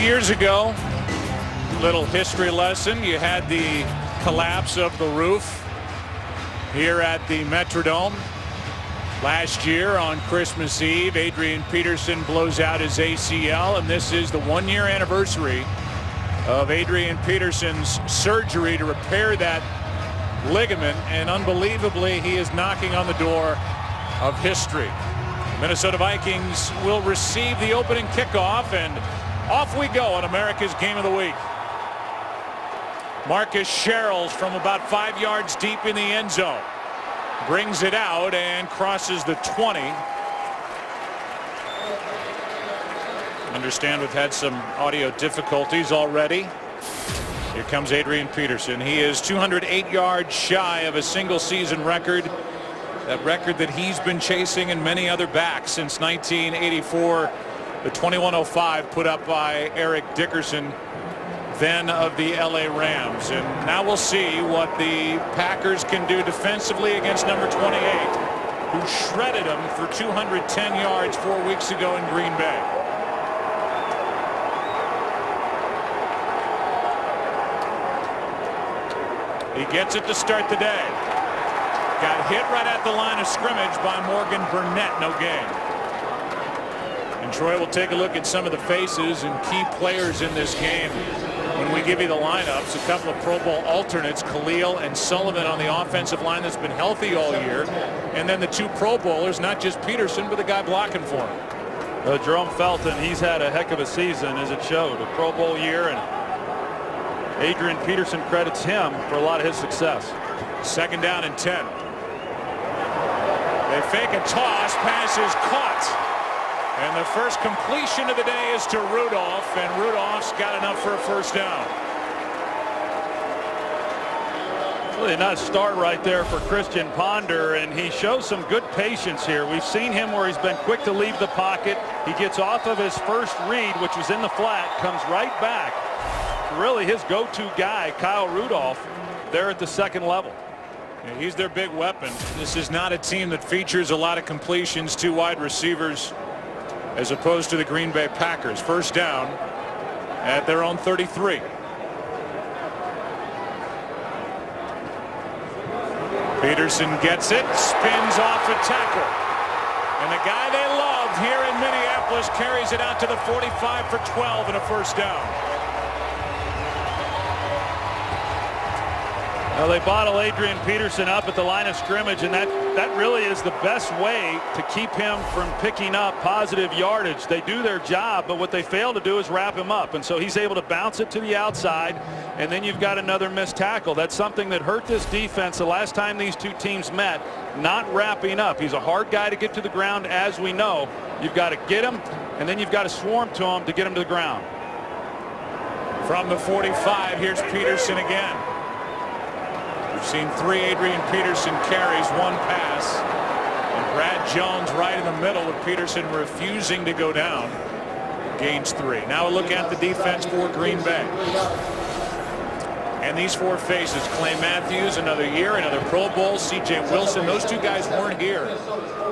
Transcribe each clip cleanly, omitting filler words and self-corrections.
years ago, little history lesson, you had the collapse of the roof here at the Metrodome. Last year on Christmas Eve, Adrian Peterson blows out his ACL, and this is the one-year anniversary of Adrian Peterson's surgery to repair that ligament, and unbelievably he is knocking on the door of history. Minnesota Vikings will receive the opening kickoff, and off we go on America's Game of the Week. Marcus Sherrills from about 5 yards deep in the end zone brings it out and crosses the 20. Understand we've had some audio difficulties already. Here comes Adrian Peterson. He is 208 yards shy of a single season record. That record that he's been chasing and many other backs since 1984. The 21:05 put up by Eric Dickerson, then of the LA Rams. And now we'll see what the Packers can do defensively against number 28, who shredded him for 210 yards 4 weeks ago in Green Bay. He gets it to start the day. Got hit right at the line of scrimmage by Morgan Burnett. No gain. And Troy will take a look at some of the faces and key players in this game. When we give you the lineups, a couple of Pro Bowl alternates, Khalil and Sullivan on the offensive line that's been healthy all year. And then the two Pro Bowlers, not just Peterson, but the guy blocking for him. Jerome Felton, he's had a heck of a season, as it showed. A Pro Bowl year, and Adrian Peterson credits him for a lot of his success. 2nd down and 10. They fake a toss, pass is caught. And the first completion of the day is to Rudolph, and Rudolph's got enough for a first down. Really a nice start right there for Christian Ponder, and he shows some good patience here. We've seen him where he's been quick to leave the pocket. He gets off of his first read, which was in the flat, comes right back. Really his go-to guy, Kyle Rudolph, there at the second level. Yeah, he's their big weapon. This is not a team that features a lot of completions to wide receivers, as opposed to the Green Bay Packers. First down at their own 33. Peterson gets it, spins off a tackle, and the guy they love here in Minneapolis carries it out to the 45 for 12 and a first down. Well, they bottle Adrian Peterson up at the line of scrimmage, and that really is the best way to keep him from picking up positive yardage. They do their job, but what they fail to do is wrap him up, and so he's able to bounce it to the outside, and then you've got another missed tackle. That's something that hurt this defense the last time these two teams met, not wrapping up. He's a hard guy to get to the ground, as we know. You've got to get him, and then you've got to swarm to him to get him to the ground. From the 45, here's Peterson again. We've seen 3 Adrian Peterson carries, 1 pass, and Brad Jones right in the middle with Peterson refusing to go down. Gains 3. Now a look at the defense for Green Bay. And these 4 faces: Clay Matthews, another year, another Pro Bowl, C.J. Wilson. Those 2 guys weren't here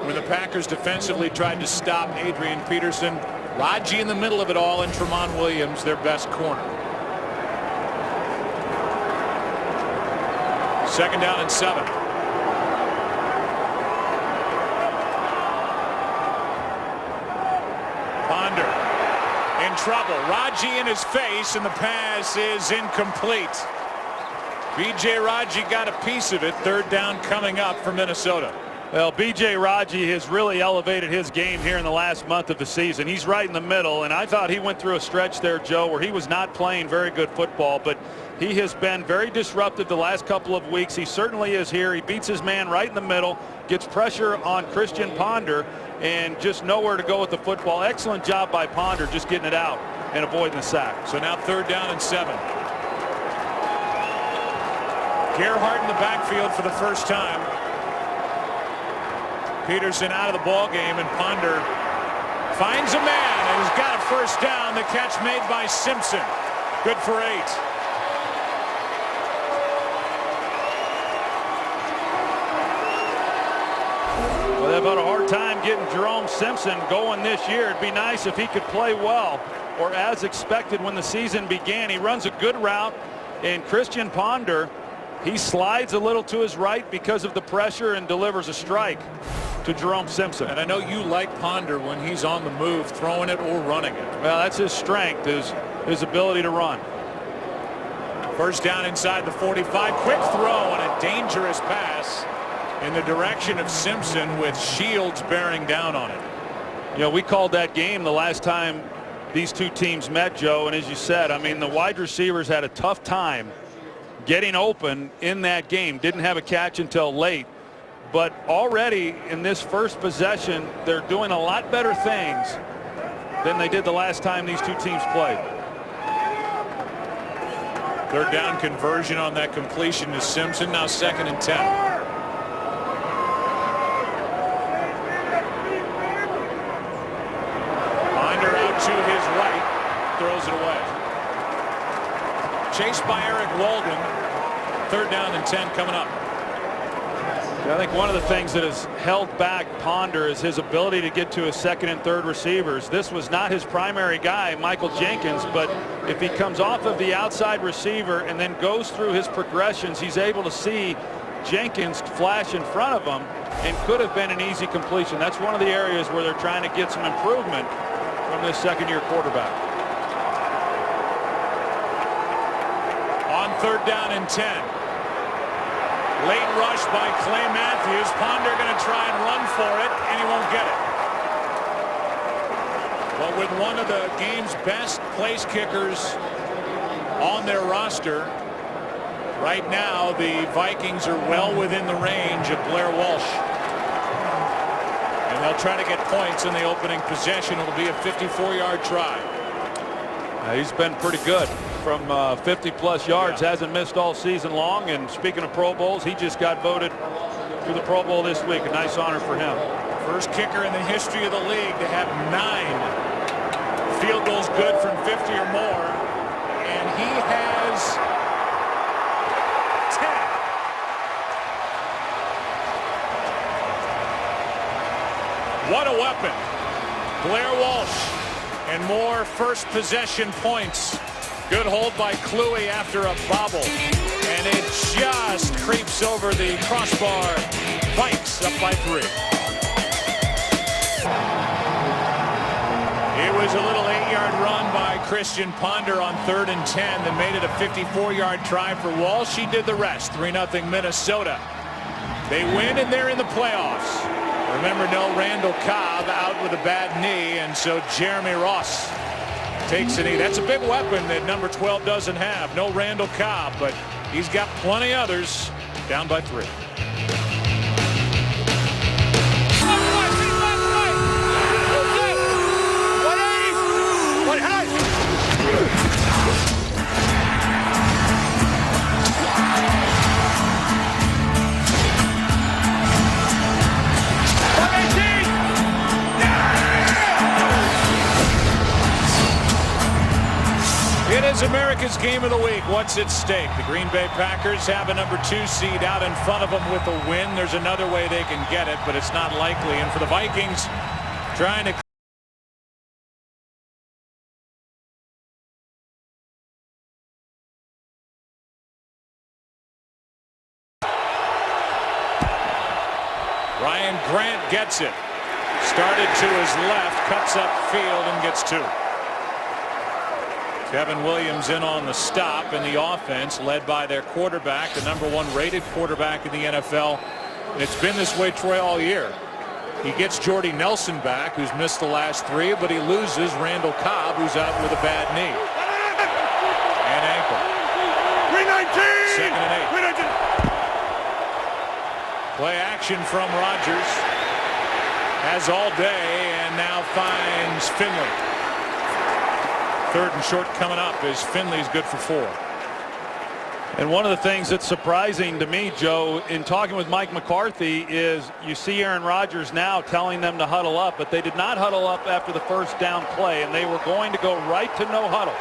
when the Packers defensively tried to stop Adrian Peterson. Raji in the middle of it all, and Tramon Williams, their best corner. 2nd down and 7. Ponder in trouble. Raji in his face, and the pass is incomplete. B.J. Raji got a piece of it. 3rd down coming up for Minnesota. Well, B.J. Raji has really elevated his game here in the last month of the season. He's right in the middle, and I thought he went through a stretch there, Joe, where he was not playing very good football, but he has been very disruptive the last couple of weeks. He certainly is here. He beats his man right in the middle, gets pressure on Christian Ponder, and just nowhere to go with the football. Excellent job by Ponder just getting it out and avoiding the sack. So now 3rd down and 7. Gerhardt in the backfield for the first time. Peterson out of the ball game, and Ponder finds a man and has got a first down. The catch made by Simpson. Good for 8. Well, they've had a hard time getting Jerome Simpson going this year. It'd be nice if he could play well, or as expected when the season began. He runs a good route, and Christian Ponder, he slides a little to his right because of the pressure and delivers a strike to Jerome Simpson. And I know you like Ponder when he's on the move, throwing it or running it. Well, that's his strength, his ability to run. First down inside the 45. Quick throw and a dangerous pass in the direction of Simpson with Shields bearing down on it. You know, we called that game the last time these two teams met, Joe, and as you said, I mean, the wide receivers had a tough time getting open in that game. Didn't have a catch until late. But already in this first possession, they're doing a lot better things than they did the last time these two teams played. Third down conversion on that completion to Simpson. Now 2nd and 10. Ponder out to his right. Throws it away. Chased by Eric Walden. 3rd down and 10 coming up. I think one of the things that has held back Ponder is his ability to get to his 2nd and 3rd receivers. This was not his primary guy, Michael Jenkins, but if he comes off of the outside receiver and then goes through his progressions, he's able to see Jenkins flash in front of him and could have been an easy completion. That's one of the areas where they're trying to get some improvement from this second-year quarterback. On 3rd down and 10. Late rush by Clay Matthews. Ponder going to try and run for it, and he won't get it. But with one of the game's best place kickers on their roster, right now the Vikings are well within the range of Blair Walsh. And they'll try to get points in the opening possession. It'll be a 54-yard try. He's been pretty good from 50-plus yards. Yeah. Hasn't missed all season long. And speaking of Pro Bowls, he just got voted to the Pro Bowl this week. A nice honor for him. First kicker in the history of the league to have 9 field goals good from 50 or more. And he has 10. What a weapon. Blair Walsh. And more first possession points. Good hold by Kluwe after a bobble. And it just creeps over the crossbar. Vikes up by 3. It was a little 8-yard run by Christian Ponder on 3rd and 10 that made it a 54-yard try for Walsh. He did the rest. 3-0 Minnesota. They win and they're in the playoffs. Remember, no Randall Cobb out with a bad knee, and so Jeremy Ross takes a knee. That's a big weapon that number 12 doesn't have. No Randall Cobb, but he's got plenty others. Down by 3. It is America's Game of the Week. What's at stake? The Green Bay Packers have a number 2 seed out in front of them with a win. There's another way they can get it, but it's not likely. And for the Vikings, trying to Ryan Grant gets it. Started to his left, cuts up field and gets 2. Kevin Williams in on the stop, and the offense led by their quarterback, the number 1 rated quarterback in the NFL. And it's been this way, Troy, all year. He gets Jordy Nelson back, who's missed the last 3, but he loses Randall Cobb, who's out with a bad knee and ankle. 2nd and 8. Play action from Rodgers. Has all day and now finds Finley. 3rd and short coming up as Finley's good for 4. And one of the things that's surprising to me, Joe, in talking with Mike McCarthy, is you see Aaron Rodgers now telling them to huddle up, but they did not huddle up after the first down play, and they were going to go right to no huddle.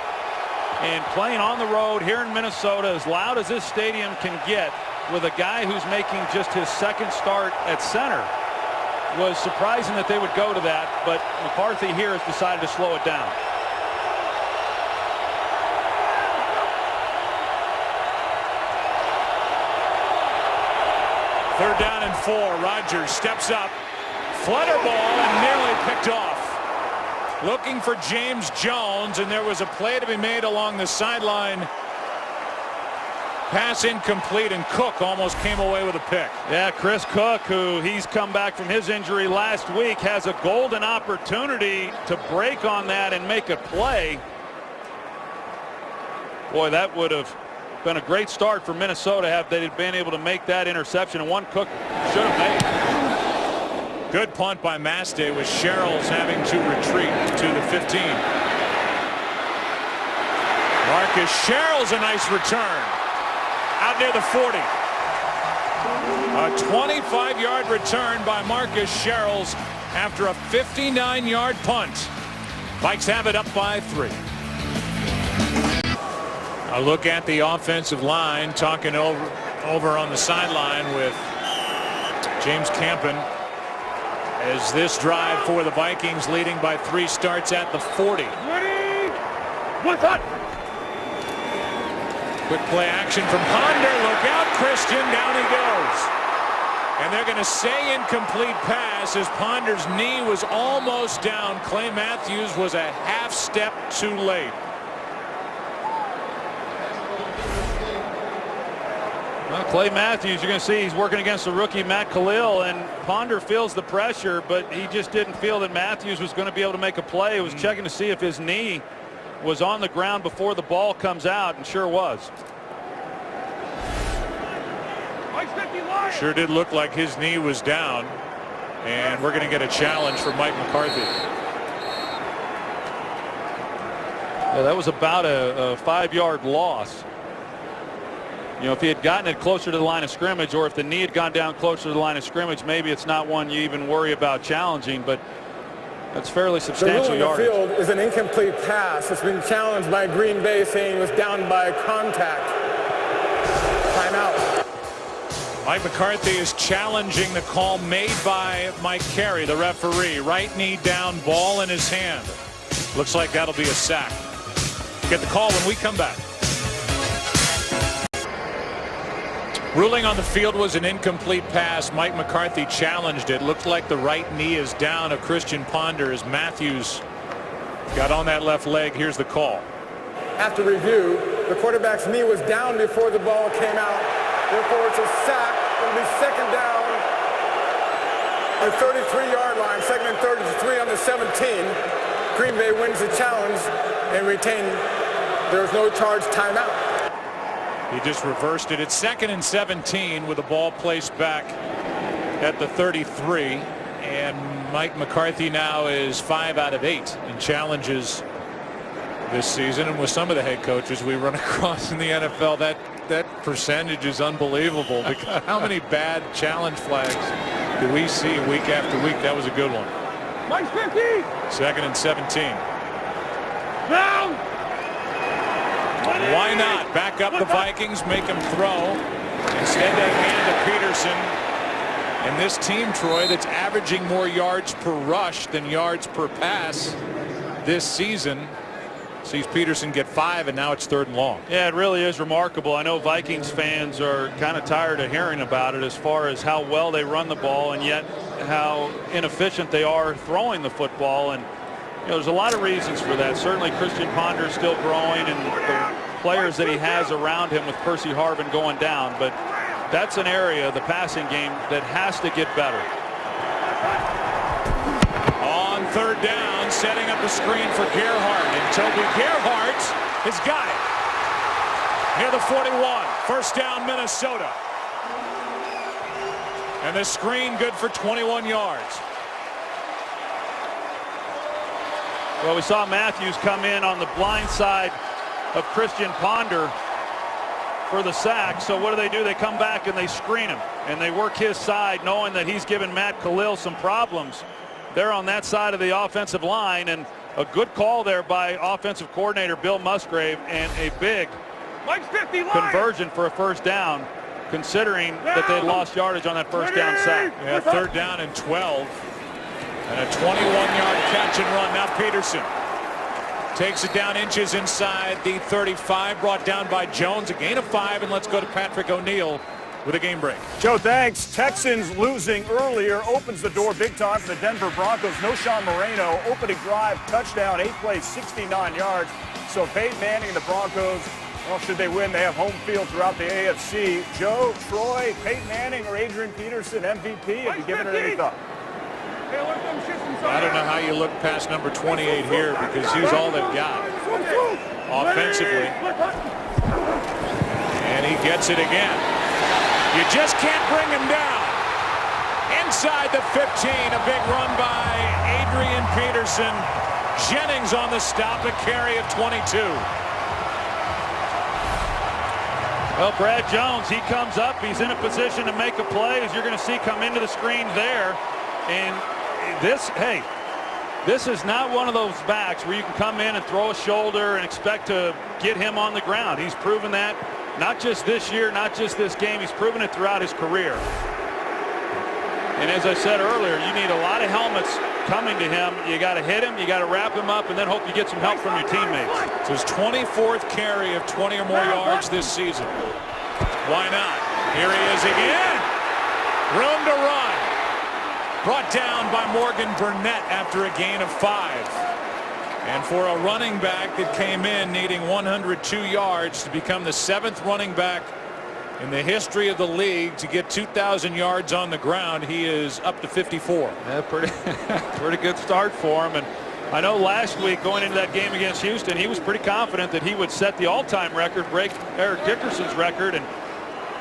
And playing on the road here in Minnesota, as loud as this stadium can get, with a guy who's making just his 2nd start at center, was surprising that they would go to that, but McCarthy here has decided to slow it down. Third down and 4. Rodgers steps up. Flutter ball and nearly picked off. Looking for James Jones, and there was a play to be made along the sideline. Pass incomplete, and Cook almost came away with a pick. Yeah, Chris Cook, who he's come back from his injury last week, has a golden opportunity to break on that and make a play. Boy, that would have been a great start for Minnesota had they been able to make that interception, and one Cook should have made. Good punt by Mastay, with Sherrills having to retreat to the 15. Marcus Sherrills, a nice return out near the 40. A 25-yard return by Marcus Sherrills after a 59-yard punt. Vikes have it up by 3. A look at the offensive line, talking over on the sideline with James Campen, as this drive for the Vikings, leading by 3, starts at the 40. Ready? What's up? Quick play action from Ponder. Look out, Christian. Down he goes. And they're going to say incomplete pass, as Ponder's knee was almost down. Clay Matthews was a half step too late. Well, Clay Matthews, you're going to see he's working against the rookie Matt Khalil, and Ponder feels the pressure, but he just didn't feel that Matthews was going to be able to make a play. He was checking to see if his knee was on the ground before the ball comes out, and sure was. Sure did look like his knee was down, and we're going to get a challenge for Mike McCarthy. Yeah, that was about a 5-yard loss. You know, if he had gotten it closer to the line of scrimmage, or if the knee had gone down closer to the line of scrimmage, maybe it's not one you even worry about challenging, but that's fairly substantial yardage. The rule in the field is an incomplete pass. It's been challenged by Green Bay, saying it was down by contact. Timeout. Mike McCarthy is challenging the call made by Mike Carey, the referee. Right knee down, ball in his hand. Looks like that'll be a sack. Get the call when we come back. Ruling on the field was an incomplete pass. Mike McCarthy challenged it. Looked like the right knee is down of Christian Ponder as Matthews got on that left leg. Here's the call. After review, the quarterback's knee was down before the ball came out. Therefore, it's a sack. It'll be second down at the 33-yard line. Second and 33 on the 17. Green Bay wins the challenge and retain. There was no charge timeout. He just reversed it. It's second and 17 with the ball placed back at the 33. And Mike McCarthy now is 5 out of 8 in challenges this season. And with some of the head coaches we run across in the NFL, that percentage is unbelievable. Because how many bad challenge flags do we see week after week? That was a good one. Mike's 50. Second and 17. Down. Why not? Back up the Vikings, make him throw. Instead they hand to Peterson. And this team, Troy, that's averaging more yards per rush than yards per pass this season, sees Peterson get 5, and now it's 3rd and long. Yeah, it really is remarkable. I know Vikings fans are kind of tired of hearing about it as far as how well they run the ball and yet how inefficient they are throwing the football. And you know, there's a lot of reasons for that. Certainly Christian Ponder is still growing, and the players that he has around him with Percy Harvin going down. But that's an area, the passing game, that has to get better. On 3rd down, setting up a screen for Gerhardt. And Toby Gerhardt has got it. Near the 41. First down, Minnesota. And the screen good for 21 yards. Well, we saw Matthews come in on the blind side of Christian Ponder for the sack. So what do? They come back and they screen him. And they work his side, knowing that he's given Matt Khalil some problems. They're on that side of the offensive line. And a good call there by offensive coordinator Bill Musgrave, and a big conversion for a first down. considering that they lost yardage on that first down sack. Yeah, 3rd down and 12. And a 21-yard catch and run. Now Peterson takes it down inches inside the 35, brought down by Jones. A gain of 5, and let's go to Patrick O'Neill with a game break. Joe, thanks. Texans losing earlier opens the door big time for the Denver Broncos. No Sean Moreno. Opening drive, touchdown, 8 plays, 69 yards. So Peyton Manning and the Broncos, well, should they win, they have home field throughout the AFC. Joe, Troy, Peyton Manning, or Adrian Peterson, MVP? Have you given it any thought? I don't know how you look past number 28 here because he's all they've got offensively. And he gets it again. You just can't bring him down. Inside the 15, a big run by Adrian Peterson. Jennings on the stop, a carry of 22. Well, Brad Jones, he comes up. He's in a position to make a play, as you're going to see come into the screen there. And this is not one of those backs where you can come in and throw a shoulder and expect to get him on the ground. He's proven that not just this year, not just this game. He's proven it throughout his career. And as I said earlier, you need a lot of helmets coming to him. You got to hit him, you got to wrap him up, and then hope you get some help from your teammates. It's his 24th carry of 20 or more yards this season. Why not? Here he is again. Room to run. Brought down by Morgan Burnett after a gain of 5. And for a running back that came in needing 102 yards to become the 7th running back in the history of the league to get 2,000 yards on the ground, he is up to 54. Yeah, pretty good start for him. And I know last week going into that game against Houston, he was pretty confident that he would set the all-time record, break Eric Dickerson's record, and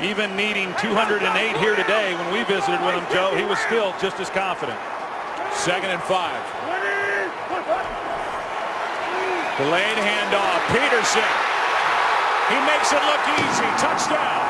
even needing 208 here today when we visited with him, Joe, he was still just as confident. 2nd and 5. Delayed handoff. Peterson. He makes it look easy. Touchdown.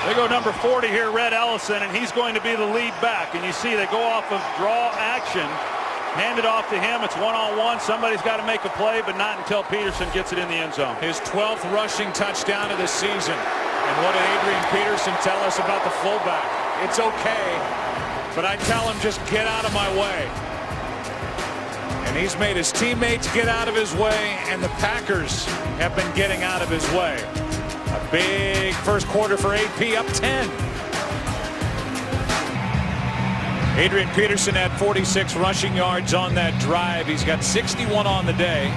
They go number 40 here, Red Ellison, and he's going to be the lead back. And you see they go off of draw action, hand it off to him. It's one-on-one. Somebody's got to make a play, but not until Peterson gets it in the end zone. His 12th rushing touchdown of the season. And what did Adrian Peterson tell us about the fullback? It's okay, but I tell him just get out of my way. And he's made his teammates get out of his way, and the Packers have been getting out of his way. A big first quarter for AP, up 10. Adrian Peterson had 46 rushing yards on that drive. He's got 61 on the day.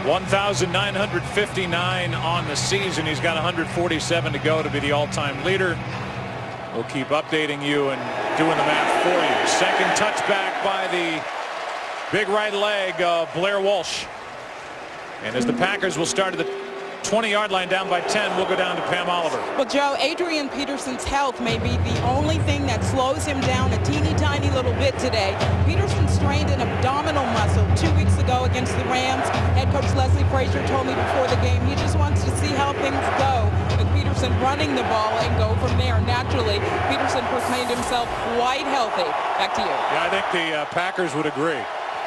1,959 on the season. He's got 147 to go to be the all-time leader. We'll keep updating you and doing the math for you. Second touchback by the big right leg of Blair Walsh. And as the Packers will start at the 20-yard line down by 10, we'll go down to Pam Oliver. Well, Joe, Adrian Peterson's health may be the only thing that slows him down a teeny tiny little bit today. Peterson strained an abdominal muscle 2 weeks ago against the Rams. Head coach Leslie Frazier told me before the game he just wants to see how things go with Peterson running the ball and go from there. Naturally, Peterson proclaimed himself quite healthy. Back to you. Yeah, I think the Packers would agree.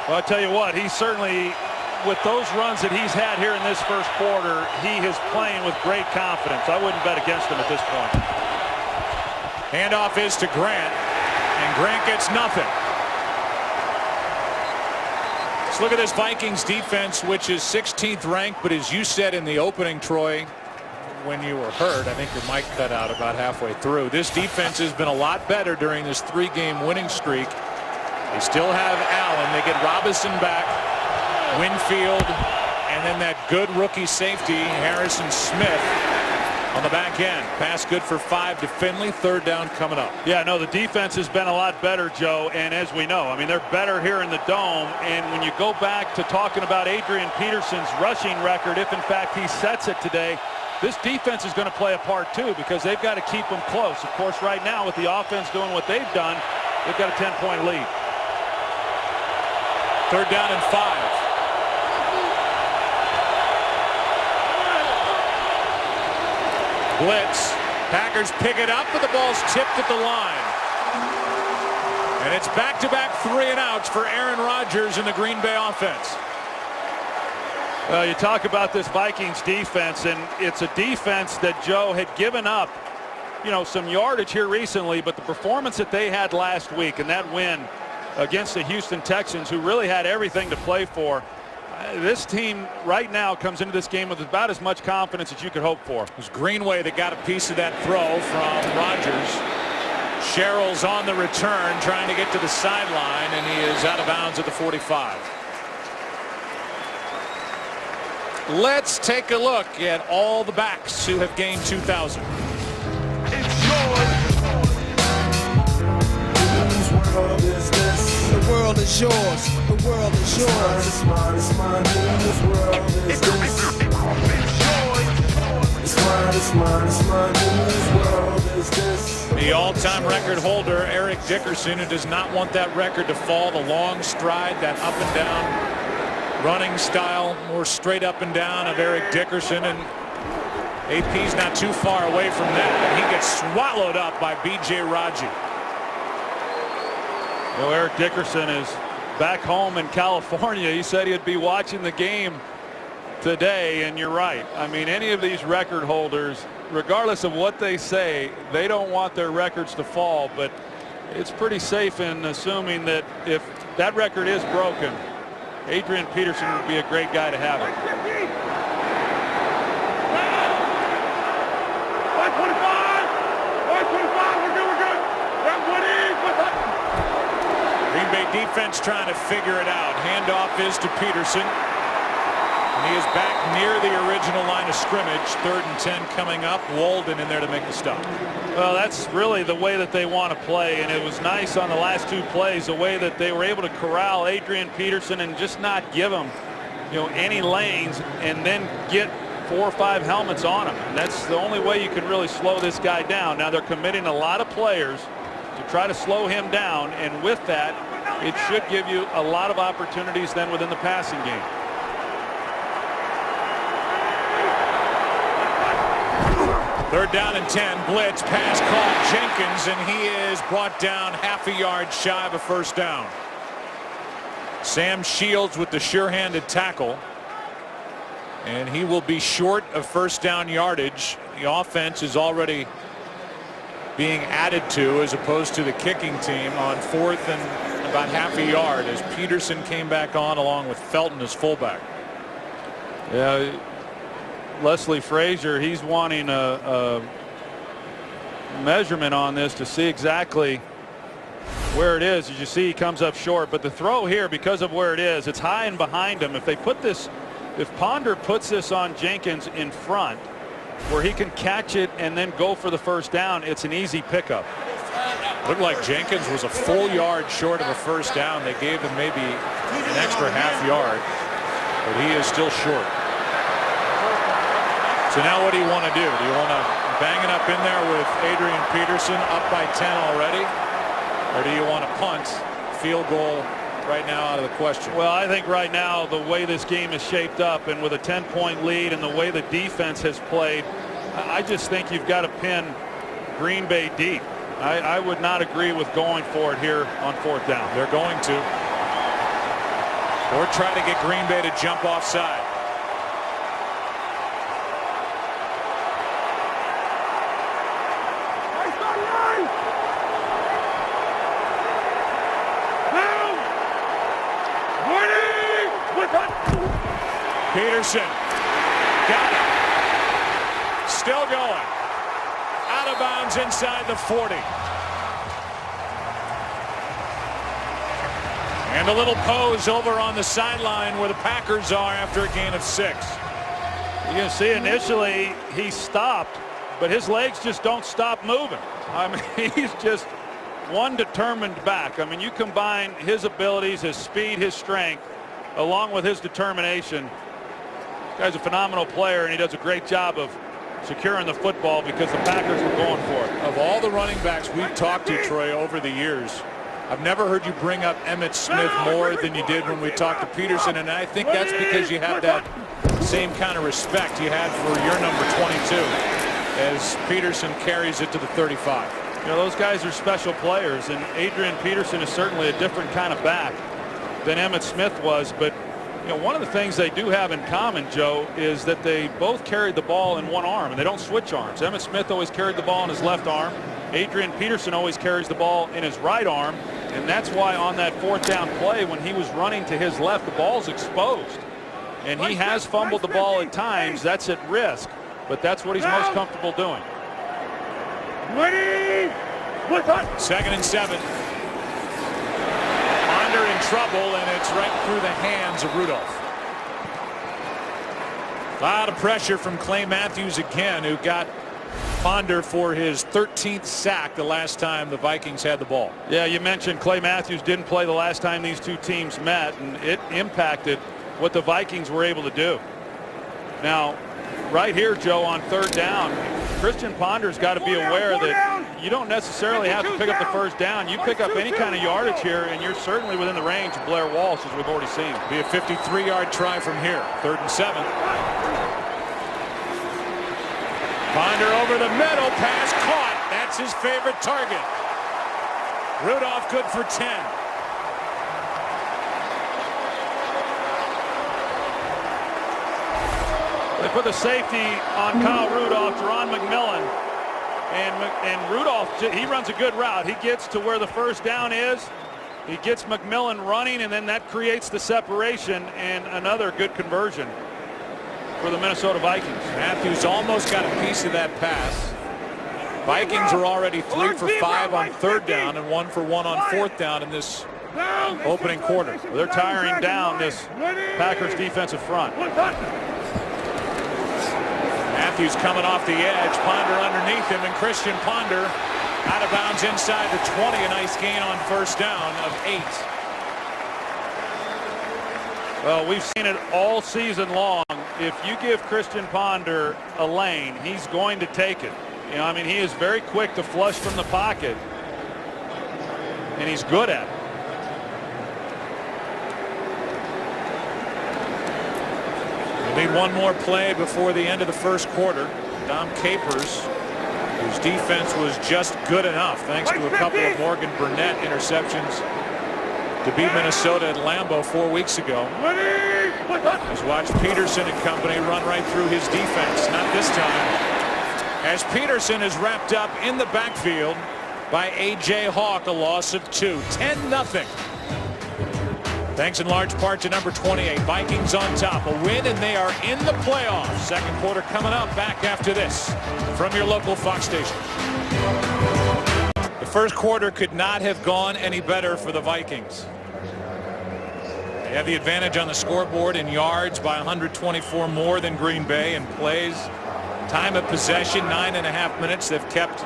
Well, I tell you what, he certainly, with those runs that he's had here in this first quarter, he is playing with great confidence. I wouldn't bet against him at this point. Handoff is to Grant, and Grant gets nothing. Let's look at this Vikings defense, which is 16th ranked, but as you said in the opening, Troy, when you were hurt, I think your mic cut out about halfway through. This defense has been a lot better during this 3-game winning streak. They still have Allen. They get Robinson back, Winfield, and then that good rookie safety, Harrison Smith, on the back end. Pass good for 5 to Finley. 3rd down coming up. Yeah, no, the defense has been a lot better, Joe, and as we know, I mean, they're better here in the Dome, and when you go back to talking about Adrian Peterson's rushing record, if in fact he sets it today, this defense is going to play a part too, because they've got to keep them close. Of course, right now with the offense doing what they've done, they've got a 10-point lead. 3rd down and 5. Blitz. Packers pick it up, but the ball's tipped at the line. And it's back-to-back 3-and-outs for Aaron Rodgers in the Green Bay offense. You talk about this Vikings defense, and it's a defense that Joe had given up, some yardage here recently, but the performance that they had last week and that win against the Houston Texans, who really had everything to play for, this team right now comes into this game with about as much confidence as you could hope for. It was Greenway that got a piece of that throw from Rodgers. Sherrill's on the return, trying to get to the sideline, and he is out of bounds at the 45. Let's take a look at all the backs who have gained 2,000. The world is yours. The world is yours. The all-time record holder, Eric Dickerson, who does not want that record to fall. The long stride, that up and down running style, more straight up and down of Eric Dickerson, and AP's not too far away from that, and he gets swallowed up by B.J. Raji. Well, Eric Dickerson is back home in California. He said he'd be watching the game today, and you're right. I mean, any of these record holders, regardless of what they say, they don't want their records to fall, but it's pretty safe in assuming that if that record is broken, Adrian Peterson would be a great guy to have it. Defense trying to figure it out. Handoff is to Peterson. And he is back near the original line of scrimmage. 3rd and 10 coming up. Walden in there to make the stop. Well, that's really the way that they want to play, and it was nice on the last 2 plays, the way that they were able to corral Adrian Peterson and just not give him, any lanes, and then get 4 or 5 helmets on him. And that's the only way you can really slow this guy down. Now they're committing a lot of players to try to slow him down, and with that, it should give you a lot of opportunities then within the passing game. Third down and 10. Blitz. Pass caught. Jenkins, and he is brought down half a yard shy of a first down. Sam Shields with the sure-handed tackle. And he will be short of first down yardage. The offense is already being added to as opposed to the kicking team on 4th and about half a yard as Peterson came back on along with Felton as fullback. Yeah, Leslie Frazier, he's wanting a measurement on this to see exactly where it is. As you see, he comes up short, but the throw here, because of where it is, it's high and behind him. If they put this, if Ponder puts this on Jenkins in front where he can catch it and then go for the first down, it's an easy pickup. Looked like Jenkins was a full yard short of a first down. They gave him maybe an extra half yard, but he is still short. So now what do you want to do? Do you want to bang it up in there with Adrian Peterson up by 10 already? Or do you want to punt? Field goal right now out of the question. Well, I think right now the way this game is shaped up and with a 10-point lead and the way the defense has played, I just think you've got to pin Green Bay deep. I would not agree with going for it here on 4th down. They're going to. Or try to get Green Bay to jump offside. Peterson got it. Still going. Out of bounds inside the 40. And a little pose over on the sideline where the Packers are after a gain of 6. You can see initially he stopped, but his legs just don't stop moving. I mean, he's just one determined back. I mean, you combine his abilities, his speed, his strength, along with his determination. This guy's a phenomenal player, and he does a great job of securing the football because the Packers were going for it. Of all the running backs we've talked to, Troy, over the years, I've never heard you bring up Emmitt Smith more than you did when we talked to Peterson, and I think that's because you have that same kind of respect you had for your number 22. as Peterson carries it to the 35. You know, those guys are special players, and Adrian Peterson is certainly a different kind of back than Emmitt Smith was. But you know, one of the things they do have in common, Joe, is that they both carried the ball in one arm, and they don't switch arms. Emmitt Smith always carried the ball in his left arm. Adrian Peterson always carries the ball in his right arm, and that's why on that 4th down play, when he was running to his left, the ball's exposed. And he has fumbled the ball at times. That's at risk, but that's what he's most comfortable doing. 2nd and 7. Ponder in trouble, and it's right through the hands of Rudolph. A lot of pressure from Clay Matthews again, who got Ponder for his 13th sack the last time the Vikings had the ball. Yeah, you mentioned Clay Matthews didn't play the last time these two teams met, and it impacted what the Vikings were able to do. Now, right here, Joe, on 3rd down, Christian Ponder's got to be aware that you don't necessarily have to pick up the 1st down. You pick up any kind of yardage here, and you're certainly within the range of Blair Walsh, as we've already seen. Be a 53-yard try from here. 3rd and 7. Ponder over the middle, pass caught. That's his favorite target. Rudolph good for 10. They put the safety on Kyle Rudolph, Jerron McMillan, and Rudolph, he runs a good route. He gets to where the 1st down is. He gets McMillan running, and then that creates the separation and another good conversion for the Minnesota Vikings. Matthews almost got a piece of that pass. Vikings are already 3 for 5 on 3rd down and 1 for 1 on 4th down in this opening quarter. Well, they're tiring down this Packers defensive front. Matthews coming off the edge, Ponder underneath him, and Christian Ponder out of bounds inside the 20. A nice gain on 1st down of 8. Well, we've seen it all season long. If you give Christian Ponder a lane, he's going to take it. You know, I mean, he is very quick to flush from the pocket, and he's good at it. We need one more play before the end of the 1st quarter. Dom Capers, whose defense was just good enough, thanks to a couple of Morgan Burnett interceptions, to beat Minnesota at Lambeau 4 weeks ago. Just watch Peterson and company run right through his defense. Not this time, as Peterson is wrapped up in the backfield by A.J. Hawk, a loss of 2. 10-0. Thanks in large part to number 28. Vikings on top. A win, and they are in the playoffs. 2nd quarter coming up. Back after this from your local Fox station. The 1st quarter could not have gone any better for the Vikings. They have the advantage on the scoreboard in yards by 124 more than Green Bay, in plays. Time of possession, 9.5 minutes. They've kept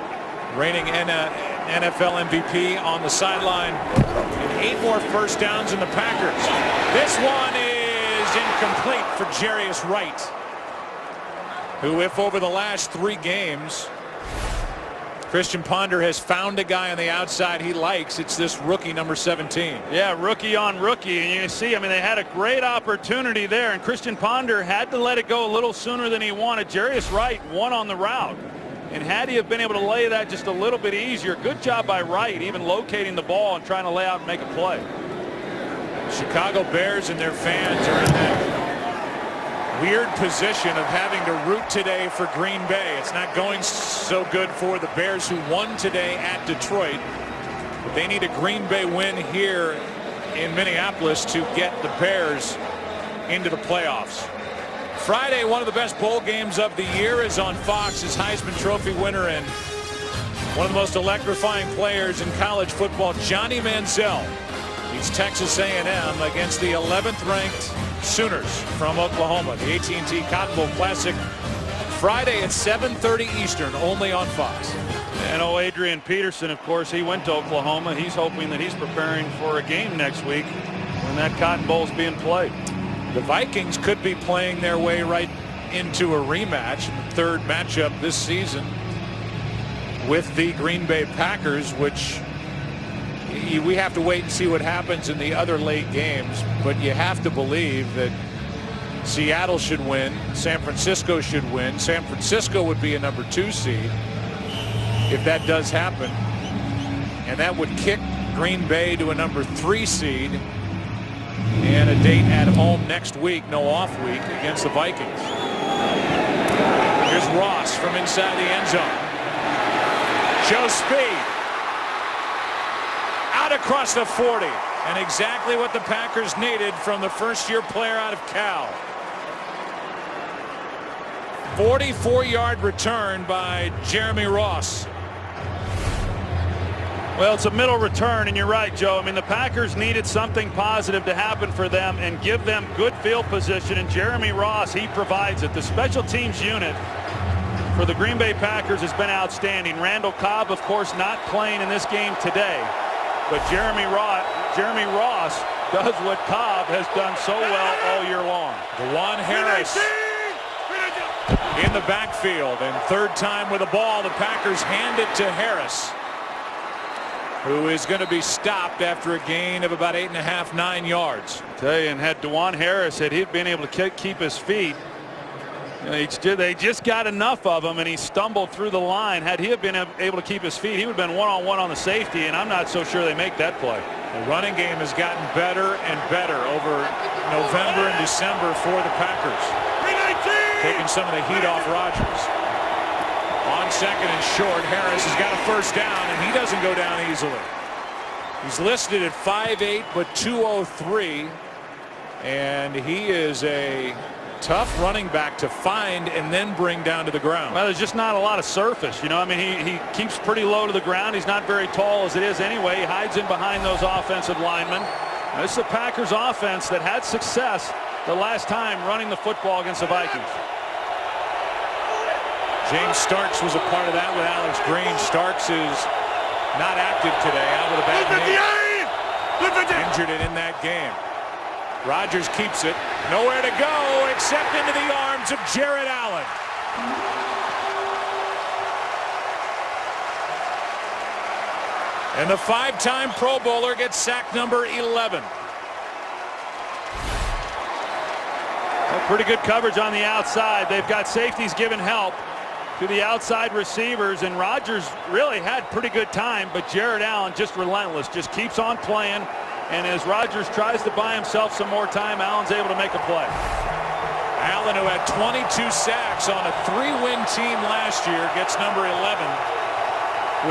reigning NFL MVP on the sideline, and 8 more 1st downs in the Packers. This one is incomplete for Jarius Wright, who, if over the last 3 games Christian Ponder has found a guy on the outside he likes, it's this rookie number 17. Yeah, rookie on rookie, and you see, I mean, they had a great opportunity there, and Christian Ponder had to let it go a little sooner than he wanted. Jarius Wright won on the route. And had he have been able to lay that just a little bit easier, good job by Wright, even locating the ball and trying to lay out and make a play. Chicago Bears and their fans are in that weird position of having to root today for Green Bay. It's not going so good for the Bears, who won today at Detroit. But they need a Green Bay win here in Minneapolis to get the Bears into the playoffs. Friday, one of the best bowl games of the year is on Fox, as Heisman Trophy winner and one of the most electrifying players in college football, Johnny Manziel, leads Texas A&M against the 11th-ranked Sooners from Oklahoma. The AT&T Cotton Bowl Classic, Friday at 7:30 Eastern, only on Fox. And Adrian Peterson, of course, he went to Oklahoma. He's hoping that he's preparing for a game next week when that Cotton Bowl is being played. The Vikings could be playing their way right into a rematch, the 3rd matchup this season with the Green Bay Packers, which we have to wait and see what happens in the other late games. But you have to believe that Seattle should win. San Francisco should win. San Francisco would be a number 2 seed if that does happen. And that would kick Green Bay to a number 3 seed. And a date at home next week, no off week, against the Vikings. Here's Ross from inside the end zone. Shows speed. Out across the 40. And exactly what the Packers needed from the first-year player out of Cal. 44-yard return by Jeremy Ross. Well, it's a middle return, and you're right, Joe. I mean, the Packers needed something positive to happen for them and give them good field position, and Jeremy Ross, he provides it. The special teams unit for the Green Bay Packers has been outstanding. Randall Cobb, of course, not playing in this game today, but Jeremy Ross does what Cobb has done so well all year long. DeJuan Harris in the backfield, and third time with the ball, the Packers hand it to Harris, who is going to be stopped after a gain of about 8.5, 9 yards. I tell you, and had DeJuan Harris, had he been able to keep his feet, you know, they just got enough of him, and he stumbled through the line. Had he been able to keep his feet, he would have been one-on-one on the safety, and I'm not so sure they make that play. The running game has gotten better and better over November and December for the Packers, taking some of the heat off Rodgers. On second and short, Harris has got a first down, and he doesn't go down easily. He's listed at 5'8", but 203, and he is a tough running back to find and then bring down to the ground. Well, there's just not a lot of surface, you know. I mean, he keeps pretty low to the ground. He's not very tall as it is anyway. He hides in behind those offensive linemen. Now, this is a Packers offense that had success the last time running the football against the Vikings. James Starks was a part of that with Alex Green. Starks is not active today, out with a bad knee. Injured it in that game. Rodgers keeps it. Nowhere to go except into the arms of Jared Allen. And the 5-time Pro Bowler gets sack number 11. Well, pretty good coverage on the outside. They've got safeties giving help to the outside receivers, and Rodgers really had pretty good time, but Jared Allen just relentless, just keeps on playing, and as Rodgers tries to buy himself some more time, Allen's able to make a play. Allen, who had 22 sacks on a 3-win team last year, gets number 11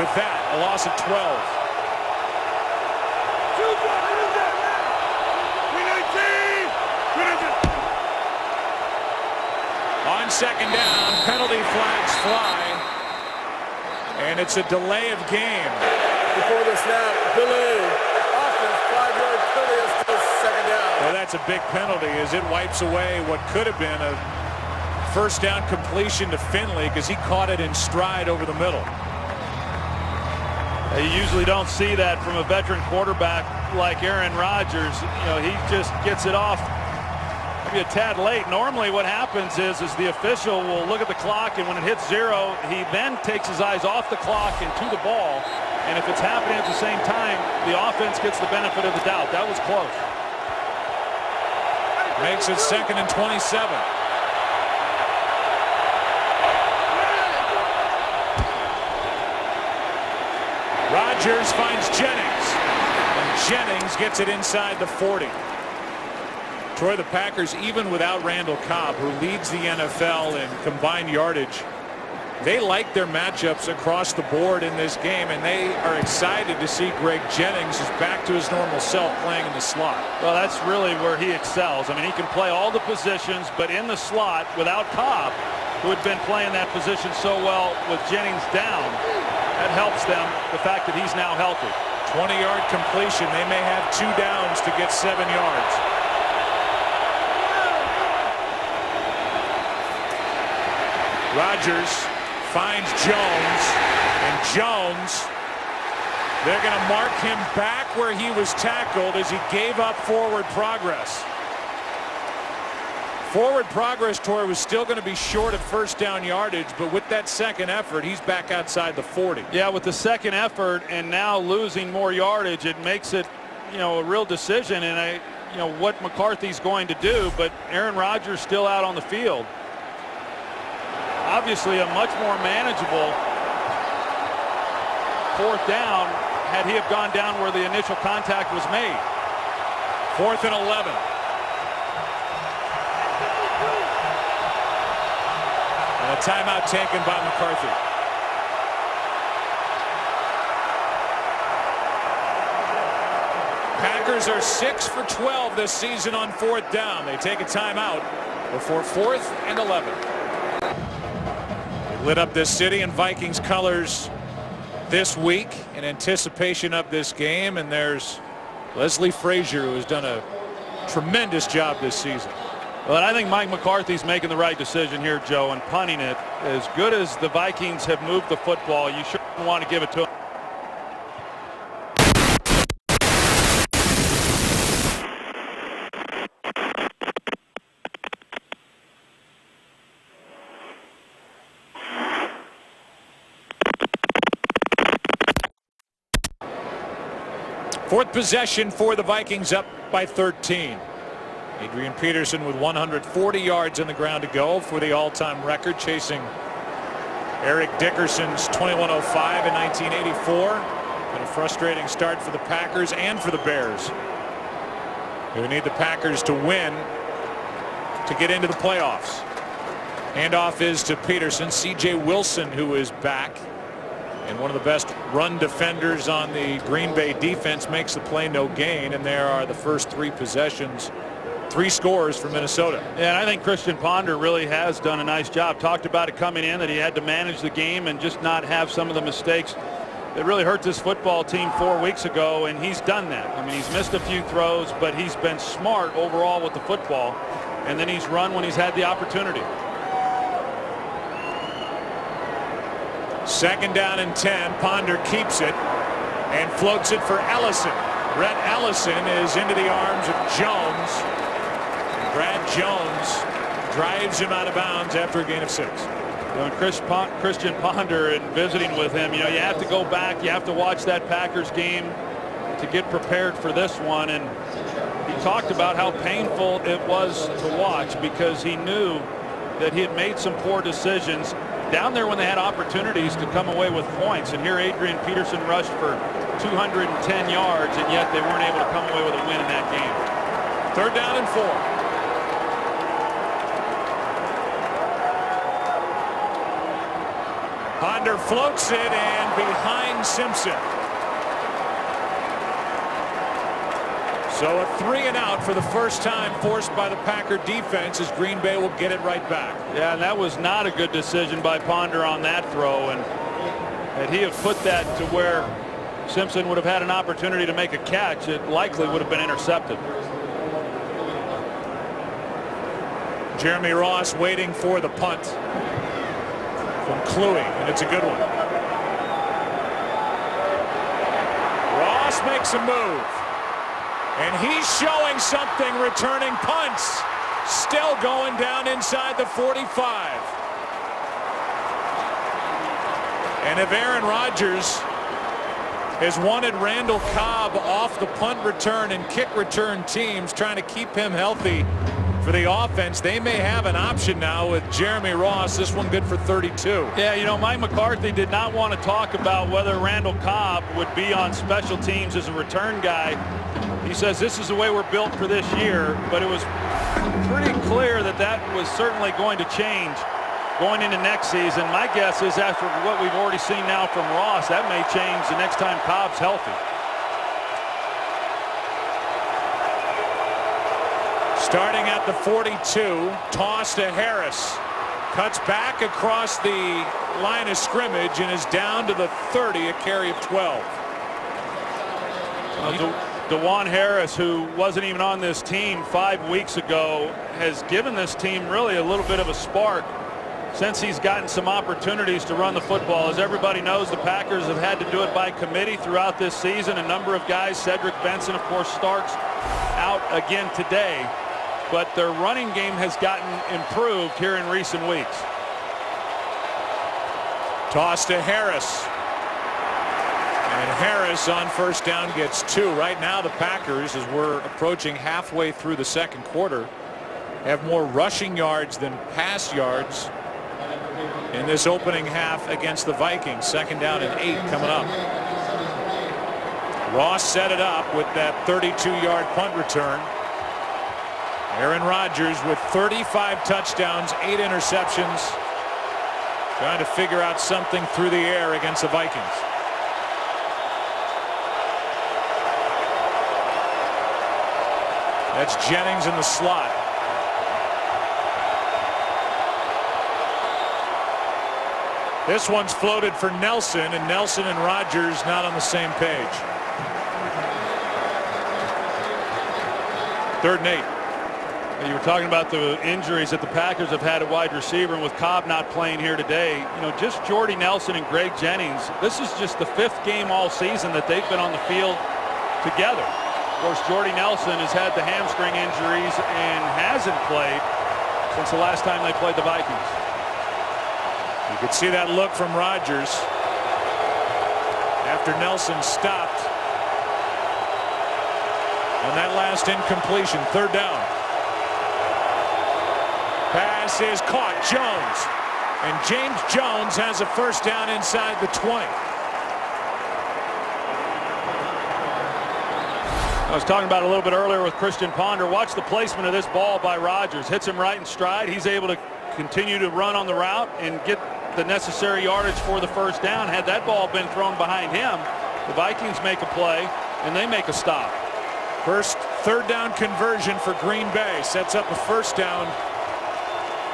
with that, a loss of 12. On second down, penalty flags fly, and it's a delay of game. Before the snap, delay. Offense, 5-yard penalty until second down. Well, that's a big penalty as it wipes away what could have been a first down completion to Finley because he caught it in stride over the middle. You usually don't see that from a veteran quarterback like Aaron Rodgers. You know, he just gets it off maybe a tad late. Normally what happens is the official will look at the clock, and when it hits 0, he then takes his eyes off the clock and to the ball. And if it's happening at the same time, the offense gets the benefit of the doubt. That was close. Makes it 2nd and 27. Rodgers finds Jennings, and Jennings gets it inside the 40. Troy, the Packers, even without Randall Cobb, who leads the NFL in combined yardage, they like their matchups across the board in this game, and they are excited to see Greg Jennings is back to his normal self playing in the slot. Well, that's really where he excels. I mean, he can play all the positions, but in the slot without Cobb, who had been playing that position so well with Jennings down, that helps them, the fact that he's now healthy. 20-yard completion. They may have 2 downs to get 7 yards. Rodgers finds Jones, and Jones, they're going to mark him back where he was tackled as he gave up forward progress. Forward progress, Torrey, was still going to be short of first down yardage, but with that second effort, he's back outside the 40. Yeah, with the second effort and now losing more yardage, it makes it, you know, a real decision. And what McCarthy's going to do, but Aaron Rodgers still out on the field. Obviously a much more manageable 4th down had he have gone down where the initial contact was made. 4th and 11. And a timeout taken by McCarthy. Packers are 6 for 12 this season on 4th down. They take a timeout before 4th and 11. They lit up this city in Vikings colors this week in anticipation of this game, and there's Leslie Frazier, who has done a tremendous job this season. Well, and I think Mike McCarthy's making the right decision here, Joe, and punting it. As good as the Vikings have moved the football, you shouldn't want to give it to him. Fourth possession for the Vikings, up by 13. Adrian Peterson with 140 yards on the ground to go for the all-time record, chasing Eric Dickerson's 2105 in 1984. Been a frustrating start for the Packers and for the Bears, who need the Packers to win to get into the playoffs. Handoff is to Peterson. C.J. Wilson, who is back, and one of the best run defenders on the Green Bay defense, makes the play no gain, and there are the first 3 possessions. 3 scores for Minnesota. Yeah, and I think Christian Ponder really has done a nice job. Talked about it coming in, that he had to manage the game and just not have some of the mistakes that really hurt this football team 4 weeks ago, and he's done that. I mean, he's missed a few throws, but he's been smart overall with the football, and then he's run when he's had the opportunity. 2nd down and 10. Ponder keeps it and floats it for Ellison. Brett Ellison is into the arms of Jones. Brad Jones drives him out of bounds after a gain of 6. Christian Ponder, and visiting with him, you have to go back, you have to watch that Packers game to get prepared for this one, and he talked about how painful it was to watch because he knew that he had made some poor decisions down there when they had opportunities to come away with points. And here Adrian Peterson rushed for 210 yards, and yet they weren't able to come away with a win in that game. 3rd down and 4. Ponder floats it, and behind Simpson. So a 3-and-out for the first time forced by the Packer defense, as Green Bay will get it right back. Yeah, and that was not a good decision by Ponder on that throw, and had he have put that to where Simpson would have had an opportunity to make a catch, it likely would have been intercepted. Jeremy Ross waiting for the punt from Kluwe, and it's a good one. Ross makes a move, and he's showing something, returning punts. Still going down inside the 45. And if Aaron Rodgers has wanted Randall Cobb off the punt return and kick return teams, trying to keep him healthy for the offense, they may have an option now with Jeremy Ross. This one good for 32. Yeah, Mike McCarthy did not want to talk about whether Randall Cobb would be on special teams as a return guy. He says this is the way we're built for this year, but it was pretty clear that that was certainly going to change going into next season. My guess is after what we've already seen now from Ross, that may change the next time Cobb's healthy. Starting at the 42, toss to Harris. Cuts back across the line of scrimmage and is down to the 30, a carry of 12. DeJuan Harris, who wasn't even on this team 5 weeks ago, has given this team really a little bit of a spark since he's gotten some opportunities to run the football. As everybody knows, the Packers have had to do it by committee throughout this season. A number of guys, Cedric Benson, of course, starts out again today. But their running game has gotten improved here in recent weeks. Toss to Harris. And Harris on first down gets 2. Right now the Packers, as we're approaching halfway through the second quarter, have more rushing yards than pass yards in this opening half against the Vikings. Second down and 8 coming up. Ross set it up with that 32-yard punt return. Aaron Rodgers with 35 touchdowns, 8 interceptions, trying to figure out something through the air against the Vikings. That's Jennings in the slot. This one's floated for Nelson, and Nelson and Rodgers not on the same page. 3rd and 8. You were talking about the injuries that the Packers have had at wide receiver, and with Cobb not playing here today, just Jordy Nelson and Greg Jennings, this is just the 5th game all season that they've been on the field together. Of course, Jordy Nelson has had the hamstring injuries and hasn't played since the last time they played the Vikings. You could see that look from Rodgers after Nelson stopped on that last incompletion. 3rd down. Pass is caught. Jones. And James Jones has a first down inside the 20. I was talking about it a little bit earlier with Christian Ponder. Watch the placement of this ball by Rodgers. Hits him right in stride. He's able to continue to run on the route and get the necessary yardage for the first down. Had that ball been thrown behind him, the Vikings make a play and they make a stop. First 3rd down conversion for Green Bay sets up a first down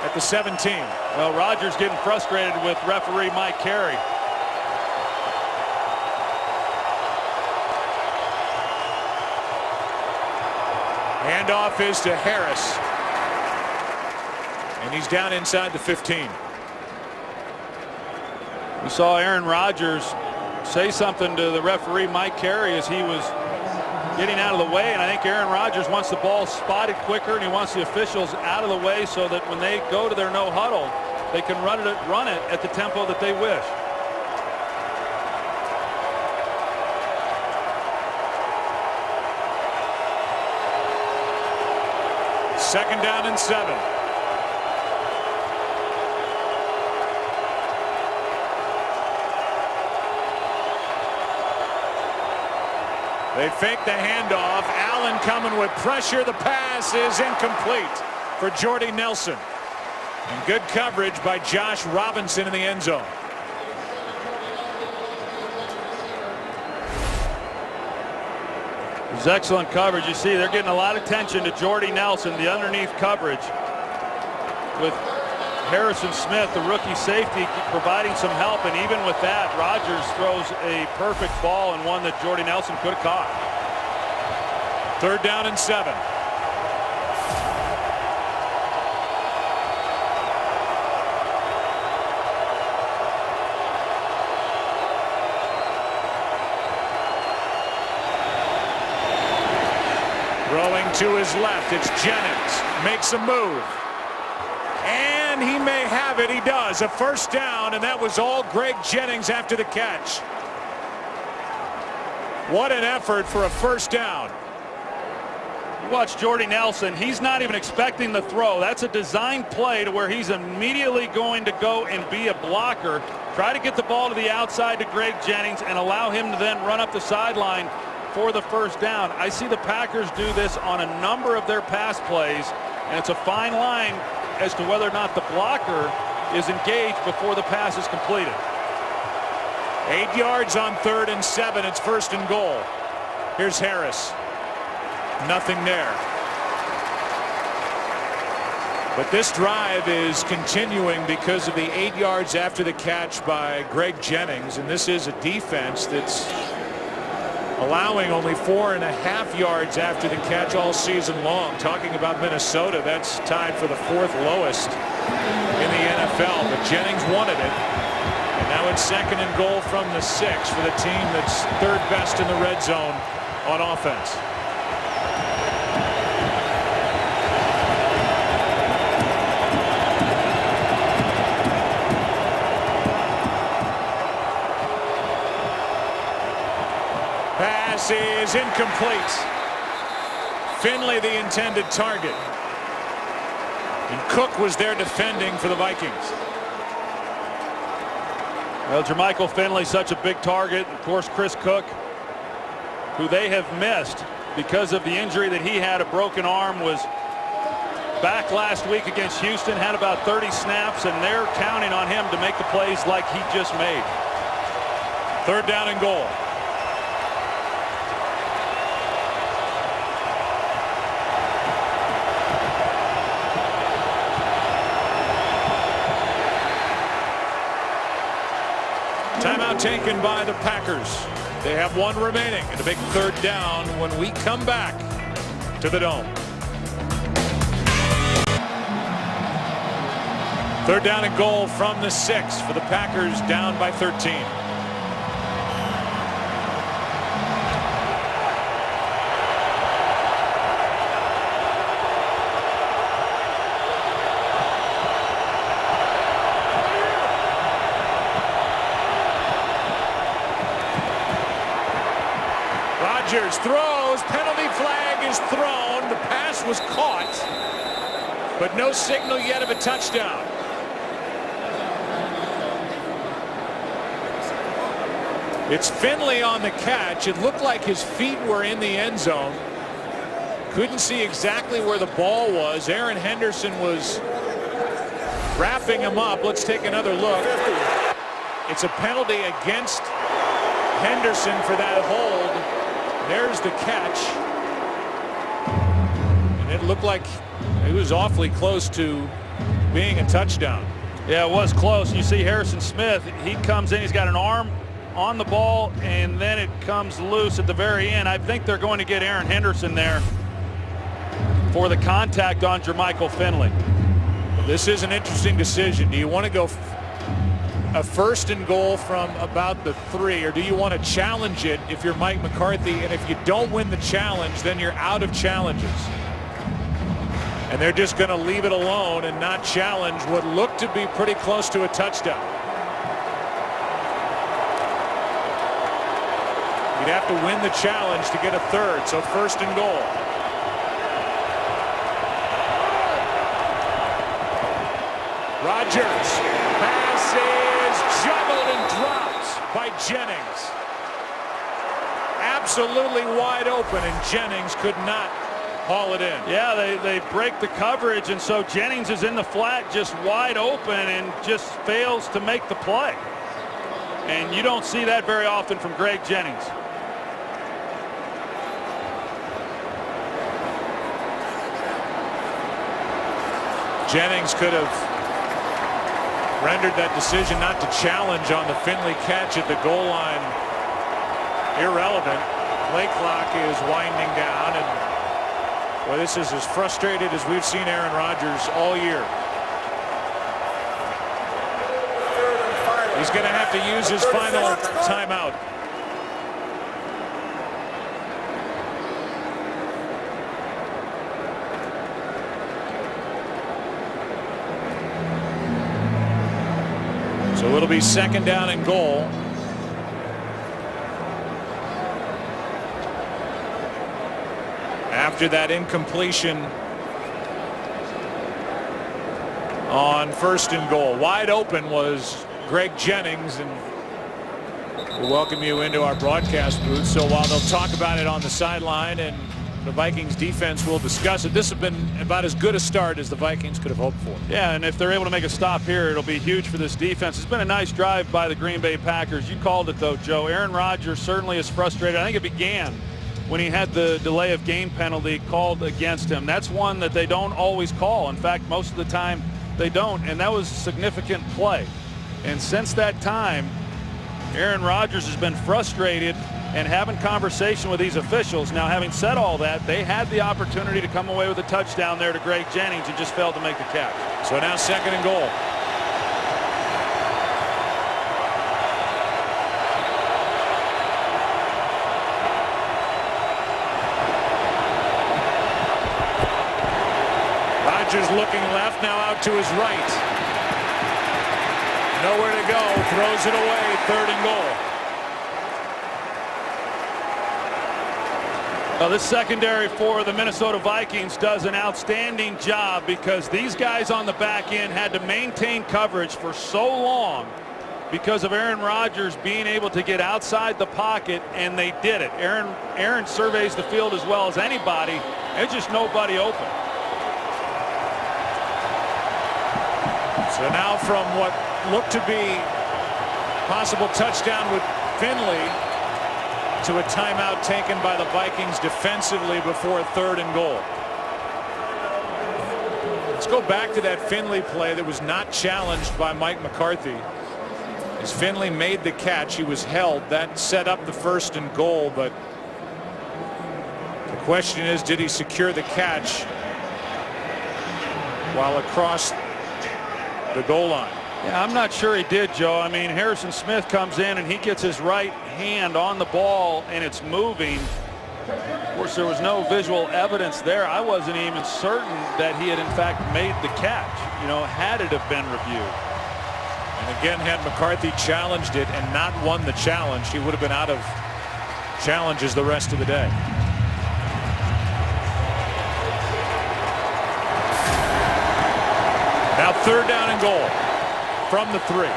at the 17. Well, Rodgers getting frustrated with referee Mike Carey. Handoff is to Harris, and he's down inside the 15. We saw Aaron Rodgers say something to the referee Mike Carey as he was getting out of the way, and I think Aaron Rodgers wants the ball spotted quicker, and he wants the officials out of the way so that when they go to their no huddle, they can run it at the tempo that they wish. Second down and 7. They fake the handoff. Allen coming with pressure. The pass is incomplete for Jordy Nelson. And good coverage by Josh Robinson in the end zone. It's excellent coverage. You see they're getting a lot of attention to Jordy Nelson, the underneath coverage, with Harrison Smith, the rookie safety, providing some help. And even with that, Rodgers throws a perfect ball and one that Jordy Nelson could have caught. 3rd down and 7. Throwing to his left, it's Jennings. Makes a move. And he may have it. He does. A first down, and that was all Greg Jennings after the catch. What an effort for a first down. You watch Jordy Nelson. He's not even expecting the throw. That's a design play to where he's immediately going to go and be a blocker. Try to get the ball to the outside to Greg Jennings and allow him to then run up the sideline for the first down. I see the Packers do this on a number of their pass plays, and it's a fine line as to whether or not the blocker is engaged before the pass is completed. 8 yards on 3rd and 7. It's 1st and goal. Here's Harris. Nothing there. But this drive is continuing because of the 8 yards after the catch by Greg Jennings, and this is a defense that's allowing only 4.5 yards after the catch all season long. Talking about Minnesota, that's tied for the 4th lowest in the NFL, but Jennings wanted it. And now it's 2nd and goal from the 6 for the team that's 3rd best in the red zone on offense. is incomplete. Finley the intended target. And Cook was there defending for the Vikings. Well, Jermichael Finley, such a big target. Of course, Chris Cook, who they have missed because of the injury that he had, a broken arm, was back last week against Houston, had about 30 snaps, and they're counting on him to make the plays like he just made. 3rd down and goal. Timeout taken by the Packers. They have 1 remaining and a big 3rd down when we come back to the Dome. 3rd down and goal from the 6 for the Packers, down by 13. Rodgers throws, penalty flag is thrown. The pass was caught, but no signal yet of a touchdown. It's Finley on the catch. It looked like his feet were in the end zone. Couldn't see exactly where the ball was. Aaron Henderson was wrapping him up. Let's take another look. It's a penalty against Henderson for that hold. There's the catch. And it looked like it was awfully close to being a touchdown. Yeah, it was close. You see Harrison Smith, he comes in, he's got an arm on the ball, and then it comes loose at the very end. I think they're going to get Aaron Henderson there for the contact on Jermichael Finley. This is an interesting decision. Do you want to go a 1st and goal from about the 3, or do you want to challenge it if you're Mike McCarthy? And if you don't win the challenge, then you're out of challenges. And they're just going to leave it alone and not challenge what looked to be pretty close to a touchdown. You'd have to win the challenge to get a 3rd, so 1st and goal. Rodgers. Pass is juggled and dropped by Jennings. Absolutely wide open, and Jennings could not haul it in. Yeah, they break the coverage, and so Jennings is in the flat just wide open and just fails to make the play. And you don't see that very often from Greg Jennings. Jennings could have rendered that decision not to challenge on the Finley catch at the goal line irrelevant. Play clock is winding down, and well, this is as frustrated as we've seen Aaron Rodgers all year. He's going to have to use his final timeout. So it'll be 2nd down and goal. After that incompletion on 1st and goal. Wide open was Greg Jennings, and we'll welcome you into our broadcast booth. So while they'll talk about it on the sideline and the Vikings defense will discuss it, this has been about as good a start as the Vikings could have hoped for. Yeah, and if they're able to make a stop here, it'll be huge for this defense. It's been a nice drive by the Green Bay Packers. You called it, though, Joe. Aaron Rodgers certainly is frustrated. I think it began when he had the delay of game penalty called against him. That's one that they don't always call. In fact, most of the time they don't, and that was a significant play. And since that time, Aaron Rodgers has been frustrated and having conversation with these officials. Now, having said all that, they had the opportunity to come away with a touchdown there to Greg Jennings and just failed to make the catch. So now 2nd and goal. Rodgers looking left, now out to his right. Nowhere to go, throws it away, 3rd and goal. Well, this secondary for the Minnesota Vikings does an outstanding job because these guys on the back end had to maintain coverage for so long because of Aaron Rodgers being able to get outside the pocket, and they did it. Aaron surveys the field as well as anybody. There's just nobody open. So now from what looked to be possible touchdown with Finley to a timeout taken by the Vikings defensively before 3rd and goal. Let's go back to that Finley play that was not challenged by Mike McCarthy. As Finley made the catch, he was held. That set up the 1st and goal, but the question is, did he secure the catch while across the goal line? Yeah, I'm not sure he did, Joe. I mean, Harrison Smith comes in and he gets his right hand on the ball and it's moving. Of course, there was no visual evidence there. I wasn't even certain that he had in fact made the catch, you know, had it have been reviewed. And again, had McCarthy challenged it and not won the challenge, he would have been out of challenges the rest of the day. Now 3rd down and goal from the 3.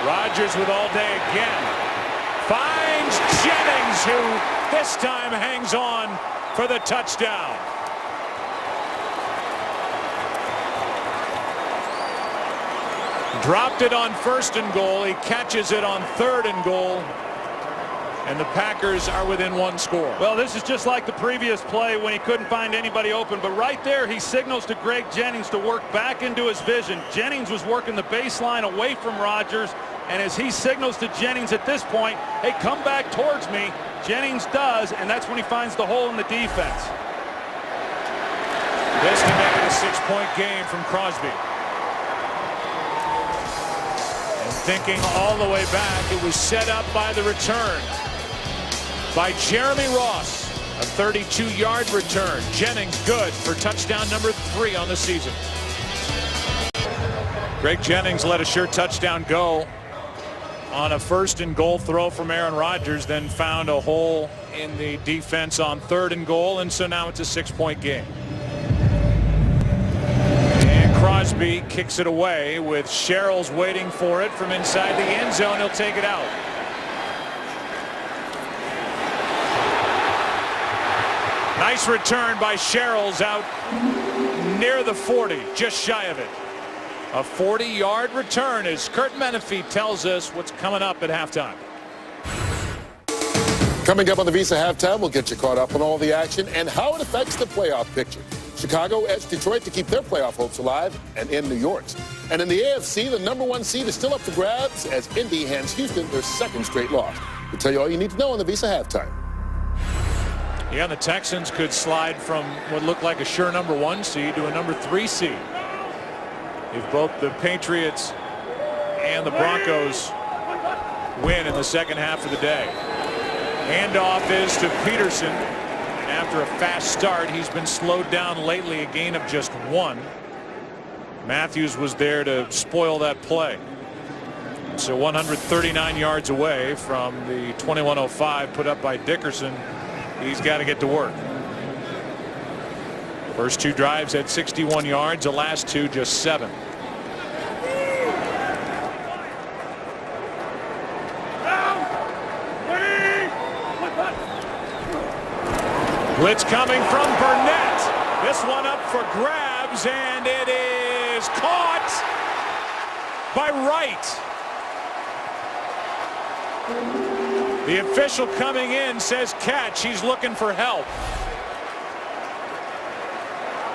Rodgers with all day again. Finds Jennings, who this time hangs on for the touchdown. Dropped it on 1st and goal. He catches it on 3rd and goal. And the Packers are within 1 score. Well, this is just like the previous play when he couldn't find anybody open. But right there, he signals to Greg Jennings to work back into his vision. Jennings was working the baseline away from Rodgers. And as he signals to Jennings at this point, hey, come back towards me, Jennings does. And that's when he finds the hole in the defense. This can make it a 6-point game from Crosby. Thinking all the way back, it was set up by the return by Jeremy Ross, a 32-yard return. Jennings good for touchdown number 3 on the season. Greg Jennings let a sure touchdown go on a 1st and goal throw from Aaron Rodgers, then found a hole in the defense on 3rd and goal, and so now it's a 6-point game. Crosby kicks it away with Sherrills waiting for it from inside the end zone. He'll take it out. Nice return by Sherrills out near the 40, just shy of it. A 40-yard return as Kurt Menefee tells us what's coming up at halftime. Coming up on the Visa Halftime, we'll get you caught up on all the action and how it affects the playoff picture. Chicago edged Detroit to keep their playoff hopes alive, and in New York's. And in the AFC, the number 1 seed is still up for grabs as Indy hands Houston their 2nd straight loss. We'll tell you all you need to know on the Visa Halftime. Yeah, the Texans could slide from what looked like a sure number 1 seed to a number 3 seed if both the Patriots and the Broncos win in the second half of the day. Handoff is to Peterson. After a fast start, he's been slowed down lately, a gain of just 1. Matthews was there to spoil that play. So 139 yards away from the 21:05 put up by Dickerson. He's got to get to work. First 2 drives had 61 yards, the last 2 just 7. Blitz coming from Burnett. This one up for grabs, and it is caught by Wright. The official coming in says catch. He's looking for help.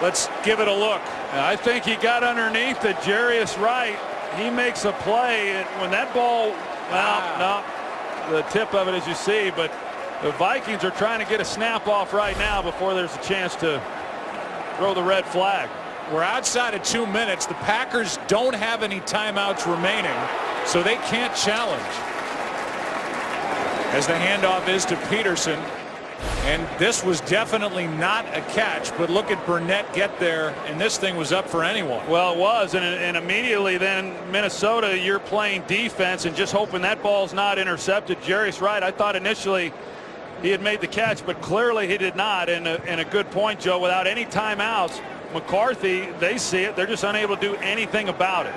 Let's give it a look. I think he got underneath the Jarius Wright. He makes a play, and when that ball, well, no, the tip of it as you see, but the Vikings are trying to get a snap off right now before there's a chance to throw the red flag. We're outside of 2 minutes. The Packers don't have any timeouts remaining, so they can't challenge. As the handoff is to Peterson. And this was definitely not a catch, but look at Burnett get there, and this thing was up for anyone. Well, it was, and immediately then Minnesota, you're playing defense and just hoping that ball's not intercepted. Jarius Wright, I thought initially he had made the catch, but clearly he did not. And a good point, Joe. Without any timeouts, McCarthy, they see it. They're just unable to do anything about it.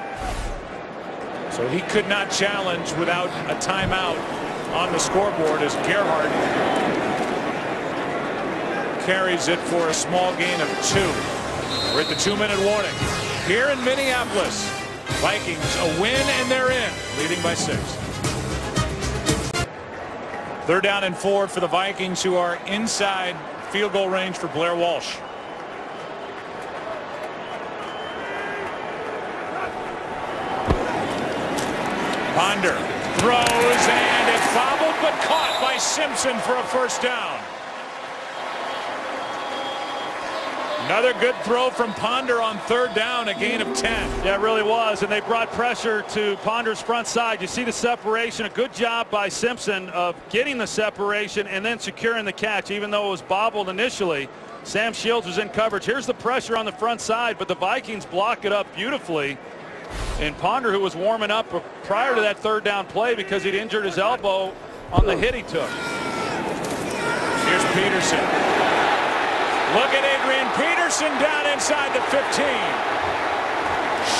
So he could not challenge without a timeout on the scoreboard as Gerhardt carries it for a small gain of 2. We're at the 2-minute warning. Here in Minneapolis, Vikings a win and they're in, leading by 6. 3rd down and 4 for the Vikings, who are inside field goal range for Blair Walsh. Ponder throws and it's bobbled but caught by Simpson for a 1st down. Another good throw from Ponder on 3rd down, a gain of 10. Yeah, it really was, and they brought pressure to Ponder's front side. You see the separation, a good job by Simpson of getting the separation and then securing the catch, even though it was bobbled initially. Sam Shields was in coverage. Here's the pressure on the front side, but the Vikings block it up beautifully. And Ponder, who was warming up prior to that 3rd down play because he'd injured his elbow on the hit he took. Here's Peterson. Look at Adrian Peterson down inside the 15.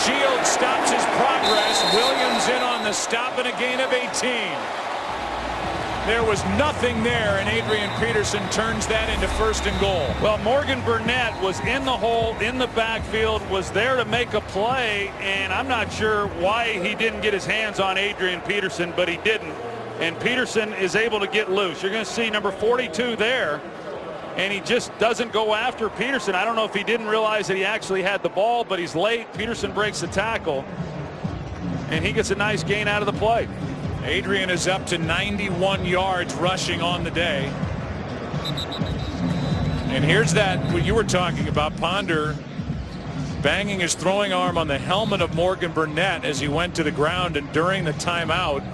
Shields stops his progress. Williams in on the stop and a gain of 18. There was nothing there, and Adrian Peterson turns that into 1st and goal. Well, Morgan Burnett was in the hole, in the backfield, was there to make a play, and I'm not sure why he didn't get his hands on Adrian Peterson, but he didn't. And Peterson is able to get loose. You're going to see number 42 there, and he just doesn't go after Peterson. I don't know if he didn't realize that he actually had the ball, but he's late. Peterson breaks the tackle, and he gets a nice gain out of the play. Adrian is up to 91 yards rushing on the day. And here's that, what you were talking about, Ponder banging his throwing arm on the helmet of Morgan Burnett as he went to the ground, and during the timeout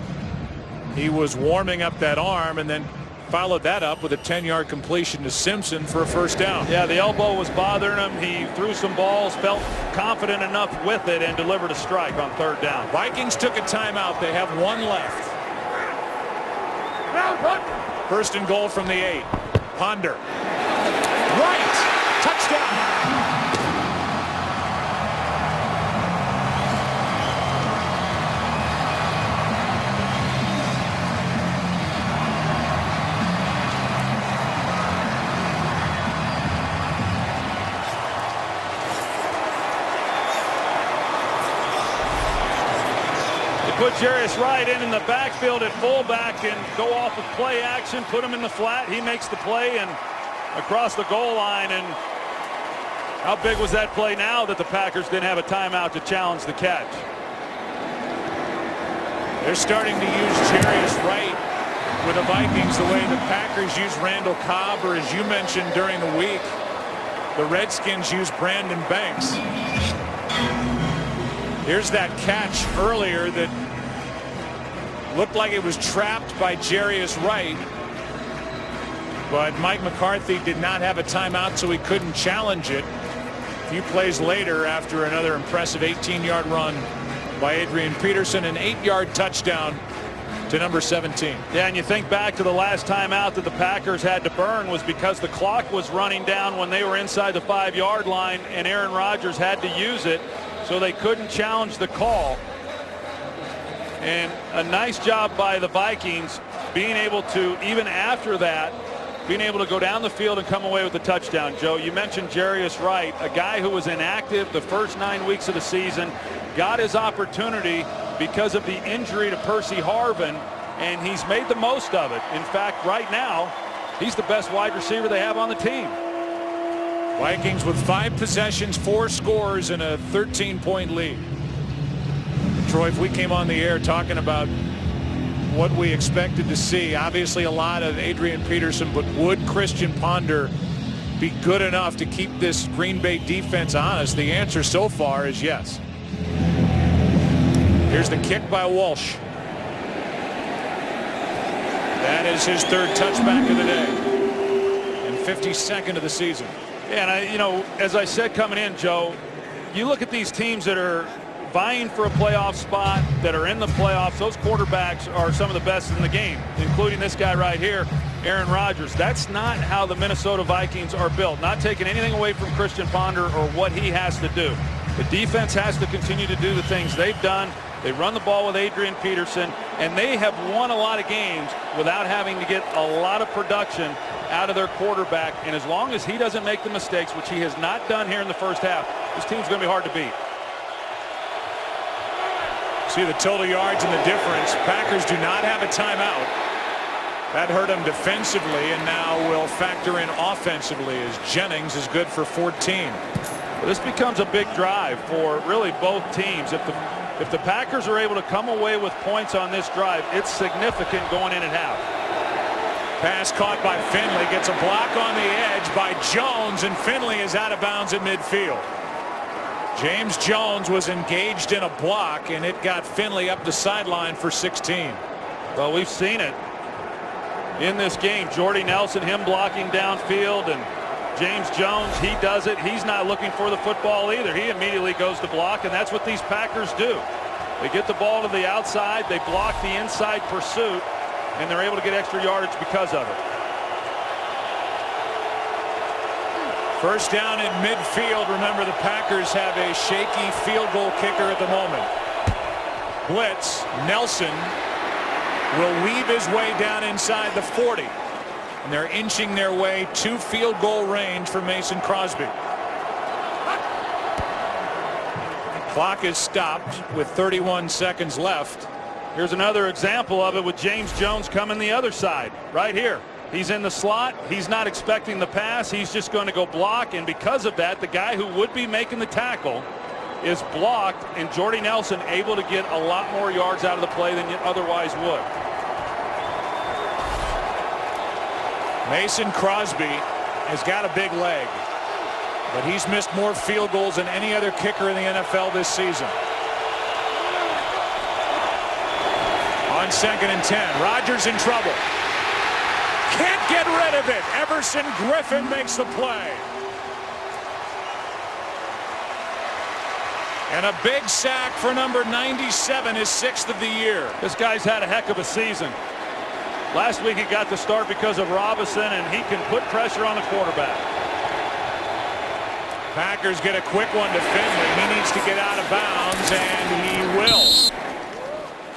he was warming up that arm and then followed that up with a 10-yard completion to Simpson for a 1st down. Yeah, the elbow was bothering him. He threw some balls, felt confident enough with it, and delivered a strike on 3rd down. Vikings took a timeout. They have 1 left. 1st and goal from the 8. Ponder. Right. Touchdown. Put Jarius Wright in the backfield at fullback and go off of play action, put him in the flat. He makes the play and across the goal line. And how big was that play now that the Packers didn't have a timeout to challenge the catch? They're starting to use Jarius Wright with the Vikings the way the Packers use Randall Cobb, or as you mentioned during the week, the Redskins use Brandon Banks. Here's that catch earlier that looked like it was trapped by Jarius Wright, but Mike McCarthy did not have a timeout, so he couldn't challenge it. A few plays later, after another impressive 18-yard run by Adrian Peterson, an 8-yard touchdown to number 17. Yeah, and you think back to the last timeout that the Packers had to burn was because the clock was running down when they were inside the 5-yard line, and Aaron Rodgers had to use it, so they couldn't challenge the call. And a nice job by the Vikings being able to, even after that, being able to go down the field and come away with a touchdown. Joe, you mentioned Jarius Wright, a guy who was inactive the first 9 weeks of the season, got his opportunity because of the injury to Percy Harvin, and he's made the most of it. In fact, right now, he's the best wide receiver they have on the team. Vikings with 5 possessions, 4 scores, and a 13-point lead. Troy, if we came on the air talking about what we expected to see, obviously a lot of Adrian Peterson, but would Christian Ponder be good enough to keep this Green Bay defense honest? The answer so far is yes. Here's the kick by Walsh. That is his 3rd touchback of the day. 52nd of the season. Yeah, and as I said coming in, Joe, you look at these teams that are vying for a playoff spot, that are in the playoffs, those quarterbacks are some of the best in the game, including this guy right here, Aaron Rodgers. That's not how the Minnesota Vikings are built. Not taking anything away from Christian Ponder or what he has to do. The defense has to continue to do the things they've done. They run the ball with Adrian Peterson, and they have won a lot of games without having to get a lot of production out of their quarterback. And as long as he doesn't make the mistakes, which he has not done here in the first half, this team's going to be hard to beat. See the total yards and the difference. Packers do not have a timeout. That hurt them defensively, and now will factor in offensively as Jennings is good for 14. Well, this becomes a big drive for really both teams. If the Packers are able to come away with points on this drive, it's significant going in at half. Pass caught by Finley, gets a block on the edge by Jones, and Finley is out of bounds at midfield. James Jones was engaged in a block, and it got Finley up the sideline for 16. Well, we've seen it in this game. Jordy Nelson, him blocking downfield, and James Jones, he does it. He's not looking for the football either. He immediately goes to block, and that's what these Packers do. They get the ball to the outside, they block the inside pursuit, and they're able to get extra yardage because of it. First down in midfield. Remember, the Packers have a shaky field goal kicker at the moment. Blitz. Nelson will weave his way down inside the 40. And they're inching their way to field goal range for Mason Crosby. Clock is stopped with 31 seconds left. Here's another example of it with James Jones coming the other side right here. He's in the slot. He's not expecting the pass. He's just going to go block. And because of that, the guy who would be making the tackle is blocked. And Jordy Nelson able to get a lot more yards out of the play than you otherwise would. Mason Crosby has got a big leg, but he's missed more field goals than any other kicker in the NFL this season. On 2nd and 10, Rodgers in trouble. Can't get rid of it. Everson Griffin makes the play. And a big sack for number 97, his 6th of the year. This guy's had a heck of a season. Last week he got the start because of Robinson, and he can put pressure on the quarterback. Packers get a quick one to Finley. He needs to get out of bounds, and he will.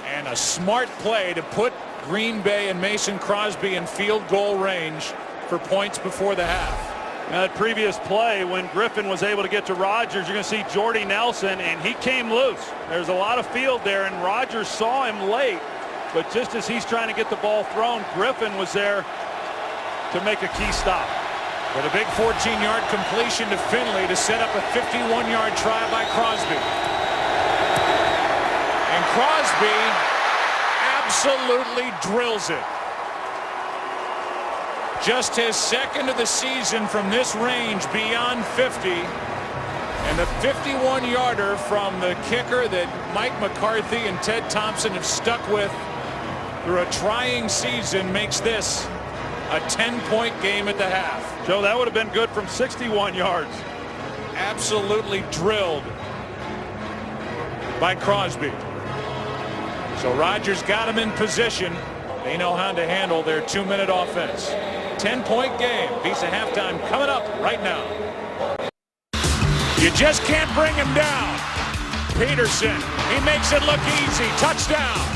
And a smart play to put Green Bay and Mason Crosby in field goal range for points before the half. Now, that previous play, when Griffin was able to get to Rodgers, you're going to see Jordy Nelson, and he came loose. There's a lot of field there, and Rodgers saw him late. But just as he's trying to get the ball thrown, Griffin was there to make a key stop. With a big 14-yard completion to Finley to set up a 51-yard try by Crosby. And Crosby absolutely drills it. Just his 2nd of the season from this range beyond 50. And a 51-yarder from the kicker that Mike McCarthy and Ted Thompson have stuck with through a trying season makes this a 10-point game at the half. Joe, that would have been good from 61 yards. Absolutely drilled by Crosby. So Rodgers got him in position. They know how to handle their 2-minute offense. 10-point game. Piece of halftime coming up right now. You just can't bring him down. Peterson, he makes it look easy. Touchdown.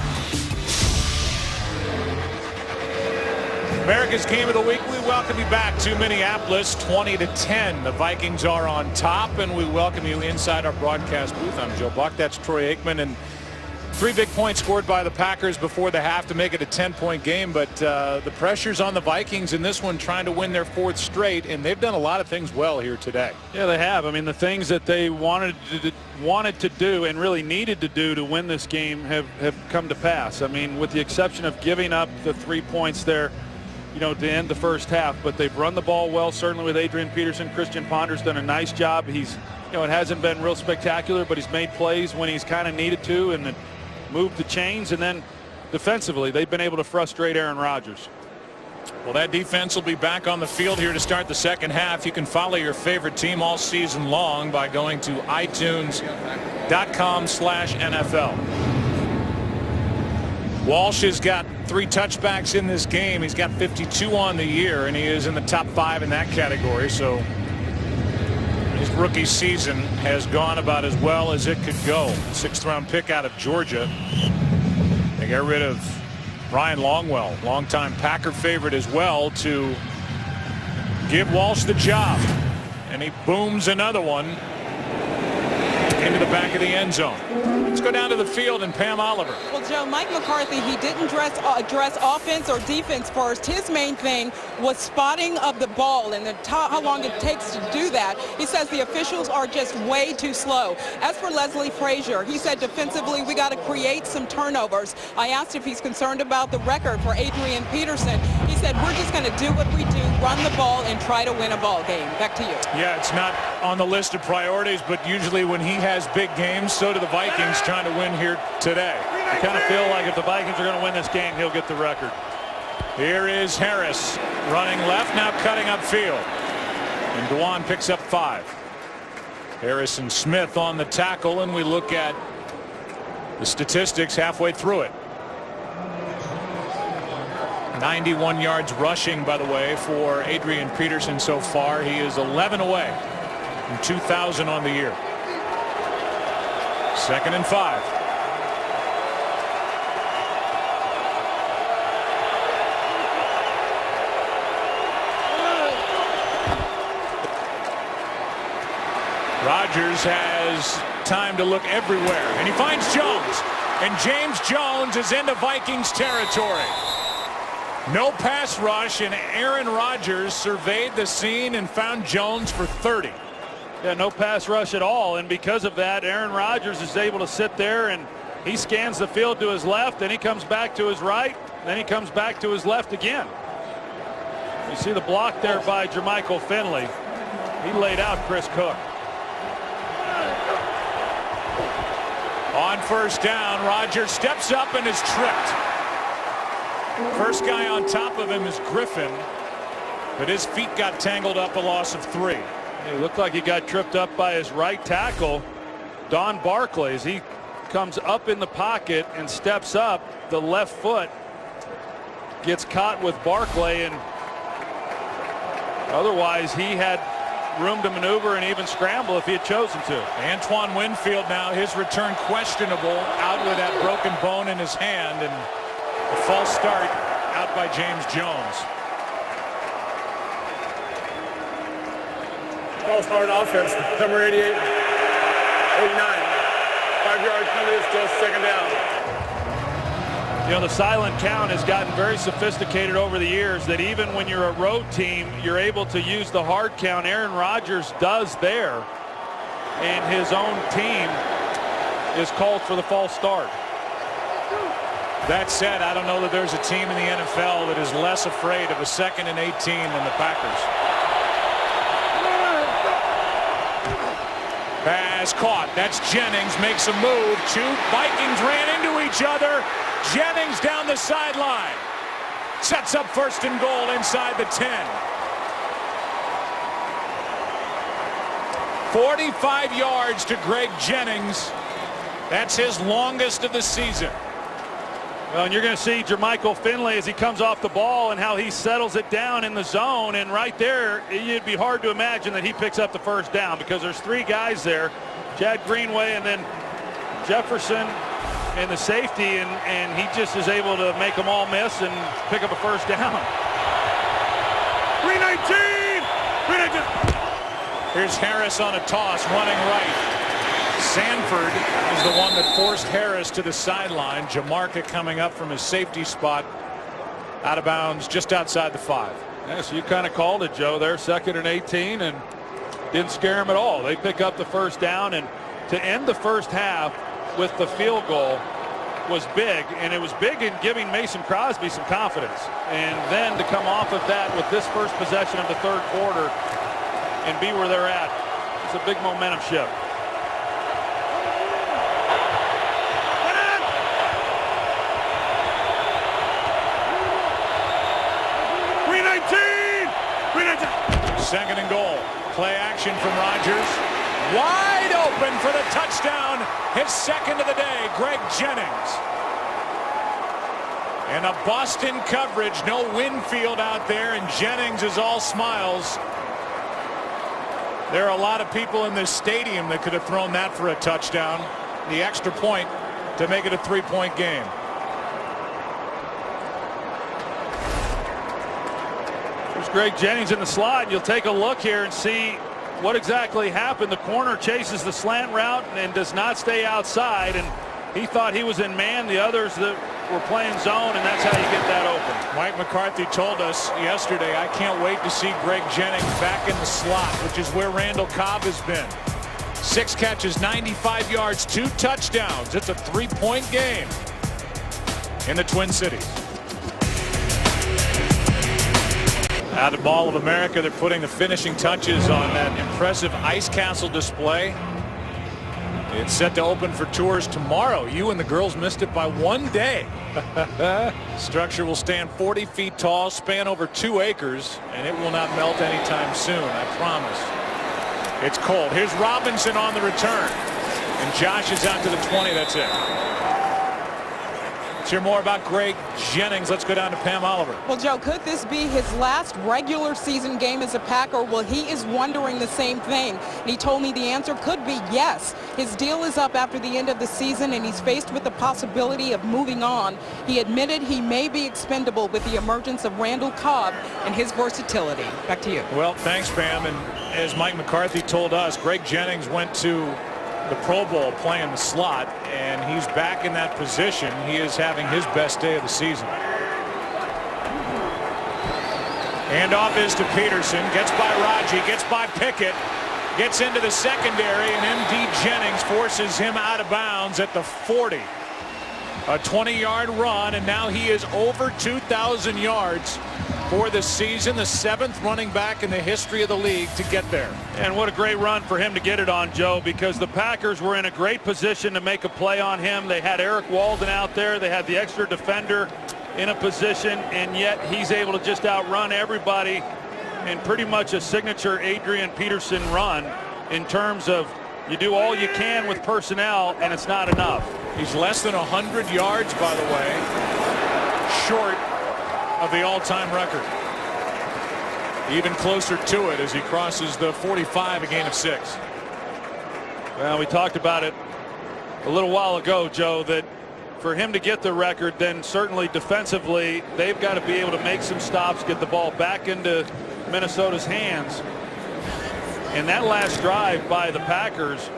America's Game of the Week. We welcome you back to Minneapolis. 20-10. The Vikings are on top, and we welcome you inside our broadcast booth. I'm Joe Buck. That's Troy Aikman. And 3 big points scored by the Packers before the half to make it a 10-point game. But the pressure's on the Vikings in this one, trying to win their 4th straight, and they've done a lot of things well here today. Yeah, they have. I mean, the things that they wanted to do and really needed to do to win this game have come to pass. I mean, with the exception of giving up the 3 points there, to end the first half. But they've run the ball well, certainly with Adrian Peterson. Christian Ponder's done a nice job. He's, it hasn't been real spectacular, but he's made plays when he's kind of needed to and moved the chains. And then defensively, they've been able to frustrate Aaron Rodgers. Well, that defense will be back on the field here to start the second half. You can follow your favorite team all season long by going to itunes.com/NFL. Walsh has got 3 touchbacks in this game. He's got 52 on the year, and he is in the top 5 in that category. So his rookie season has gone about as well as it could go. 6th-round pick out of Georgia. They got rid of Ryan Longwell, longtime Packer favorite as well, to give Walsh the job. And he booms another one into the back of the end zone. Let's go down to the field and Pam Oliver. Well, Joe, Mike McCarthy, he didn't address offense or defense first. His main thing was spotting of the ball and how long it takes to do that. He says the officials are just way too slow. As for Leslie Frazier, he said defensively we got to create some turnovers. I asked if he's concerned about the record for Adrian Peterson. He said we're just going to do what we do, run the ball and try to win a ball game. Back to you. Yeah, it's not on the list of priorities, but usually when he has big games, so do the Vikings trying to win here today. I kind of feel like if the Vikings are going to win this game, he'll get the record. Here is Harris running left, now cutting upfield. And Dewan picks up 5. Harrison Smith on the tackle, and we look at the statistics halfway through it. 91 yards rushing, by the way, for Adrian Peterson so far. He is 11 away from 2,000 on the year. 2nd and 5. Rodgers has time to look everywhere, and he finds Jones, and James Jones is into Vikings territory. No pass rush, and Aaron Rodgers surveyed the scene and found Jones for 30. Yeah, no pass rush at all, and because of that, Aaron Rodgers is able to sit there and he scans the field to his left, then he comes back to his right, then he comes back to his left again. You see the block there by Jermichael Finley. He laid out Chris Cook. On 1st down, Rodgers steps up and is tripped. First guy on top of him is Griffin, but his feet got tangled up, a loss of 3. It looked like he got tripped up by his right tackle, Don Barclay, as he comes up in the pocket and steps up. The left foot gets caught with Barclay, and otherwise he had room to maneuver and even scramble if he had chosen to. Antoine Winfield now, his return questionable, out with that broken bone in his hand, and a false start out by James Jones. False start offense, number 88, 89. 5-yard penalty, still 2nd down. You know, the silent count has gotten very sophisticated over the years, that even when you're a road team, you're able to use the hard count. Aaron Rodgers does there, and his own team is called for the false start. That said, I don't know that there's a team in the NFL that is less afraid of a 2nd and 18 than the Packers. Pass caught. That's Jennings, makes a move. 2 Vikings ran into each other. Jennings down the sideline. Sets up 1st and goal inside the 10. 45 yards to Greg Jennings. That's his longest of the season. Well, and you're going to see Jermichael Finley as he comes off the ball and how he settles it down in the zone. And right there, it'd be hard to imagine that he picks up the 1st down, because there's 3 guys there, Chad Greenway and then Jefferson and the safety, and he just is able to make them all miss and pick up a 1st down. 319! 319! Here's Harris on a toss, running right. Sanford is the one that forced Harris to the sideline. Jamarca coming up from his safety spot, out of bounds just outside the 5. Yeah, so you kind of called it, Joe. They're 2nd and 18 and didn't scare him at all. They pick up the 1st down, and to end the 1st half with the field goal was big, and it was big in giving Mason Crosby some confidence. And then to come off of that with this first possession of the 3rd quarter and be where they're at, it's a big momentum shift. Second and goal. Play action from Rodgers. Wide open for the touchdown. His second of the day, Greg Jennings. And a Boston coverage, no Winfield out there, and Jennings is all smiles. There are a lot of people in this stadium that could have thrown that for a touchdown. The extra point to make it a 3-point game. There's Greg Jennings in the slot. You'll take a look here and see what exactly happened. The corner chases the slant route and does not stay outside, and he thought he was in man. The others that were playing zone, and that's how you get that open. Mike McCarthy told us yesterday, I can't wait to see Greg Jennings back in the slot, which is where Randall Cobb has been. 6 catches, 95 yards, 2 touchdowns. It's a 3-point game in the Twin Cities. Out of Mall of America, they're putting the finishing touches on that impressive ice castle display. It's set to open for tours tomorrow. You and the girls missed it by 1 day. Structure will stand 40 feet tall, span over 2 acres, and it will not melt anytime soon, I promise. It's cold. Here's Robinson on the return. And Josh is out to the 20. That's it. Let's hear more about Greg Jennings. Let's go down to Pam Oliver. Well, Joe, could this be his last regular season game as a Packer? Well, he is wondering the same thing. And he told me the answer could be yes. His deal is up after the end of the season, and he's faced with the possibility of moving on. He admitted he may be expendable with the emergence of Randall Cobb and his versatility. Back to you. Well, thanks, Pam. And as Mike McCarthy told us, Greg Jennings went to the Pro Bowl playing the slot, and he's back in that position. He is having his best day of the season. Handoff is to Peterson. Gets by Raji. Gets by Pickett. Gets into the secondary, and M.D. Jennings forces him out of bounds at the 40. A 20-yard run, and now he is over 2,000 yards for the season, the 7th running back in the history of the league to get there. And what a great run for him to get it on, Joe, because the Packers were in a great position to make a play on him. They had Eric Walden out there. They had the extra defender in a position, and yet he's able to just outrun everybody in pretty much a signature Adrian Peterson run in terms of you do all you can with personnel, and it's not enough. He's less than 100 yards, by the way, short of the all-time record. Even closer to it as he crosses the 45, a gain of 6. Well, we talked about it a little while ago, Joe, that for him to get the record, then certainly defensively, they've got to be able to make some stops, get the ball back into Minnesota's hands. And that last drive by the Packers,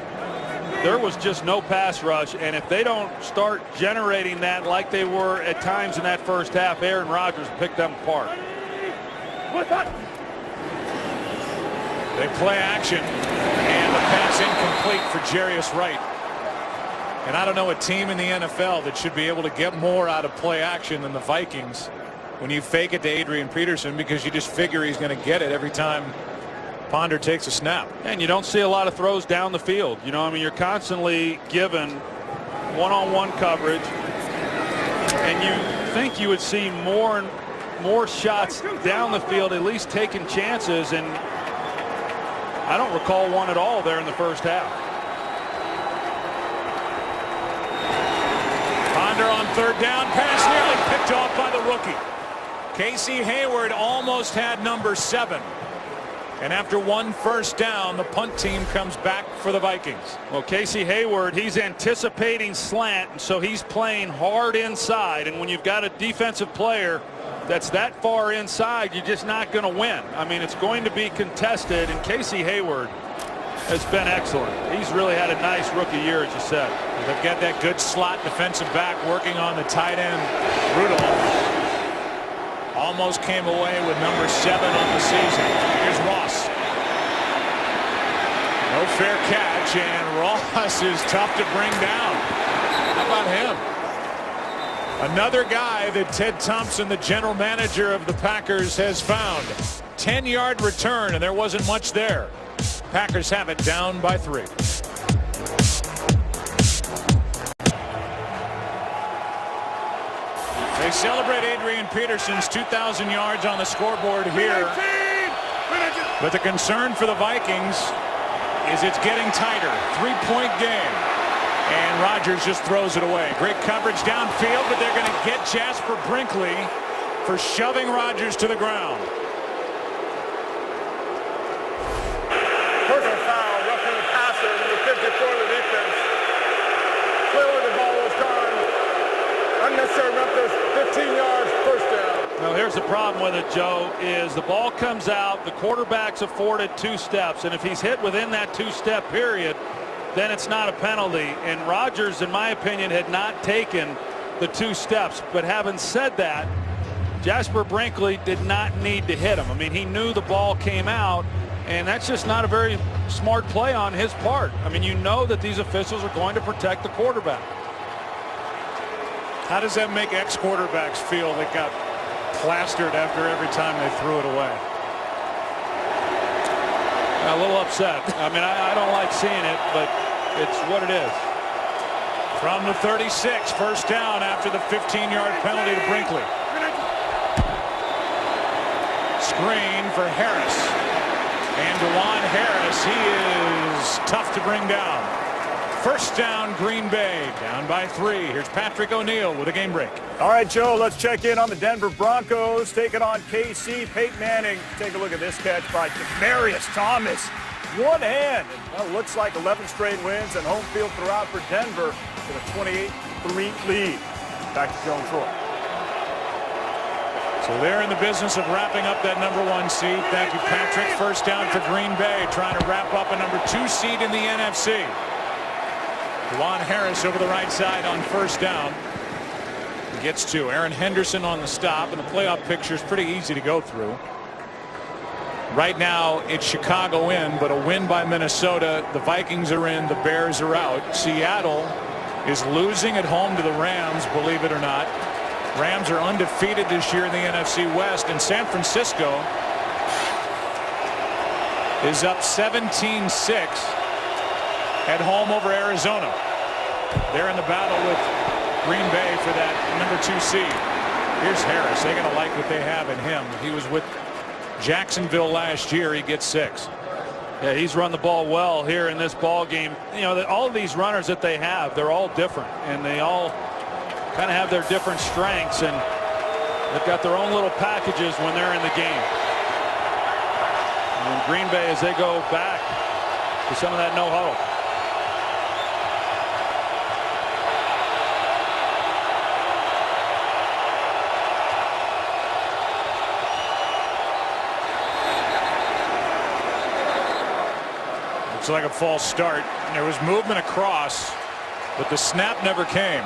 there was just no pass rush, and if they don't start generating that like they were at times in that first half, Aaron Rodgers picked them apart. They play action, and the pass incomplete for Jarius Wright. And I don't know a team in the NFL that should be able to get more out of play action than the Vikings when you fake it to Adrian Peterson, because you just figure he's going to get it every time Ponder takes a snap. And you don't see a lot of throws down the field. You know, I mean, you're constantly given one-on-one coverage, and you think you would see more and more shots down the field, at least taking chances, and I don't recall one at all there in the first half. Ponder on 3rd down, pass nearly picked off by the rookie. Casey Hayward almost had number 7. And after 1 first down, the punt team comes back for the Vikings. Well, Casey Hayward, he's anticipating slant, so he's playing hard inside. And when you've got a defensive player that's that far inside, you're just not going to win. I mean, it's going to be contested, and Casey Hayward has been excellent. He's really had a nice rookie year, as you said. They've got that good slot defensive back working on the tight end, Rudolph. Almost came away with number 7 on the season. Here's Ross. No fair catch, and Ross is tough to bring down. How about him? Another guy that Ted Thompson, the general manager of the Packers, has found. 10-yard return, and there wasn't much there. Packers have it down by 3. They celebrate Adrian Peterson's 2,000 yards on the scoreboard here But the concern for the Vikings is it's getting tighter. 3-point game. And Rodgers just throws it away. Great coverage downfield, but they're going to get Jasper Brinkley for shoving Rodgers to the ground. Personal foul, roughing the passer, number 54 of the defense. Clearly the ball was gone. Unnecessary roughness, 15 yards, first down. Well, here's the problem with it, Joe, is the ball comes out, the quarterback's afforded 2 steps, and if he's hit within that 2-step period, then it's not a penalty. And Rodgers, in my opinion, had not taken the 2 steps. But having said that, Jasper Brinkley did not need to hit him. I mean, he knew the ball came out, and that's just not a very smart play on his part. I mean, you know that these officials are going to protect the quarterback. How does that make ex-quarterbacks feel that got plastered after every time they threw it away? A little upset. I mean, I don't like seeing it, but it's what it is. From the 36, first down after the 15-yard penalty to Brinkley. Screen for Harris. And DeJuan Harris, he is tough to bring down. First down, Green Bay, down by 3. Here's Patrick O'Neill with a game break. All right, Joe, let's check in on the Denver Broncos taking on KC. Peyton Manning, take a look at this catch by Demaryius Thomas. One hand. Well, looks like 11 straight wins and home field throughout for Denver with a 28-3 lead. Back to Joe and Troy. So they're in the business of wrapping up that number 1 seed. Thank you, Patrick. First down for Green Bay, trying to wrap up a number 2 seed in the NFC. DeJuan Harris over the right side on first down. Gets to Aaron Henderson on the stop, and the playoff picture is pretty easy to go through. Right now it's Chicago in, but a win by Minnesota. The Vikings are in, the Bears are out. Seattle is losing at home to the Rams, believe it or not. Rams are undefeated this year in the NFC West, and San Francisco is up 17-6 at home over Arizona. They're in the battle with Green Bay for that number 2 seed. Here's Harris. They're going to like what they have in him. He was with Jacksonville last year. He gets 6. Yeah, he's run the ball well here in this ball game. You know, all of these runners that they have, they're all different, and they all kind of have their different strengths, and they've got their own little packages when they're in the game. And Green Bay, as they go back to some of that no huddle. Looks like a false start. There was movement across, but the snap never came.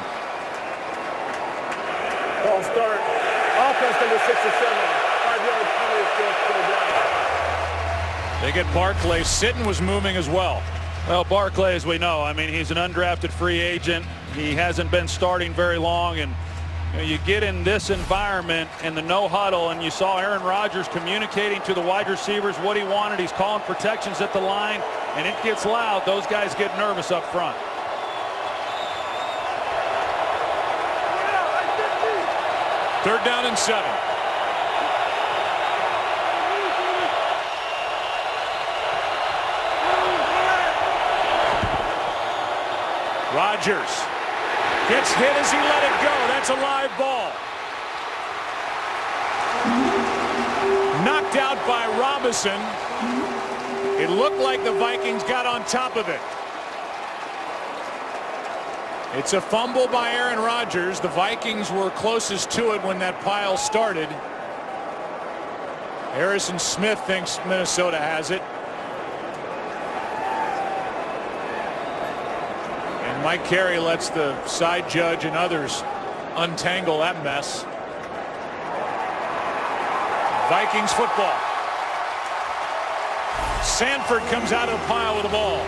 False start. Offense number 67. 5-yard penalty. They get Barclay. Sitton was moving as well. Well, Barclay, as we know, I mean, he's an undrafted free agent. He hasn't been starting very long, and you get in this environment and the no huddle, and you saw Aaron Rodgers communicating to the wide receivers what he wanted. He's calling protections at the line, and it gets loud. Those guys get nervous up front. Third down and 7. Rodgers gets hit as he let it go. That's a live ball. Knocked out by Robinson. It looked like the Vikings got on top of it. It's a fumble by Aaron Rodgers. The Vikings were closest to it when that pile started. Harrison Smith thinks Minnesota has it. And Mike Carey lets the side judge and others untangle that mess. Vikings football. Sanford comes out of the pile with the ball.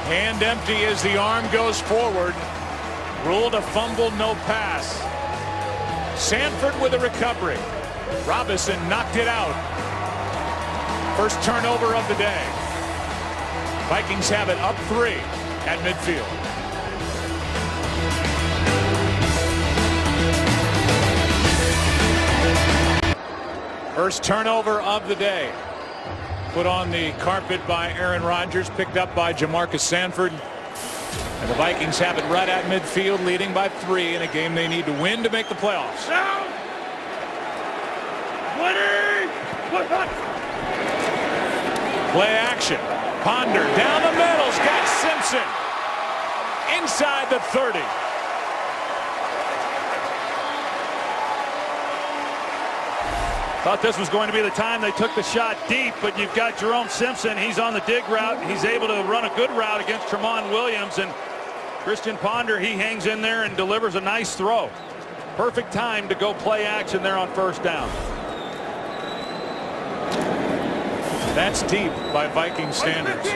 Hand empty as the arm goes forward. Ruled a fumble, no pass. Sanford with a recovery. Robinson knocked it out. First turnover of the day. Vikings have it up 3 at midfield. First turnover of the day. Put on the carpet by Aaron Rodgers, picked up by Jamarcus Sanford. And the Vikings have it right at midfield, leading by 3 in a game they need to win to make the playoffs. Play action. Ponder down the middle's got Simpson. Inside the 30. Thought this was going to be the time they took the shot deep, but you've got Jerome Simpson. He's on the dig route. He's able to run a good route against Tramon Williams, and Christian Ponder, he hangs in there and delivers a nice throw. Perfect time to go play action there on first down. That's deep by Viking standards.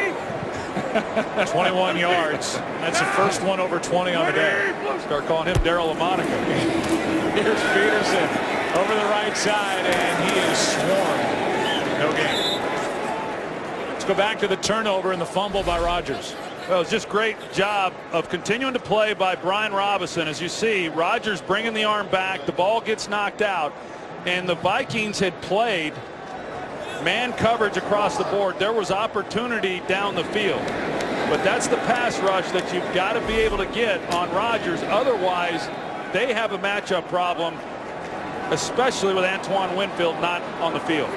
21 yards. That's the first one over 20 on the day. Start calling him Daryl LaMonica. Here's Peterson over the right side, and he is swarmed. No gain. Let's go back to the turnover and the fumble by Rodgers. Well, it's just great job of continuing to play by Brian Robinson. As you see, Rodgers bringing the arm back. The ball gets knocked out, and the Vikings had played man coverage across the board. There was opportunity down the field, but that's the pass rush that you've got to be able to get on Rodgers. Otherwise, they have a matchup problem, especially with Antoine Winfield not on the field.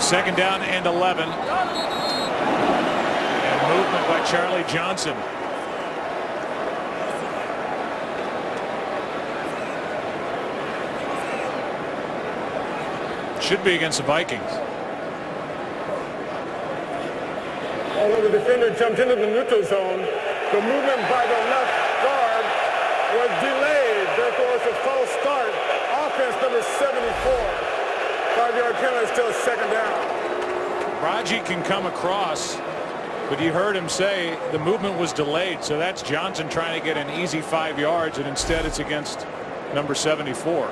Second down and 11. And movement by Charlie Johnson. Should be against the Vikings. Although the defender jumped into the neutral zone, the movement by the left guard was delayed. Therefore, it's a false start. Offense number 74. 5-yard penalty, still second down. Raji can come across, but you heard him say the movement was delayed. So that's Johnson trying to get an easy 5 yards, and instead it's against number 74.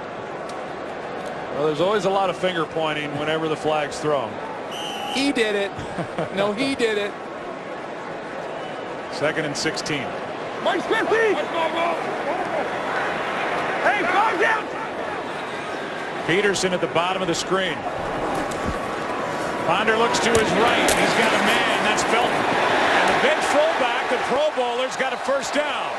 Well, there's always a lot of finger pointing whenever the flag's thrown. He did it. No, he did it. Second and 16. Mike 50. Hey, go down. Peterson at the bottom of the screen. Ponder looks to his right. He's got a man. That's Felton. And the big fullback, the Pro Bowler's got a first down.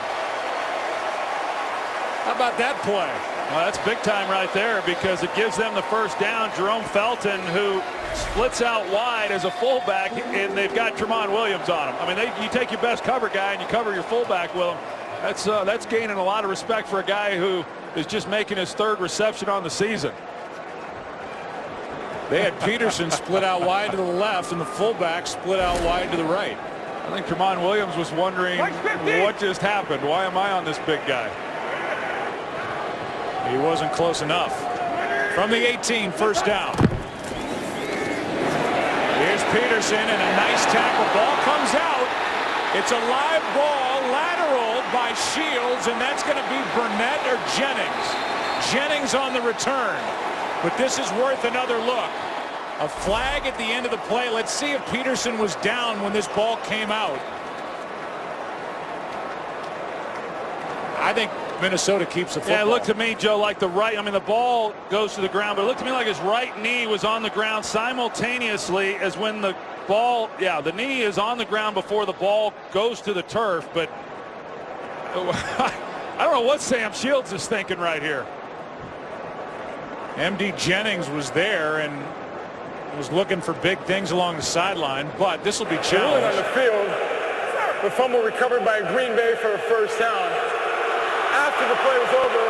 How about that play? Well, that's big time right there because it gives them the first down. Jerome Felton, who splits out wide as a fullback, and they've got Tramon Williams on him. I mean, you take your best cover guy and you cover your fullback with him. That's gaining a lot of respect for a guy who is just making his third reception on the season. They had Peterson split out wide to the left and the fullback split out wide to the right. I think Tramon Williams was wondering what just happened. Why am I on this big guy? He wasn't close enough. From the 18, first down. Here's Peterson and a nice tackle. Ball comes out. It's a live ball, lateral by Shields, and that's going to be Burnett or Jennings. Jennings on the return. But this is worth another look. A flag at the end of the play. Let's see if Peterson was down when this ball came out. I think Minnesota keeps the football. Yeah, it looked to me, Joe, like the right. I mean, the ball goes to the ground, but it looked to me like his right knee was on the ground simultaneously as when the ball. Yeah, the knee is on the ground before the ball goes to the turf. But I don't know what Sam Shields is thinking right here. MD Jennings was there and was looking for big things along the sideline, but this will be challenged. On the field, the fumble recovered by Green Bay for a first down. After the play was over,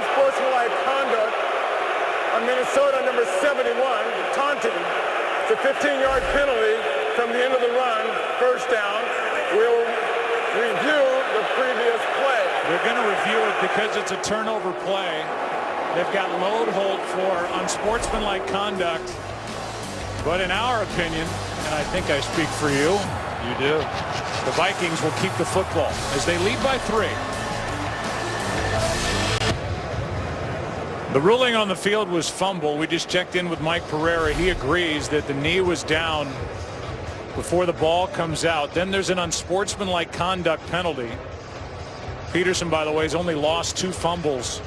unsportsmanlike conduct on Minnesota number 71, taunting. It's a 15-yard penalty from the end of the run, first down. We'll review the previous play. They're going to review it because it's a turnover play. They've got load hold for unsportsmanlike conduct. But in our opinion, and I think I speak for you, you do. The Vikings will keep the football as they lead by 3. The ruling on the field was fumble. We just checked in with Mike Pereira. He agrees that the knee was down before the ball comes out. Then there's an unsportsmanlike conduct penalty. Peterson, by the way, has only lost 2 fumbles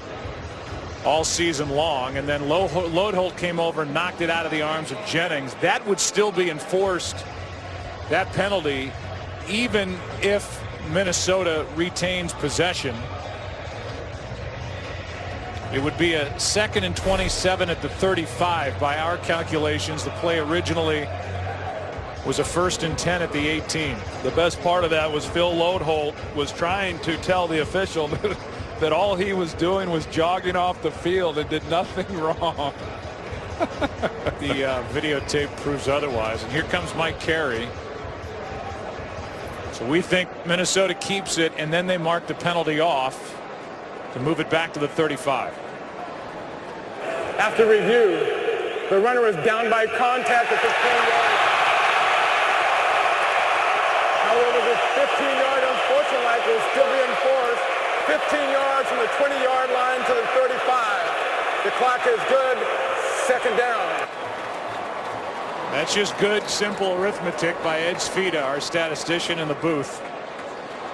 all season long, and then Lodeholt came over and knocked it out of the arms of Jennings. That would still be enforced, that penalty, even if Minnesota retains possession. It would be a 2nd and 27 at the 35 by our calculations. The play originally was a 1st and 10 at the 18. The best part of that was Phil Lodeholt was trying to tell the official that all he was doing was jogging off the field and did nothing wrong. The videotape proves otherwise. And here comes Mike Carey. So we think Minnesota keeps it, and then they mark the penalty off to move it back to the 35. After review, the runner is down by contact at the 10-yard line. However, this 15-yard unfortunate like will still be enforced. 15 yards from the 20-yard line to the 35. The clock is good. 2nd down. That's just good, simple arithmetic by Ed Sfida, our statistician in the booth.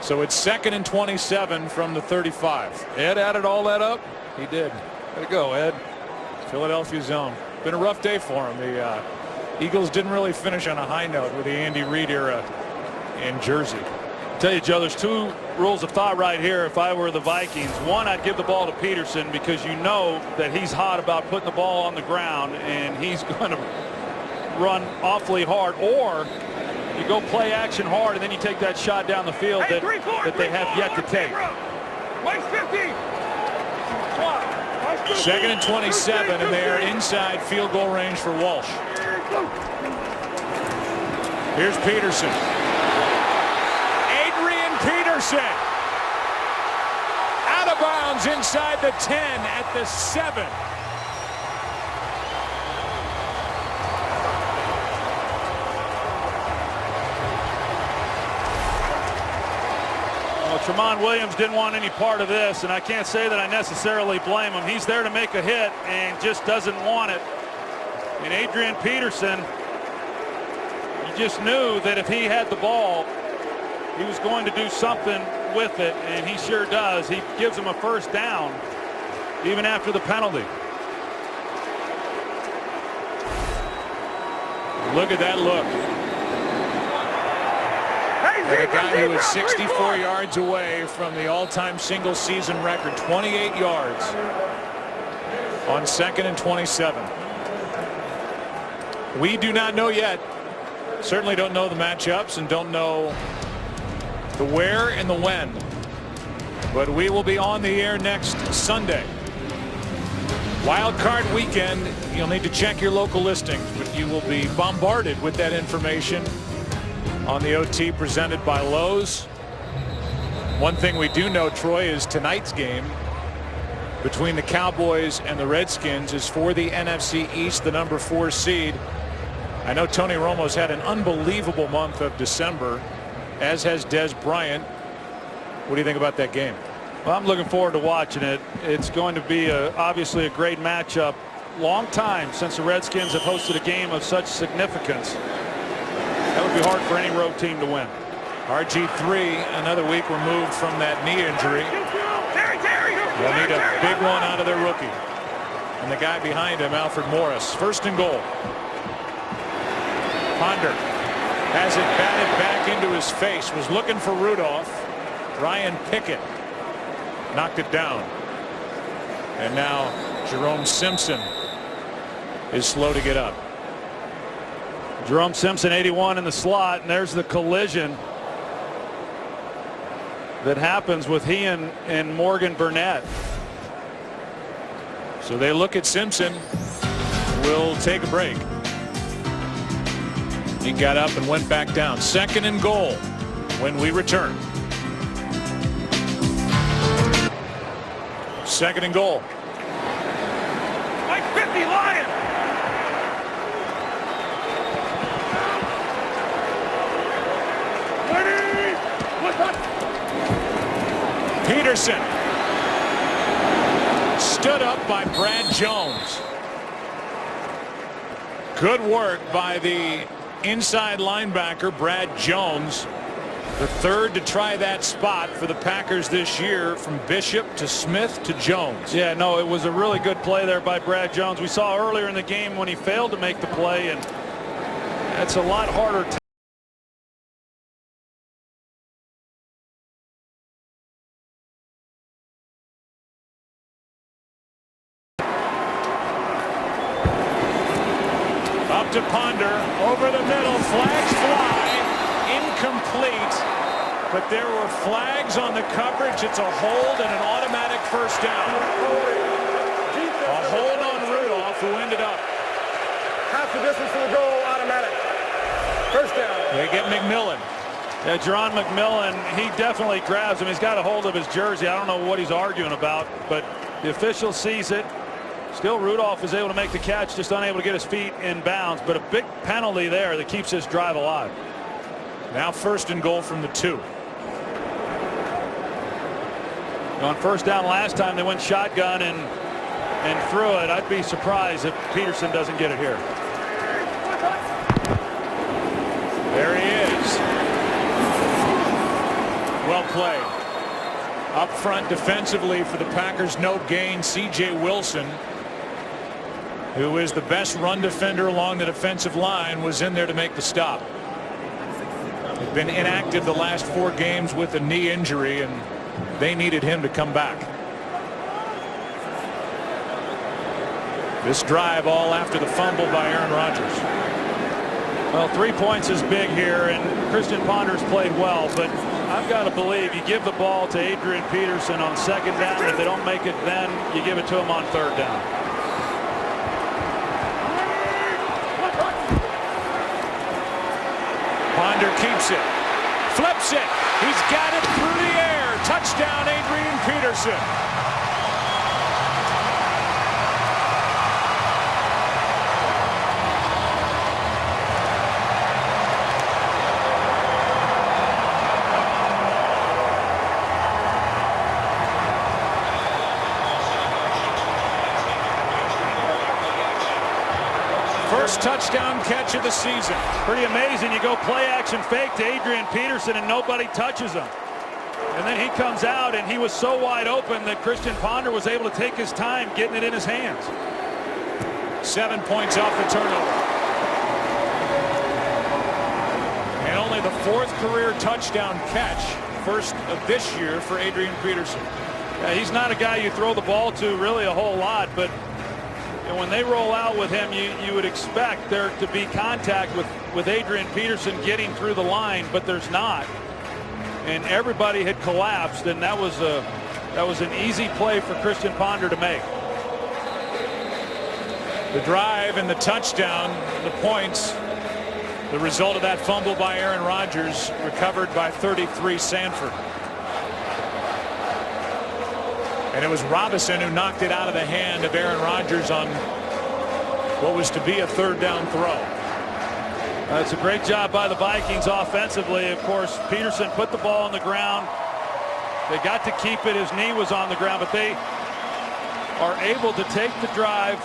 So it's 2nd and 27 from the 35. Ed added all that up. He did. Way to go, Ed. Philadelphia zone. Been a rough day for him. The Eagles didn't really finish on a high note with the Andy Reid era in Jersey. I'll tell you, Joe, there's 2 rules of thought right here. If I were the Vikings, one, I'd give the ball to Peterson because you know that he's hot about putting the ball on the ground and he's going to run awfully hard. Or you go play action hard and then you take that shot down the field that they have yet to take. 2nd and 27, and they are inside field goal range for Walsh. Here's Peterson. Adrian Peterson out of bounds inside the 10 at the 7. Tramon Williams didn't want any part of this, and I can't say that I necessarily blame him. He's there to make a hit and just doesn't want it. And Adrian Peterson, you just knew that if he had the ball, he was going to do something with it, and he sure does. He gives him a 1st down even after the penalty. Look at that look. A guy who is 64 yards away from the all-time single season record, 28 yards on 2nd and 27. We do not know yet. Certainly don't know the matchups and don't know the where and the when. But we will be on the air next Sunday. Wild card weekend. You'll need to check your local listings, but you will be bombarded with that information on the OT presented by Lowe's. One thing we do know, Troy, is tonight's game between the Cowboys and the Redskins is for the NFC East, the number 4 seed. I know Tony Romo's had an unbelievable month of December, as has Des Bryant. What do you think about that game? Well, I'm looking forward to watching it. It's going to be obviously a great matchup. Long time since the Redskins have hosted a game of such significance. That would be hard for any road team to win. RG3 another week removed from that knee injury. They'll need a big one out of their rookie. And the guy behind him, Alfred Morris. 1st and goal. Ponder has it batted back into his face. Was looking for Rudolph. Ryan Pickett knocked it down. And now Jerome Simpson is slow to get up. Jerome Simpson, 81 in the slot, and there's the collision that happens with he and Morgan Burnett. So they look at Simpson. Will take a break. He got up and went back down. 2nd and goal when we return. 2nd and goal. Like 50 Lions. Peterson stood up by Brad Jones. Good work by the inside linebacker Brad Jones. The third to try that spot for the Packers this year, from Bishop to Smith to Jones. Yeah, no, it was a really good play there by Brad Jones. We saw earlier in the game when he failed to make the play, and that's a lot harder to up to Ponder, over the middle, flags fly, incomplete, but there were flags on the coverage. It's a hold and an automatic first down. A hold on Rudolph, who ended up Half the distance to the goal, automatic. First down. They get McMillan. Yeah, Jerron McMillan, he definitely grabs him. He's got a hold of his jersey. I don't know what he's arguing about, but the official sees it. Still, Rudolph is able to make the catch, just unable to get his feet in bounds, but a big penalty there that keeps this drive alive. Now first and goal from the 2. On first down last time, they went shotgun and threw it. I'd be surprised if Peterson doesn't get it here. There he is. Well played. Up front defensively for the Packers, no gain. C.J. Wilson, who is the best run defender along the defensive line, was in there to make the stop. He'd been inactive the last 4 games with a knee injury, and they needed him to come back. This drive all after the fumble by Aaron Rodgers. Well, 3 points is big here, and Christian Ponder's played well, but I've got to believe you give the ball to Adrian Peterson on second down. If they don't make it, then you give it to him on third down. Ponder keeps it, flips it, he's got it through the air. Touchdown, Adrian Peterson. First touchdown catch of the season. Pretty amazing. You go play action fake to Adrian Peterson and nobody touches him. And then he comes out and he was so wide open that Christian Ponder was able to take his time getting it in his hands. 7 points off the turnover. And only the 4th career touchdown catch, first of this year for Adrian Peterson. Yeah, he's not a guy you throw the ball to really a whole lot, but when they roll out with him, you would expect there to be contact with Adrian Peterson getting through the line, but there's not. And everybody had collapsed, and that was an easy play for Christian Ponder to make. The drive and the touchdown, the points, the result of that fumble by Aaron Rodgers, recovered by 33 Sanford. And it was Robinson who knocked it out of the hand of Aaron Rodgers on what was to be a third down throw. That's a great job by the Vikings offensively. Of course, Peterson put the ball on the ground. They got to keep it. His knee was on the ground, but they are able to take the drive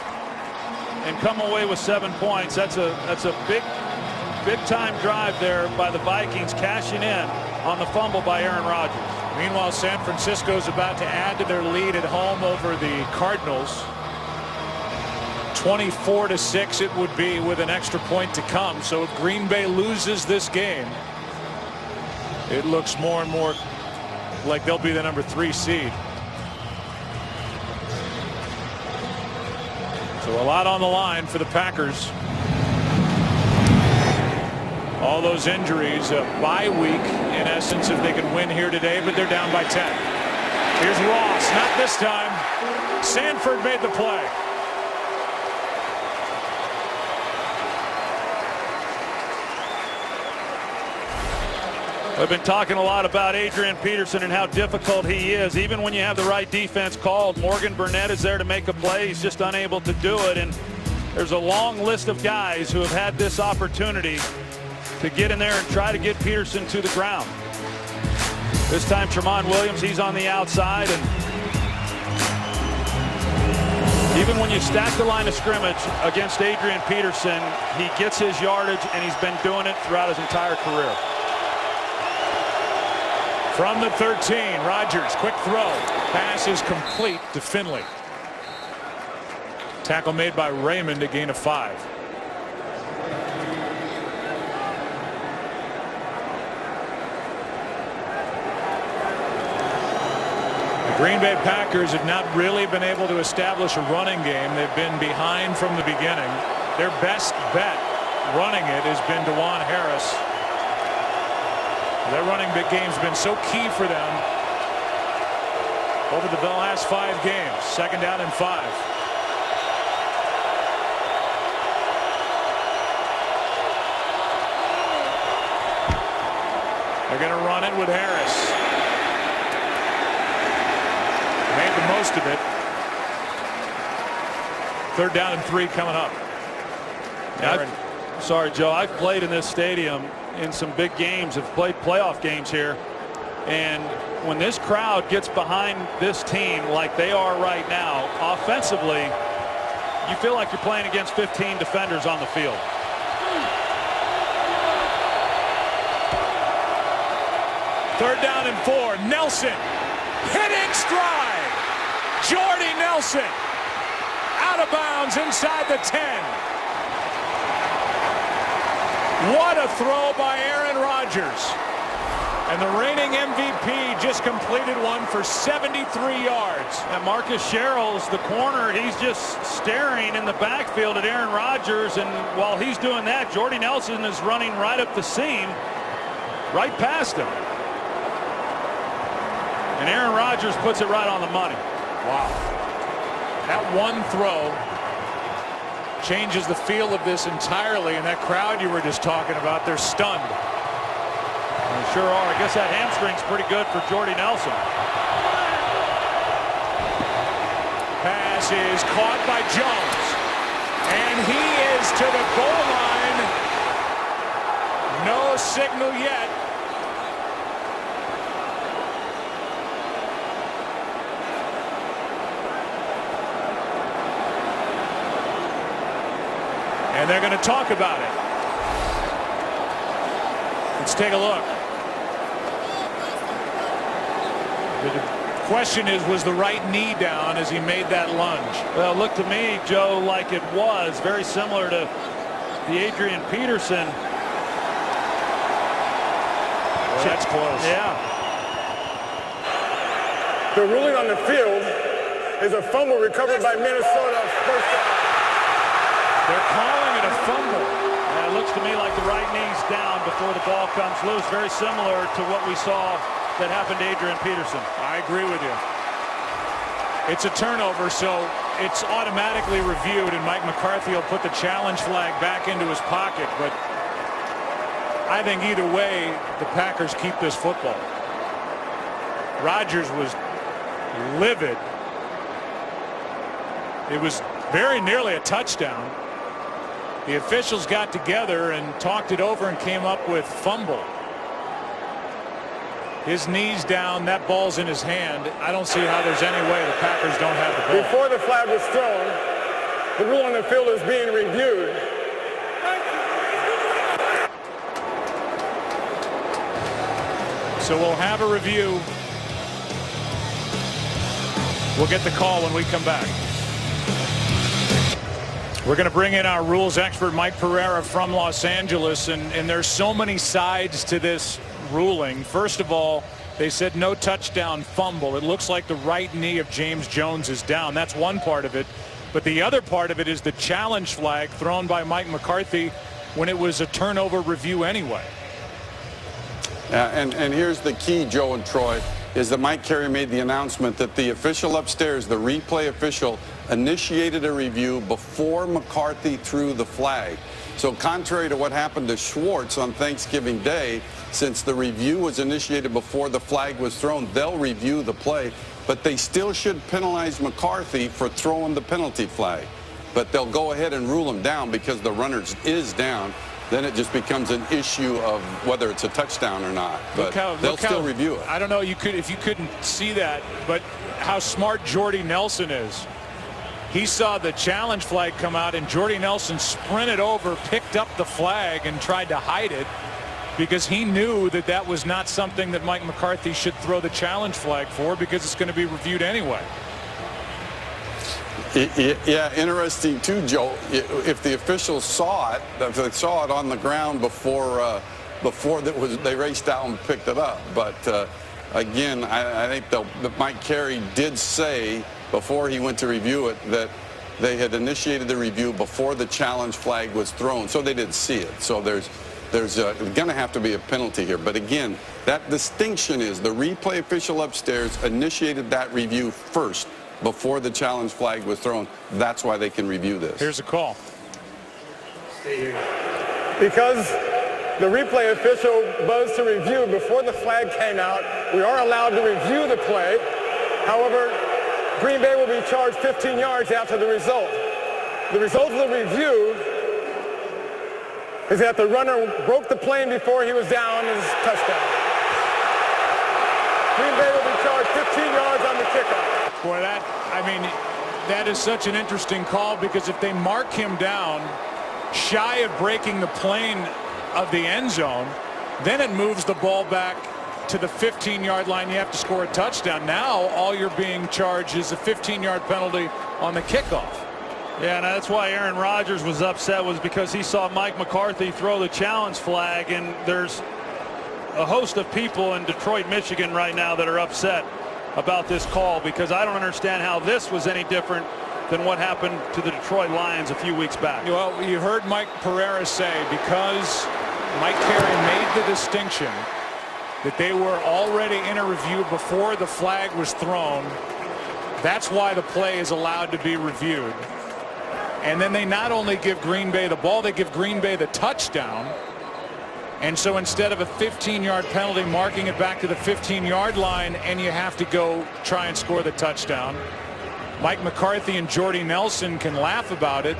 and come away with 7 points. That's a big time drive there by the Vikings, cashing in on the fumble by Aaron Rodgers. Meanwhile, San Francisco is about to add to their lead at home over the Cardinals. 24-6 it would be with an extra point to come. So if Green Bay loses this game, it looks more and more like they'll be the number 3 seed. So a lot on the line for the Packers. All those injuries, a bye week in essence if they can win here today, but they're down by 10. Here's Ross, not this time. Sanford made the play. I've been talking a lot about Adrian Peterson and how difficult he is. Even when you have the right defense called, Morgan Burnett is there to make a play. He's just unable to do it. And there's a long list of guys who have had this opportunity to get in there and try to get Peterson to the ground. This time Tramon Williams, he's on the outside, and even when you stack the line of scrimmage against Adrian Peterson, he gets his yardage, and he's been doing it throughout his entire career. From the 13, Rodgers, quick throw. Pass is complete to Finley. Tackle made by Raymond, a gain of 5. The Green Bay Packers have not really been able to establish a running game. They've been behind from the beginning. Their best bet running it has been DeJuan Harris. Their running game's been so key for them over the last 5 games. 2nd down and 5. They're going to run it with Harris. Made the most of it. 3rd down and 3 coming up. Sorry, Joe. I've played in this stadium in some big games. Have played playoff games here. And when this crowd gets behind this team like they are right now, offensively, you feel like you're playing against 15 defenders on the field. Third down and 4. Nelson hitting stride. Jordy Nelson out of bounds inside the 10. What a throw by Aaron Rodgers. And the reigning MVP just completed one for 73 yards. And Marcus Sherrill's the corner. He's just staring in the backfield at Aaron Rodgers. And while he's doing that, Jordy Nelson is running right up the seam, right past him. And Aaron Rodgers puts it right on the money. Wow. That one throw changes the feel of this entirely, and that crowd you were just talking about, they're stunned. They sure are. I guess that hamstring's pretty good for Jordy Nelson. Pass is caught by Jones, and he is to the goal line. No signal yet. And they're going to talk about it. Let's take a look. The question is, was the right knee down as he made that lunge? Well, it looked to me, Joe, like it was very similar to the Adrian Peterson. Well, that's close. Yeah. The ruling on the field is a fumble recovered by Minnesota. First down. They're calling it a fumble. It looks to me like the right knee's down before the ball comes loose. Very similar to what we saw that happened to Adrian Peterson. I agree with you. It's a turnover, so it's automatically reviewed, and Mike McCarthy will put the challenge flag back into his pocket. But I think either way, the Packers keep this football. Rodgers was livid. It was very nearly a touchdown. The officials got together and talked it over and came up with fumble. His knee's down, that ball's in his hand. I don't see how there's any way the Packers don't have the ball. Before the flag was thrown, the rule on the field is being reviewed. So we'll have a review. We'll get the call when we come back. We're going to bring in our rules expert, Mike Pereira, from Los Angeles, and there's so many sides to this ruling. First of all, they said no touchdown fumble. It looks like the right knee of James Jones is down. That's one part of it. But the other part of it is the challenge flag thrown by Mike McCarthy when it was a turnover review anyway. And here's the key, Joe and Troy, is that Mike Carey made the announcement that the official upstairs, the replay official, initiated a review before McCarthy threw the flag. So contrary to what happened to Schwartz on Thanksgiving Day, since the review was initiated before the flag was thrown, they'll review the play, but they still should penalize McCarthy for throwing the penalty flag. But they'll go ahead and rule him down because the runner is down. Then it just becomes an issue of whether it's a touchdown or not. But they'll still review it. I don't know if you couldn't see that, but how smart Jordy Nelson is. He saw the challenge flag come out, and Jordy Nelson sprinted over, picked up the flag, and tried to hide it. because he knew that that was not something that Mike McCarthy should throw the challenge flag for, because it's going to be reviewed anyway. Yeah, interesting too, Joe. If the officials saw it, if they saw it on the ground before they raced out and picked it up. But again, I think that Mike Carey did say before he went to review it that they had initiated the review before the challenge flag was thrown, so they didn't see it. So there's going to have to be a penalty here. But again, that distinction is the replay official upstairs initiated that review first before the challenge flag was thrown. That's why they can review this. Here's a call. Because the replay official buzzed to review before the flag came out, we are allowed to review the play. However, Green Bay will be charged 15 yards after the result. The result of the review is that the runner broke the plane before he was down and is touchdown. Green Bay will be charged 15 yards on the kickoff. Boy, that is such an interesting call, because if they mark him down shy of breaking the plane of the end zone, then it moves the ball back to the 15-yard line. You have to score a touchdown. Now all you're being charged is a 15-yard penalty on the kickoff. Yeah, and that's why Aaron Rodgers was upset, was because he saw Mike McCarthy throw the challenge flag, and there's a host of people in Detroit, Michigan right now that are upset about this call, because I don't understand how this was any different than what happened to the Detroit Lions a few weeks back. Well, you heard Mike Pereira say, because Mike Carey made the distinction that they were already in a review before the flag was thrown, that's why the play is allowed to be reviewed. And then they not only give Green Bay the ball, they give Green Bay the touchdown. And so instead of a 15-yard penalty marking it back to the 15-yard line, and you have to go try and score the touchdown, Mike McCarthy and Jordy Nelson can laugh about it,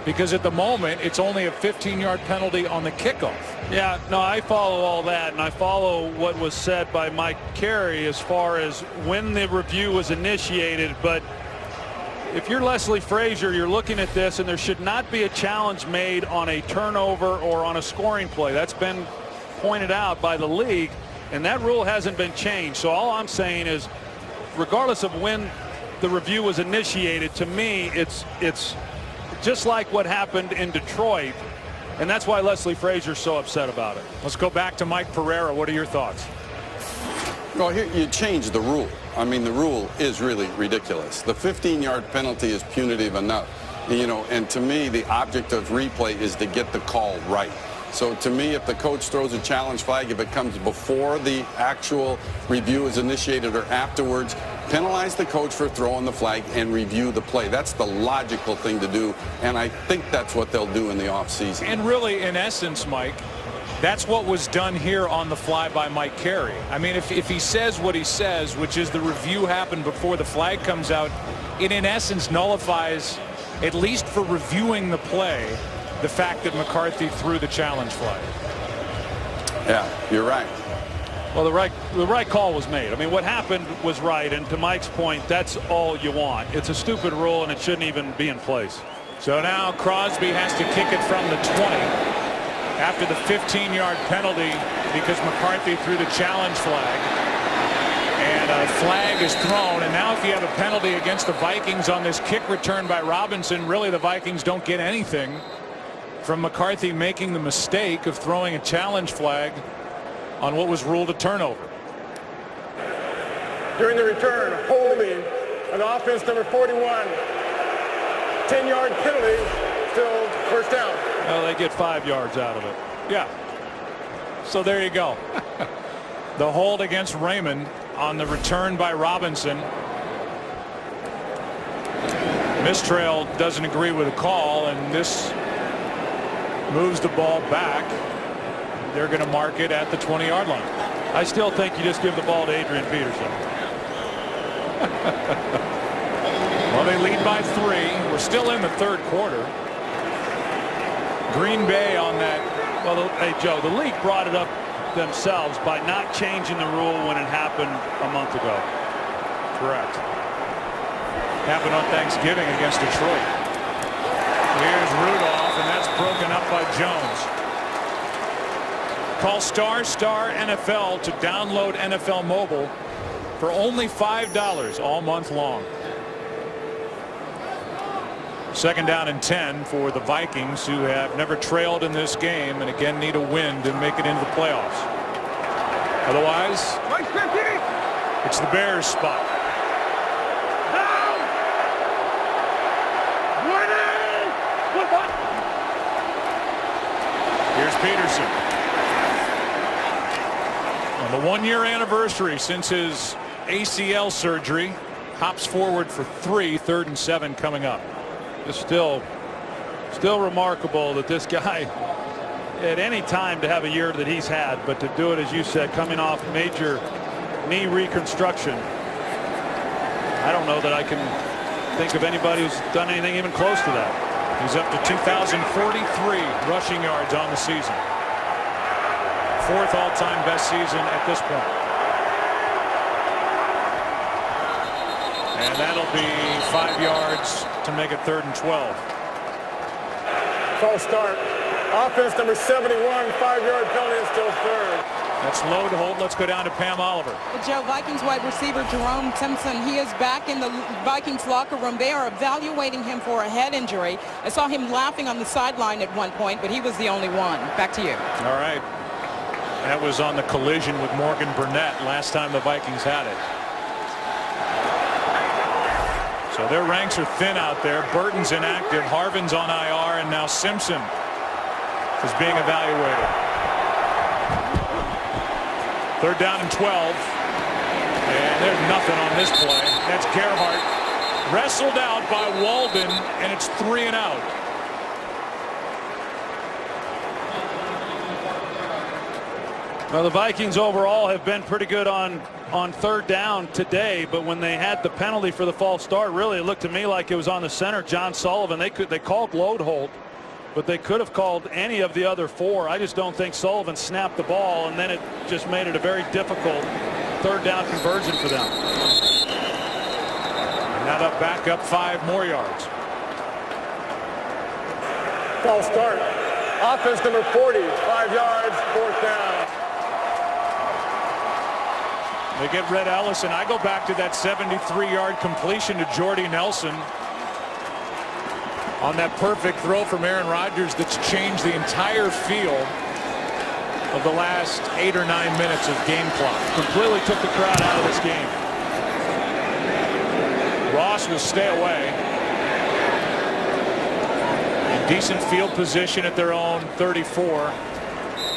because at the moment it's only a 15-yard penalty on the kickoff. Yeah, no, I follow all that, and I follow what was said by Mike Carey as far as when the review was initiated. But if you're Leslie Frazier, you're looking at this, and there should not be a challenge made on a turnover or on a scoring play. That's been pointed out by the league, and that rule hasn't been changed. So all I'm saying is, regardless of when the review was initiated, to me it's just like what happened in Detroit, and that's why Leslie Frazier's so upset about it. Let's go back to Mike Pereira. What are your thoughts? Well, here you change the rule. I mean, the rule is really ridiculous. The 15-yard penalty is punitive enough, and to me the object of replay is to get the call right. So to me, if the coach throws a challenge flag, if it comes before the actual review is initiated or afterwards, penalize the coach for throwing the flag and review the play. That's the logical thing to do, and I think that's what they'll do in the offseason. And really, in essence, Mike, that's what was done here on the fly by Mike Carey. I mean, if he says what he says, which is the review happened before the flag comes out, it in essence nullifies, at least for reviewing the play, the fact that McCarthy threw the challenge flag. Yeah, you're right. Well, the right call was made. I mean, what happened was right, and to Mike's point, that's all you want. It's a stupid rule, and it shouldn't even be in place. So now Crosby has to kick it from the 20 after the 15-yard penalty, because McCarthy threw the challenge flag. And a flag is thrown, and now if you have a penalty against the Vikings on this kick return by Robinson, really the Vikings don't get anything from McCarthy making the mistake of throwing a challenge flag on what was ruled a turnover. During the return, holding on offense number 41. 10-yard penalty, still first down. Well, they get 5 yards out of it. Yeah. So there you go. The hold against Raymond on the return by Robinson. Mistrail doesn't agree with the call, and this moves the ball back. They're going to mark it at the 20-yard line. I still think you just give the ball to Adrian Peterson. Well, they lead by 3. We're still in the third quarter. Green Bay on that. Well, hey, Joe, the league brought it up themselves by not changing the rule when it happened a month ago. Correct. Happened on Thanksgiving against Detroit. Here's Rudolph, and that's broken up by Jones. Call ** NFL to download NFL Mobile for only $5 all month long. Second down and 10 for the Vikings, who have never trailed in this game and again need a win to make it into the playoffs. Otherwise, it's the Bears' spot. Here's Peterson. On the 1-year anniversary since his ACL surgery, hops forward for 3, 3rd and 7 coming up. It's still remarkable that this guy, at any time to have a year that he's had, but to do it, as you said, coming off major knee reconstruction. I don't know that I can think of anybody who's done anything even close to that. He's up to 2,043 rushing yards on the season. 4th all-time best season at this point. And that'll be 5 yards to make it 3rd and 12. False start. Offense number 71, 5-yard penalty is still 3rd. That's low to hold. Let's go down to Pam Oliver. Joe, Vikings wide receiver Jerome Simpson, he is back in the Vikings locker room. They are evaluating him for a head injury. I saw him laughing on the sideline at one point, but he was the only one. Back to you. All right. That was on the collision with Morgan Burnett last time the Vikings had it. So their ranks are thin out there. Burton's inactive, Harvin's on IR, and now Simpson is being evaluated. 3rd down and 12. And there's nothing on this play. That's Gerhardt wrestled out by Walden, and it's 3 and out. Well, the Vikings overall have been pretty good on 3rd down today, but when they had the penalty for the false start, really it looked to me like it was on the center, John Sullivan. They called load hold, but they could have called any of the other 4. I just don't think Sullivan snapped the ball, and then it just made it a very difficult 3rd down conversion for them. And now they'll back up 5 more yards. False start. Offense number 40, 5 yards, 4th down. They get Red Ellis, and I go back to that 73-yard completion to Jordy Nelson on that perfect throw from Aaron Rodgers that's changed the entire feel of the last 8 or 9 minutes of game clock. Completely took the crowd out of this game. Ross will stay away. In decent field position at their own 34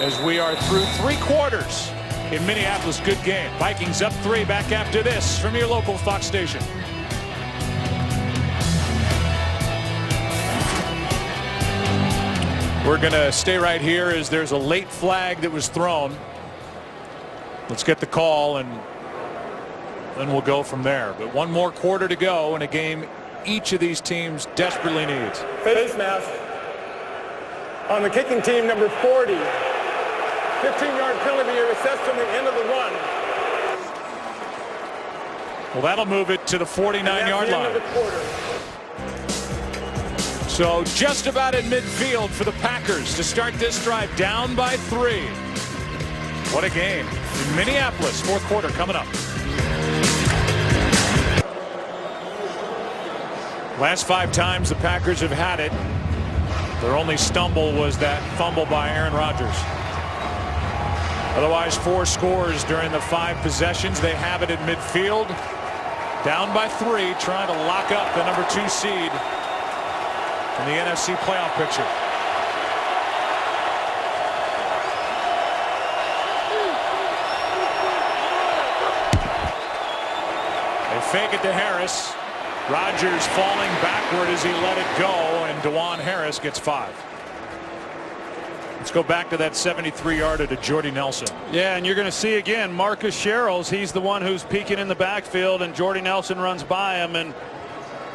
as we are through 3 quarters. In Minneapolis, good game. Vikings up 3. Back after this from your local Fox station. We're going to stay right here as there's a late flag that was thrown. Let's get the call and then we'll go from there. But 1 more quarter to go in a game each of these teams desperately needs. Face mask on the kicking team, number 40. 15-yard penalty assessed from the end of the run. Well, that'll move it to the 49-yard line. So just about at midfield for the Packers to start this drive, down by 3. What a game in Minneapolis. 4th quarter coming up. Last 5 times the Packers have had it, their only stumble was that fumble by Aaron Rodgers. Otherwise 4 scores during the 5 possessions. They have it at midfield, down by 3, trying to lock up the number 2 seed in the NFC playoff picture. They fake it to Harris. Rodgers falling backward as he let it go, and DeJuan Harris gets 5. Let's go back to that 73-yarder to Jordy Nelson. Yeah, and you're going to see again Marcus Sherrills. He's the one who's peeking in the backfield, and Jordy Nelson runs by him. And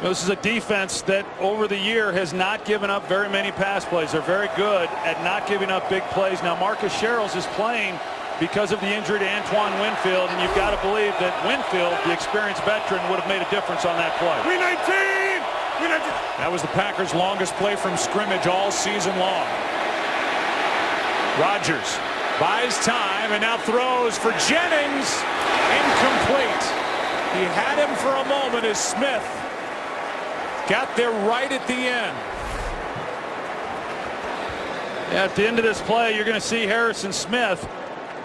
this is a defense that over the year has not given up very many pass plays. They're very good at not giving up big plays. Now Marcus Sherrills is playing because of the injury to Antoine Winfield, and you've got to believe that Winfield, the experienced veteran, would have made a difference on that play. That was the Packers' longest play from scrimmage all season long. Rodgers Buys time and now throws for Jennings. Incomplete. He had him for a moment as Smith got there right at the end. Yeah, at the end of this play, you're going to see Harrison Smith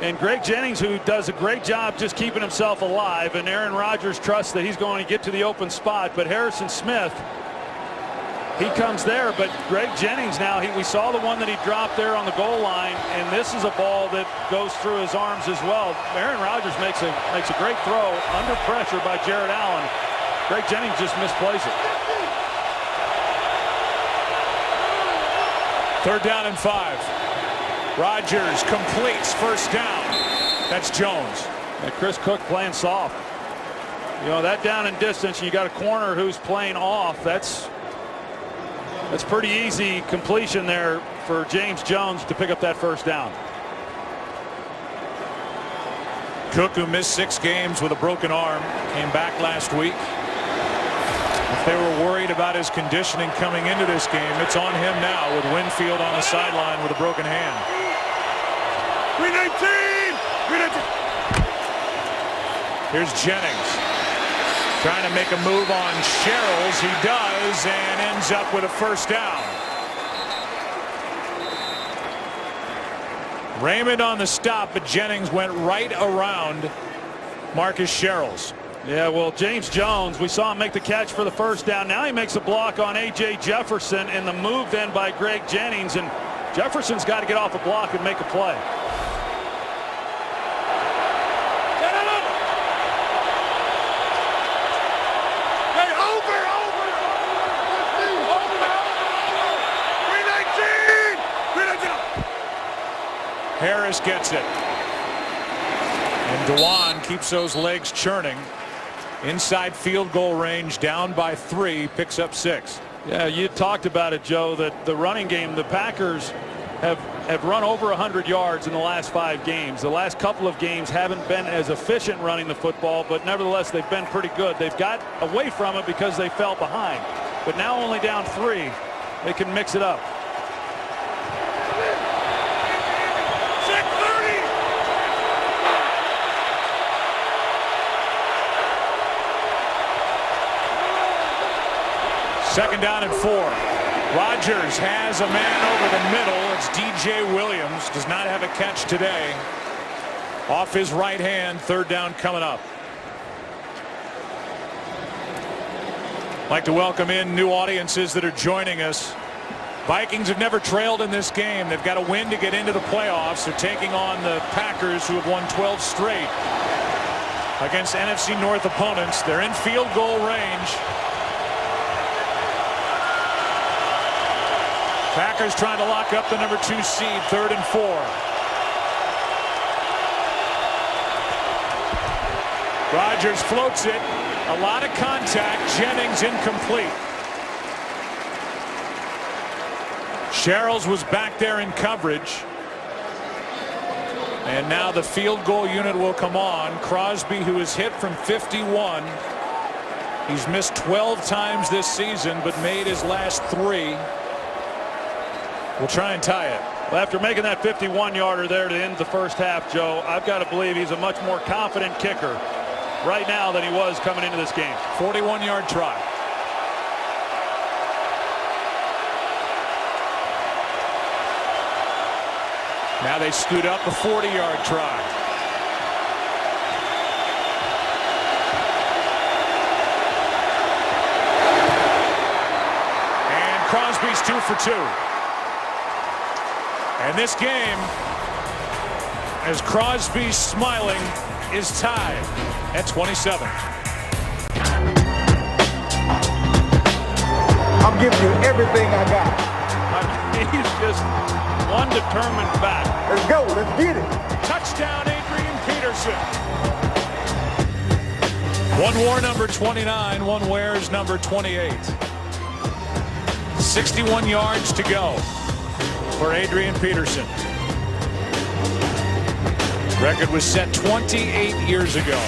and Greg Jennings, who does a great job just keeping himself alive, and Aaron Rodgers trusts that he's going to get to the open spot. But Harrison Smith, he comes there, but Greg Jennings now, we saw the one that he dropped there on the goal line, and this is a ball that goes through his arms as well. Aaron Rodgers makes a great throw under pressure by Jared Allen. Greg Jennings just misplays it. 3rd down and 5. Rodgers completes first down. That's Jones. And Chris Cook playing soft. You know, that down and distance, you got a corner who's playing off. That's pretty easy completion there for James Jones to pick up that first down. Cook, who missed 6 games with a broken arm, came back last week. If they were worried about his conditioning coming into this game, it's on him now with Winfield on the sideline with a broken hand. Here's Jennings trying to make a move on Sherrills. He does and ends up with a first down. Raymond on the stop, but Jennings went right around Marcus Sherrills. Yeah, well, James Jones, we saw him make the catch for the first down. Now he makes a block on A.J. Jefferson, and the move then by Greg Jennings, and Jefferson's got to get off the block and make a play. Harris gets it. And Dewan keeps those legs churning. Inside field goal range, down by 3, picks up 6. Yeah, you talked about it, Joe, that the running game, the Packers have run over 100 yards in the last 5 games. The last couple of games haven't been as efficient running the football, but nevertheless, they've been pretty good. They've got away from it because they fell behind. But now only down 3, they can mix it up. Second down and 4. Rodgers has a man over the middle. It's DJ Williams. Does not have a catch today. Off his right hand. 3rd down coming up. I'd like to welcome in new audiences that are joining us. Vikings have never trailed in this game. They've got to win to get into the playoffs. They're taking on the Packers, who have won 12 straight against NFC North opponents. They're in field goal range. Packers trying to lock up the number 2 seed. 3rd and 4. Rodgers floats it. A lot of contact. Jennings incomplete. Sherrills was back there in coverage. And now the field goal unit will come on. Crosby, who is hit from 51. He's missed 12 times this season, but made his last 3. We'll try and tie it. Well, after making that 51-yarder there to end the first half, Joe, I've got to believe he's a much more confident kicker right now than he was coming into this game. 41-yard try. Now they scoot up a 40-yard try. And Crosby's 2 for 2. And this game, as Crosby's smiling, is tied at 27. I'm giving you everything I got. He's just one determined back. Let's go. Let's get it. Touchdown, Adrian Peterson. One wore number 29, one wears number 28. 61 yards to go for Adrian Peterson. Record was set 28 years ago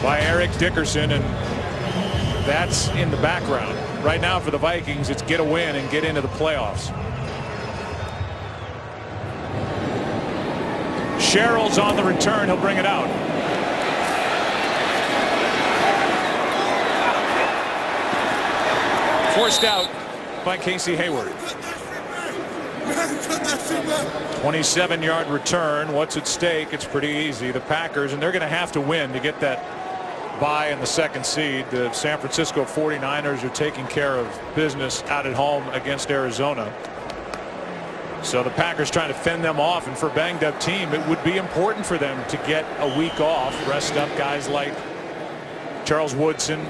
by Eric Dickerson, and that's in the background. Right now for the Vikings, it's get a win and get into the playoffs. Sherrill's on the return. He'll bring it out. Forced out by Casey Hayward. 27-yard return. What's at stake? It's pretty easy. The Packers, and they're going to have to win to get that bye in the second seed. The San Francisco 49ers are taking care of business out at home against Arizona. So the Packers trying to fend them off, and for a banged up team, it would be important for them to get a week off, rest up guys like Charles Woodson,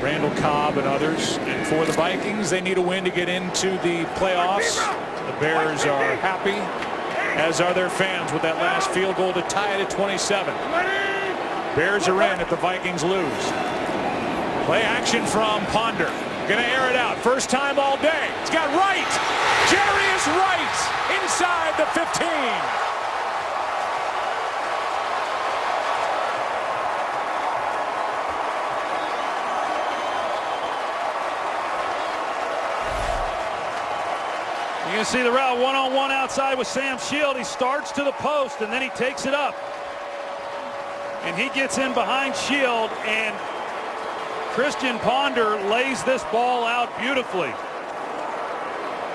Randall Cobb, and others. And for the Vikings, they need a win to get into the playoffs. The Bears are happy, as are their fans, with that last field goal to tie it at 27. Bears are in if the Vikings lose. Play action from Ponder. Gonna air it out. First time all day. It's got Wright. Jerry is right inside the 15. You can see the route one-on-one outside with Sam Shield. He starts to the post and then he takes it up. And he gets in behind Shield, and Christian Ponder lays this ball out beautifully.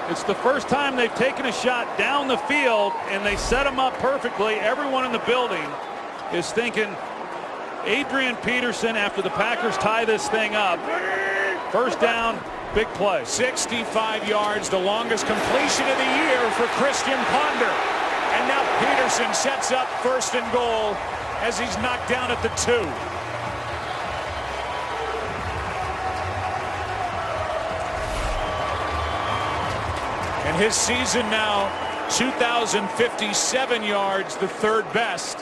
It's the first time they've taken a shot down the field, and they set him up perfectly. Everyone in the building is thinking Adrian Peterson, after the Packers tie this thing up. First down, big play. 65 yards, the longest completion of the year for Christian Ponder. And now Peterson sets up first and goal as he's knocked down at the 2. And his season now, 2,057 yards, the third best,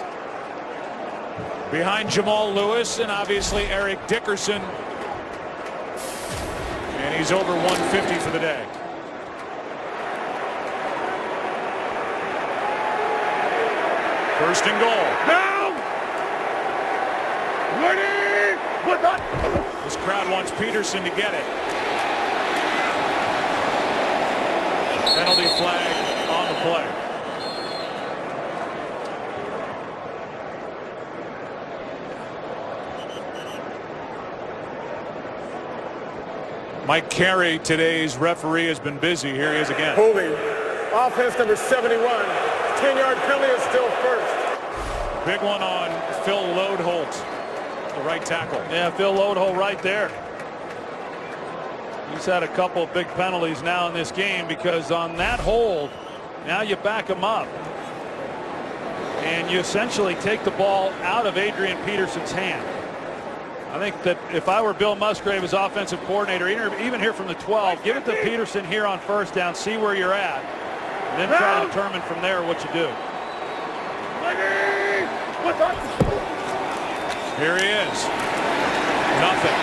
behind Jamal Lewis and obviously Eric Dickerson. And he's over 150 for the day. First and goal. Now! Ready! What the? This crowd wants Peterson to get it. Penalty flag on the play. Mike Carey, today's referee, has been busy. Here he is again. Holding. Offense number 71. 10-yard penalty is still first. Big one on Phil Lodeholt, the right tackle. Yeah, Phil Lodeholt right there. He's had a couple of big penalties now in this game, because on that hold, now you back him up. And you essentially take the ball out of Adrian Peterson's hand. I think that if I were Bill Musgrave as offensive coordinator, even here from the 12, give it to Peterson here on first down, see where you're at, and then try to determine from there what you do. Here he is. Nothing.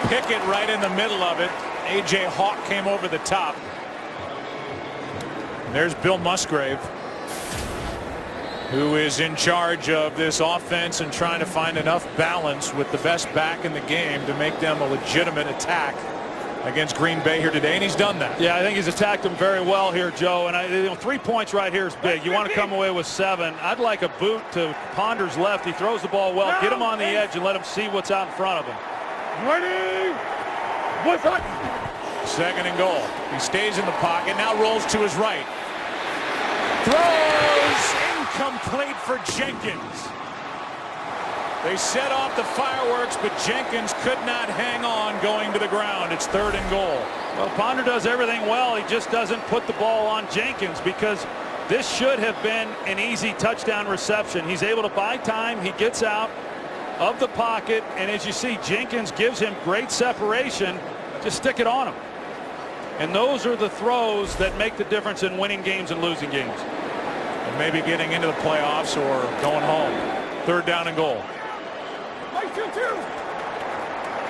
Pickett right in the middle of it. A.J. Hawk came over the top. There's Bill Musgrave, who is in charge of this offense and trying to find enough balance with the best back in the game to make them a legitimate attack against Green Bay here today, and he's done that. Yeah, I think he's attacked them very well here, Joe. And 3 points right here is big. You want to come away with 7. I'd like a boot to Ponder's left. He throws the ball well. Get him on the edge and let him see what's out in front of him. Ready? What's up? Second and goal. He stays in the pocket, now rolls to his right. Throws incomplete for Jenkins. They set off the fireworks, but Jenkins could not hang on going to the ground. It's third and goal. Well, Ponder does everything well. He just doesn't put the ball on Jenkins, because this should have been an easy touchdown reception. He's able to buy time. He gets out of the pocket, and as you see, Jenkins gives him great separation. Just stick it on him. And those are the throws that make the difference in winning games and losing games. And maybe getting into the playoffs or going home. Third down and goal.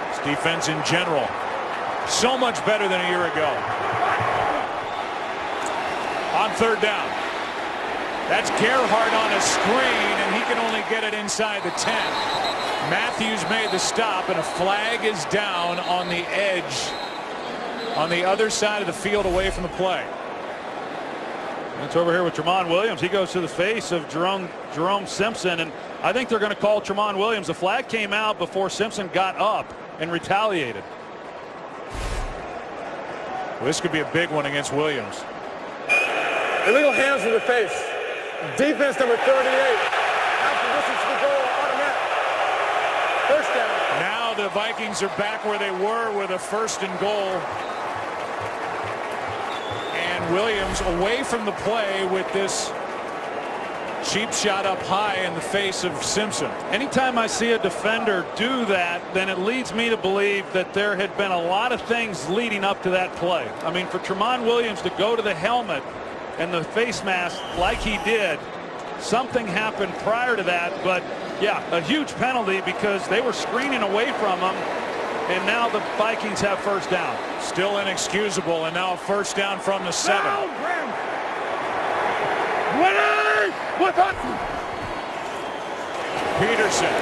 This defense in general, so much better than a year ago. On third down. That's Gerhardt on a screen, and he can only get it inside the 10. Matthews made the stop, and a flag is down on the edge on the other side of the field away from the play. It's over here with Tramon Williams. He goes to the face of Jerome Simpson, and I think they're going to call Tramon Williams. The flag came out before Simpson got up and retaliated. Well, this could be a big one against Williams. Illegal hands in the face. Defense number 38. After distance to the goal, automatic. First down. Now the Vikings are back where they were with a 1st and goal. And Williams away from the play with this cheap shot up high in the face of Simpson. Anytime I see a defender do that, then it leads me to believe that there had been a lot of things leading up to that play. I mean, for Tramon Williams to go to the helmet and the face mask like he did, something happened prior to that. But yeah, a huge penalty because they were screening away from him, and now the Vikings have 1st down. Still inexcusable, and now a 1st down from the 7. Peterson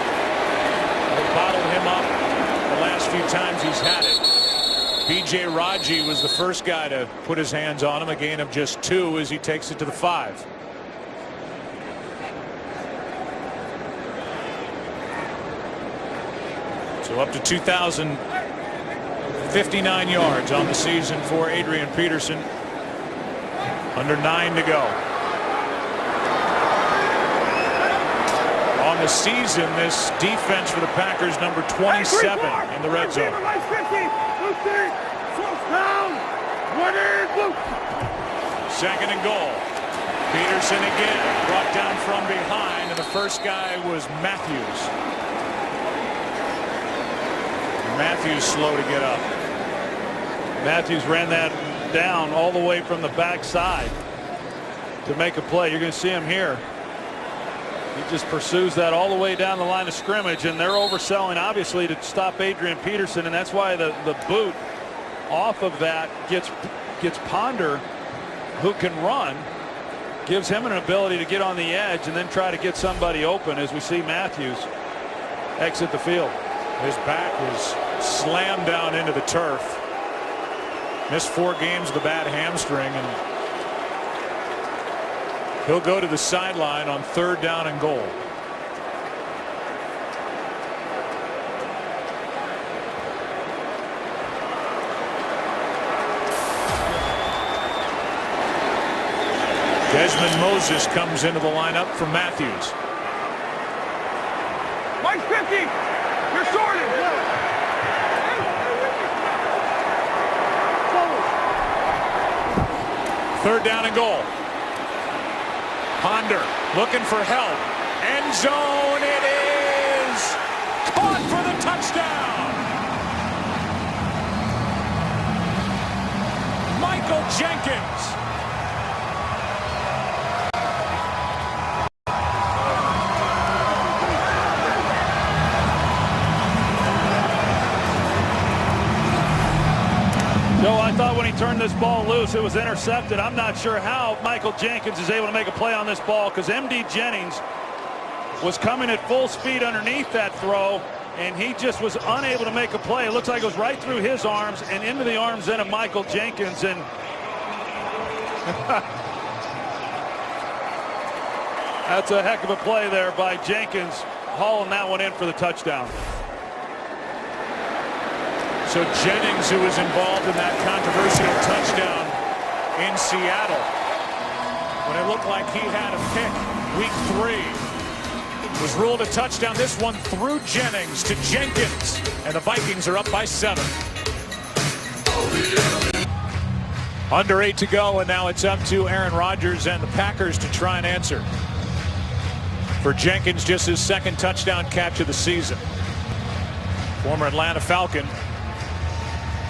bottled him up the last few times he's had it. B.J. Raji was the first guy to put his hands on him, a gain of just 2 as he takes it to the 5. So up to 2,059 yards on the season for Adrian Peterson. Under 9 to go. On the season, this defense for the Packers, number 27 in the red zone. Second and goal. Peterson again brought down from behind, and the first guy was Matthews. Matthews slow to get up. Matthews ran that down all the way from the backside to make a play. You're going to see him here. He just pursues that all the way down the line of scrimmage, and they're overselling obviously to stop Adrian Peterson, and that's why the boot off of that gets Ponder, who can run, gives him an ability to get on the edge and then try to get somebody open as we see Matthews exit the field. His back was slammed down into the turf. Missed 4 games with a bad hamstring, and he'll go to the sideline on 3rd down and goal. Desmond Moses comes into the lineup for Matthews. Mike 50. You're sorted. 3rd down and goal. Ponder looking for help. End zone. It is caught for the touchdown. Michael Jenkins. I thought when he turned this ball loose, it was intercepted. I'm not sure how Michael Jenkins is able to make a play on this ball because M.D. Jennings was coming at full speed underneath that throw, and he just was unable to make a play. It looks like it was right through his arms and into the arms then of Michael Jenkins. And that's a heck of a play there by Jenkins, hauling that one in for the touchdown. So Jennings, who was involved in that controversial touchdown in Seattle, when it looked like he had a pick week 3, was ruled a touchdown. This one through Jennings to Jenkins, and the Vikings are up by 7. Under 8 to go, and now it's up to Aaron Rodgers and the Packers to try and answer. For Jenkins, just his 2nd touchdown catch of the season. Former Atlanta Falcon.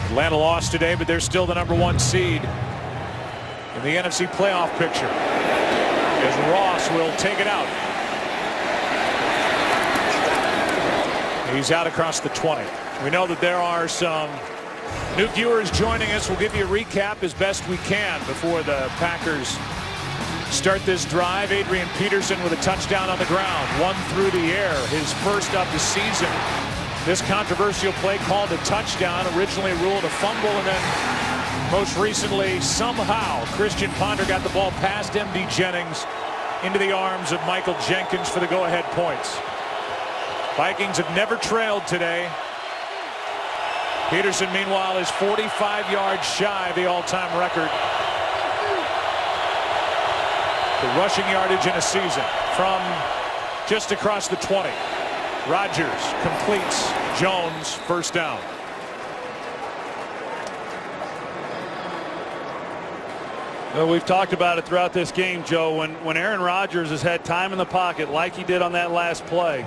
Atlanta lost today, but they're still the number 1 seed in the NFC playoff picture. As Ross will take it out. He's out across the 20. We know that there are some new viewers joining us. We'll give you a recap as best we can before the Packers start this drive. Adrian Peterson with a touchdown on the ground, 1 through the air, his first of the season. This controversial play called a touchdown, originally ruled a fumble and then Most recently, somehow, Christian Ponder got the ball past M.D. Jennings into the arms of Michael Jenkins for the go-ahead points. Vikings have never trailed today. Peterson, meanwhile, is 45 yards shy of the all-time record for rushing yardage in a season from just across the 20. Rodgers completes Jones, first down. Well, we've talked about it throughout this game, Joe. When Aaron Rodgers has had time in the pocket like he did on that last play,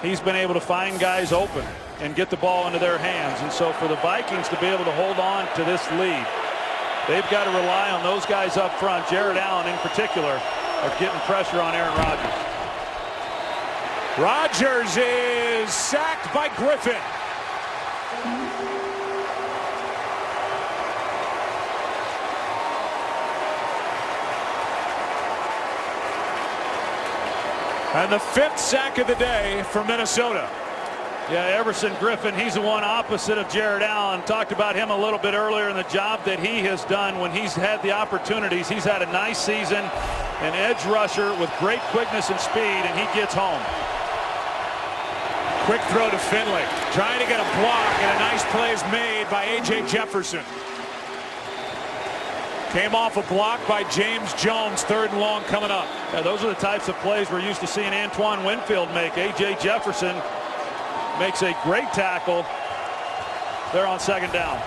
he's been able to find guys open and get the ball into their hands. And so for the Vikings to be able to hold on to this lead, they've got to rely on those guys up front, Jared Allen in particular, of getting pressure on Aaron Rodgers. Rodgers is sacked by Griffin. And the 5th sack of the day for Minnesota. Yeah, Everson Griffin, he's the one opposite of Jared Allen. Talked about him a little bit earlier in the job that he has done when he's had the opportunities. He's had a nice season, an edge rusher with great quickness and speed, and he gets home. Quick throw to Finley, trying to get a block, and a nice play is made by A.J. Jefferson. Came off a block by James Jones, 3rd and long coming up. Yeah, those are the types of plays we're used to seeing Antoine Winfield make. A.J. Jefferson makes a great tackle there on 2nd down.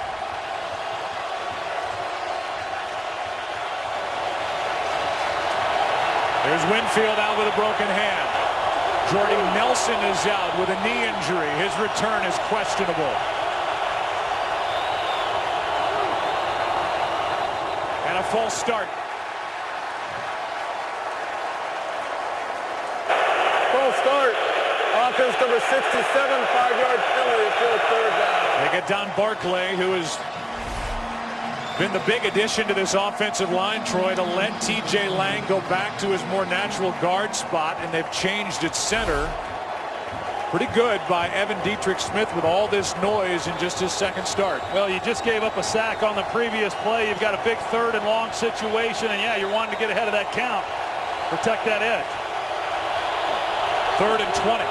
There's Winfield out with a broken hand. Jordy Nelson is out with a knee injury. His return is questionable. And a false start. False start. Offense number 67, 5-yard penalty for a 3rd down. They get Don Barclay, who has been the big addition to this offensive line, Troy, to let T.J. Lang go back to his more natural guard spot, and they've changed at center. Pretty good by Evan Dietrich Smith with all this noise in just his 2nd start. Well, you just gave up a sack on the previous play. You've got a big 3rd and long situation, and yeah, you're wanting to get ahead of that count. Protect that edge. 3rd and 20.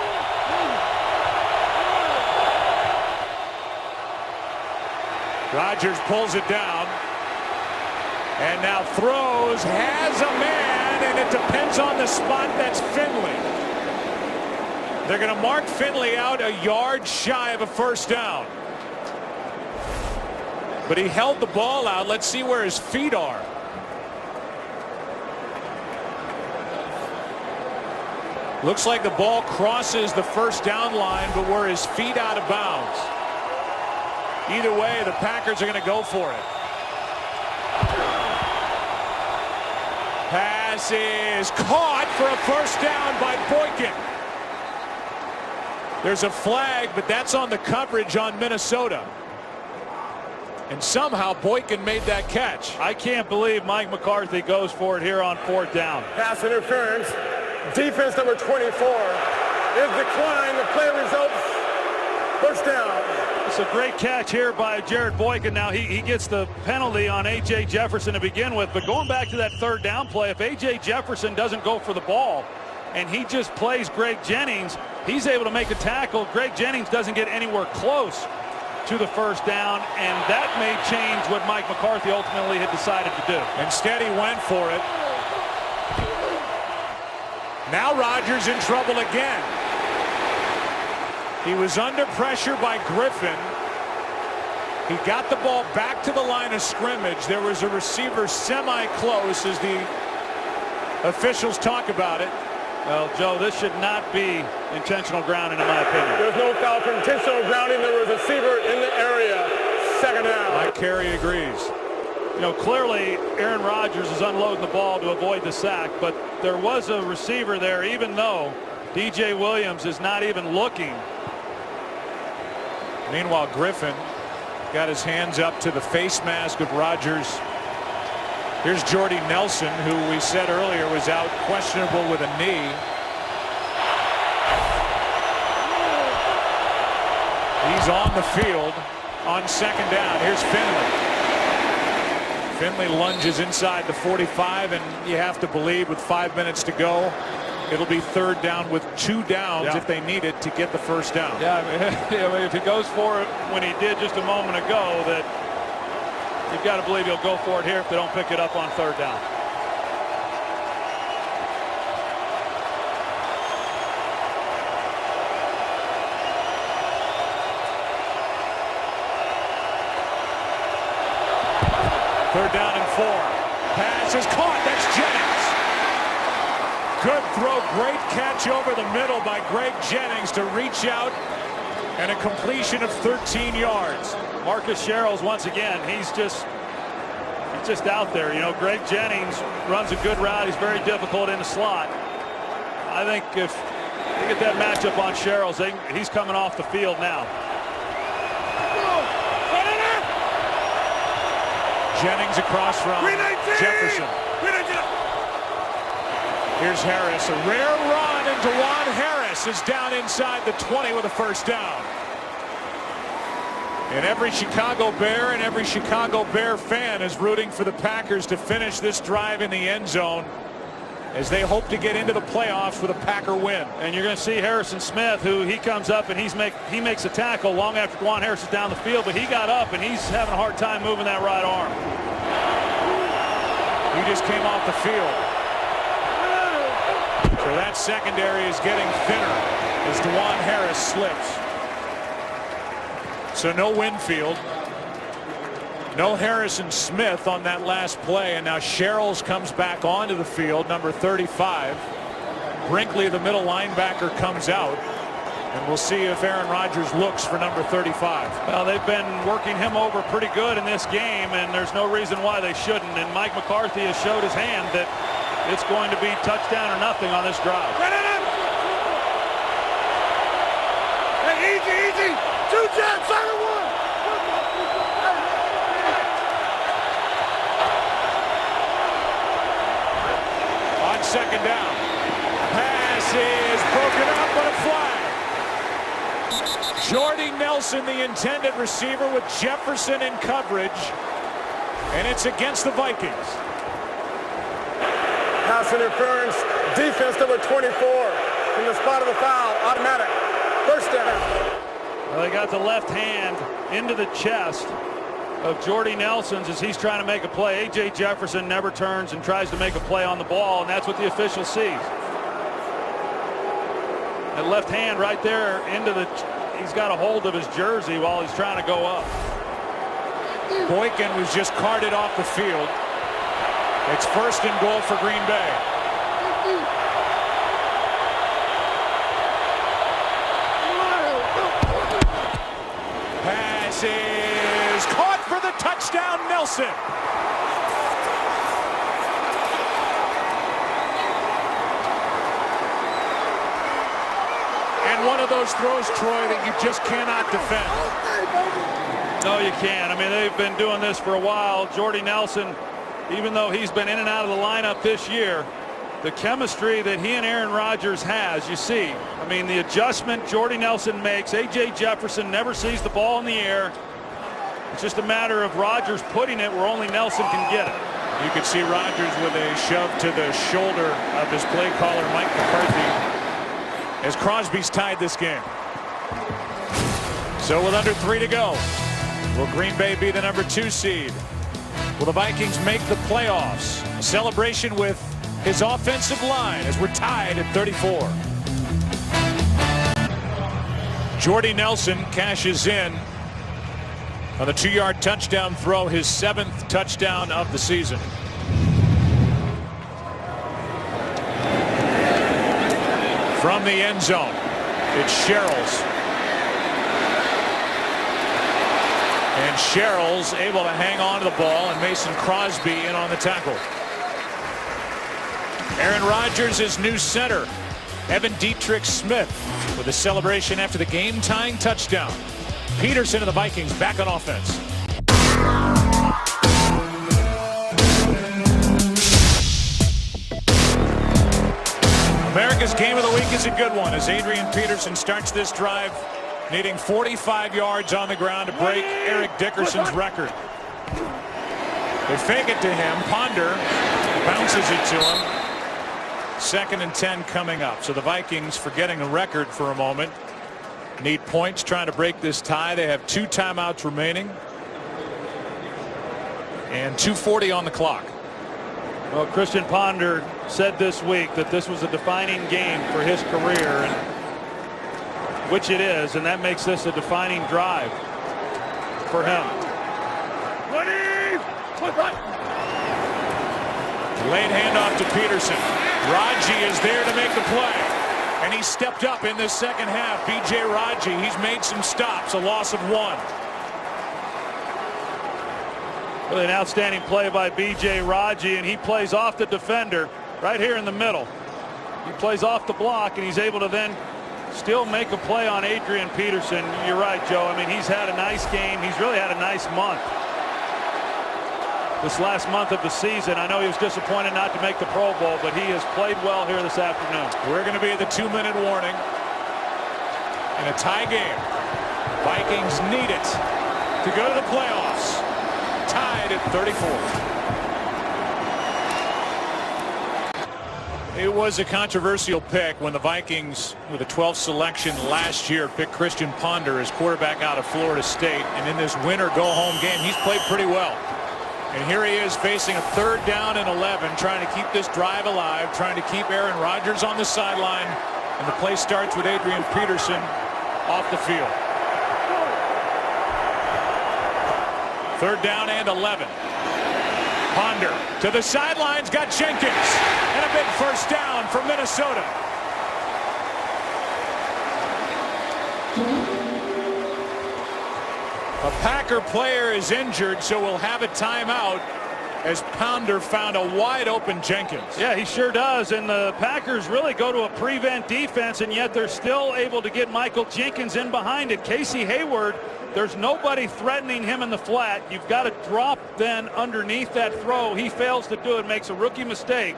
Rodgers pulls it down and now throws, has a man, and it depends on the spot. That's Finley. They're going to mark Finley out a yard shy of a 1st down. But he held the ball out. Let's see where his feet are. Looks like the ball crosses the 1st down line, but were his feet out of bounds? Either way, the Packers are going to go for it. Pass is caught for a 1st down by Boykin. There's a flag, but that's on the coverage on Minnesota. And somehow Boykin made that catch. I can't believe Mike McCarthy goes for it here on 4th down. Pass interference. Defense number 24 is declined. The play results 1st down. It's a great catch here by Jared Boykin. Now he gets the penalty on A.J. Jefferson to begin with, but going back to that 3rd down play, if A.J. Jefferson doesn't go for the ball and he just plays Greg Jennings, he's able to make a tackle. Greg Jennings doesn't get anywhere close to the 1st down, and that may change what Mike McCarthy ultimately had decided to do. Instead, he went for it. Now Rodgers in trouble again. He was under pressure by Griffin. He got the ball back to the line of scrimmage. There was a receiver semi-close as the officials talk about it. Well, Joe, this should not be intentional grounding, in my opinion. There's no foul for intentional grounding. There was a receiver in the area. 2nd down. Mike Carey agrees. You know, clearly Aaron Rodgers is unloading the ball to avoid the sack, but there was a receiver there, even though DJ Williams is not even looking. Meanwhile, Griffin got his hands up to the face mask of Rodgers. Here's Jordy Nelson, who we said earlier was out questionable with a knee. He's on the field on 2nd down. Here's Finley. Finley lunges inside the 45, and you have to believe with 5 minutes to go, it'll be 3rd down with 2 downs if they need it to get the 1st down. Yeah, I mean, if he goes for it when he did just a moment ago, that you've got to believe he'll go for it here if they don't pick it up on 3rd down. Third down and 4. Pass is caught. That's Jennings. Good throw. Great catch over the middle by Greg Jennings to reach out, and a completion of 13 yards. Marcus Sherrills, once again, he's just out there. You know, Greg Jennings runs a good route. He's very difficult in the slot. I think if they get that matchup on Sherrills, he's coming off the field now. Jennings across from Jefferson. Here's Harris. A rare run, and DeJuan Harris is down inside the 20 with a 1st down. And every Chicago Bear and every Chicago Bear fan is rooting for the Packers to finish this drive in the end zone as they hope to get into the playoffs with a Packer win. And you're going to see Harrison Smith, who he comes up and he makes a tackle long after DeJuan Harris is down the field, but he got up and he's having a hard time moving that right arm. He just came off the field. So that secondary is getting thinner as DeJuan Harris slips. So no Winfield. No Harrison Smith on that last play, and now Sherrills comes back onto the field, number 35. Brinkley, the middle linebacker, comes out, and we'll see if Aaron Rodgers looks for number 35. Well, they've been working him over pretty good in this game, and there's no reason why they shouldn't. And Mike McCarthy has showed his hand that it's going to be touchdown or nothing on this drive. Hey, easy. 2 jabs, second 1. Second down. Pass is broken up, but a flag. Jordy Nelson, the intended receiver, with Jefferson in coverage, and it's against the Vikings. Pass interference, defense number 24 from the spot of the foul, automatic. 1st down. Well, they got the left hand into the chest of Jordy Nelson's as he's trying to make a play. A.J. Jefferson never turns and tries to make a play on the ball, and that's what the official sees. That left hand right there he's got a hold of his jersey while he's trying to go up. Boykin was just carted off the field. It's 1st and goal for Green Bay. Pass is caught for the touchdown, Nelson. And one of those throws, Troy, that you just cannot defend. No, you can't. I mean, they've been doing this for a while. Jordy Nelson, even though he's been in and out of the lineup this year, the chemistry that he and Aaron Rodgers has, you see. I mean, the adjustment Jordy Nelson makes, A.J. Jefferson never sees the ball in the air. It's just a matter of Rodgers putting it where only Nelson can get it. You could see Rodgers with a shove to the shoulder of his play caller, Mike McCarthy, as Crosby's tied this game. So with under 3 to go, will Green Bay be the number 2 seed? Will the Vikings make the playoffs? A celebration with his offensive line as we're tied at 34. Jordy Nelson cashes in on the 2-yard touchdown throw, his 7th touchdown of the season. From the end zone, it's Sherrills. And Sherrills able to hang on to the ball, and Mason Crosby in on the tackle. Aaron Rodgers, his new center, Evan Dietrich Smith, with a celebration after the game-tying touchdown. Peterson and the Vikings back on offense. America's Game of the Week is a good one as Adrian Peterson starts this drive needing 45 yards on the ground to break Eric Dickerson's record. They fake it to him. Ponder bounces it to him. 2nd and 10 coming up. So the Vikings, forgetting the record for a moment, need points trying to break this tie. They have 2 timeouts remaining and 2:40 on the clock. Well, Christian Ponder said this week that this was a defining game for his career, and which it is, and that makes this a defining drive for him. Late handoff to Peterson. Raji is there to make the play, and he stepped up in this second half. B.J. Raji, he's made some stops, a loss of 1. Really an outstanding play by B.J. Raji, and he plays off the defender right here in the middle. He plays off the block, and he's able to then still make a play on Adrian Peterson. You're right, Joe. I mean, he's had a nice game. He's really had a nice month. This last month of the season, I know he was disappointed not to make the Pro Bowl, but he has played well here this afternoon. We're going to be at the 2-minute warning in a tie game. Vikings need it to go to the playoffs. Tied at 34. It was a controversial pick when the Vikings, with the 12th selection last year, picked Christian Ponder as quarterback out of Florida State. And in this winner go-home game, he's played pretty well. And here he is facing a 3rd down and 11, trying to keep this drive alive, trying to keep Aaron Rodgers on the sideline. And the play starts with Adrian Peterson off the field. 3rd down and 11. Ponder to the sidelines, got Jenkins, and a big first down for Minnesota. A Packer player is injured, so we'll have a timeout as Ponder found a wide open Jenkins. Yeah, he sure does. And the Packers really go to a prevent defense, and yet they're still able to get Michael Jenkins in behind it. Casey Hayward, there's nobody threatening him in the flat. You've got to drop then underneath that throw. He fails to do it, makes a rookie mistake.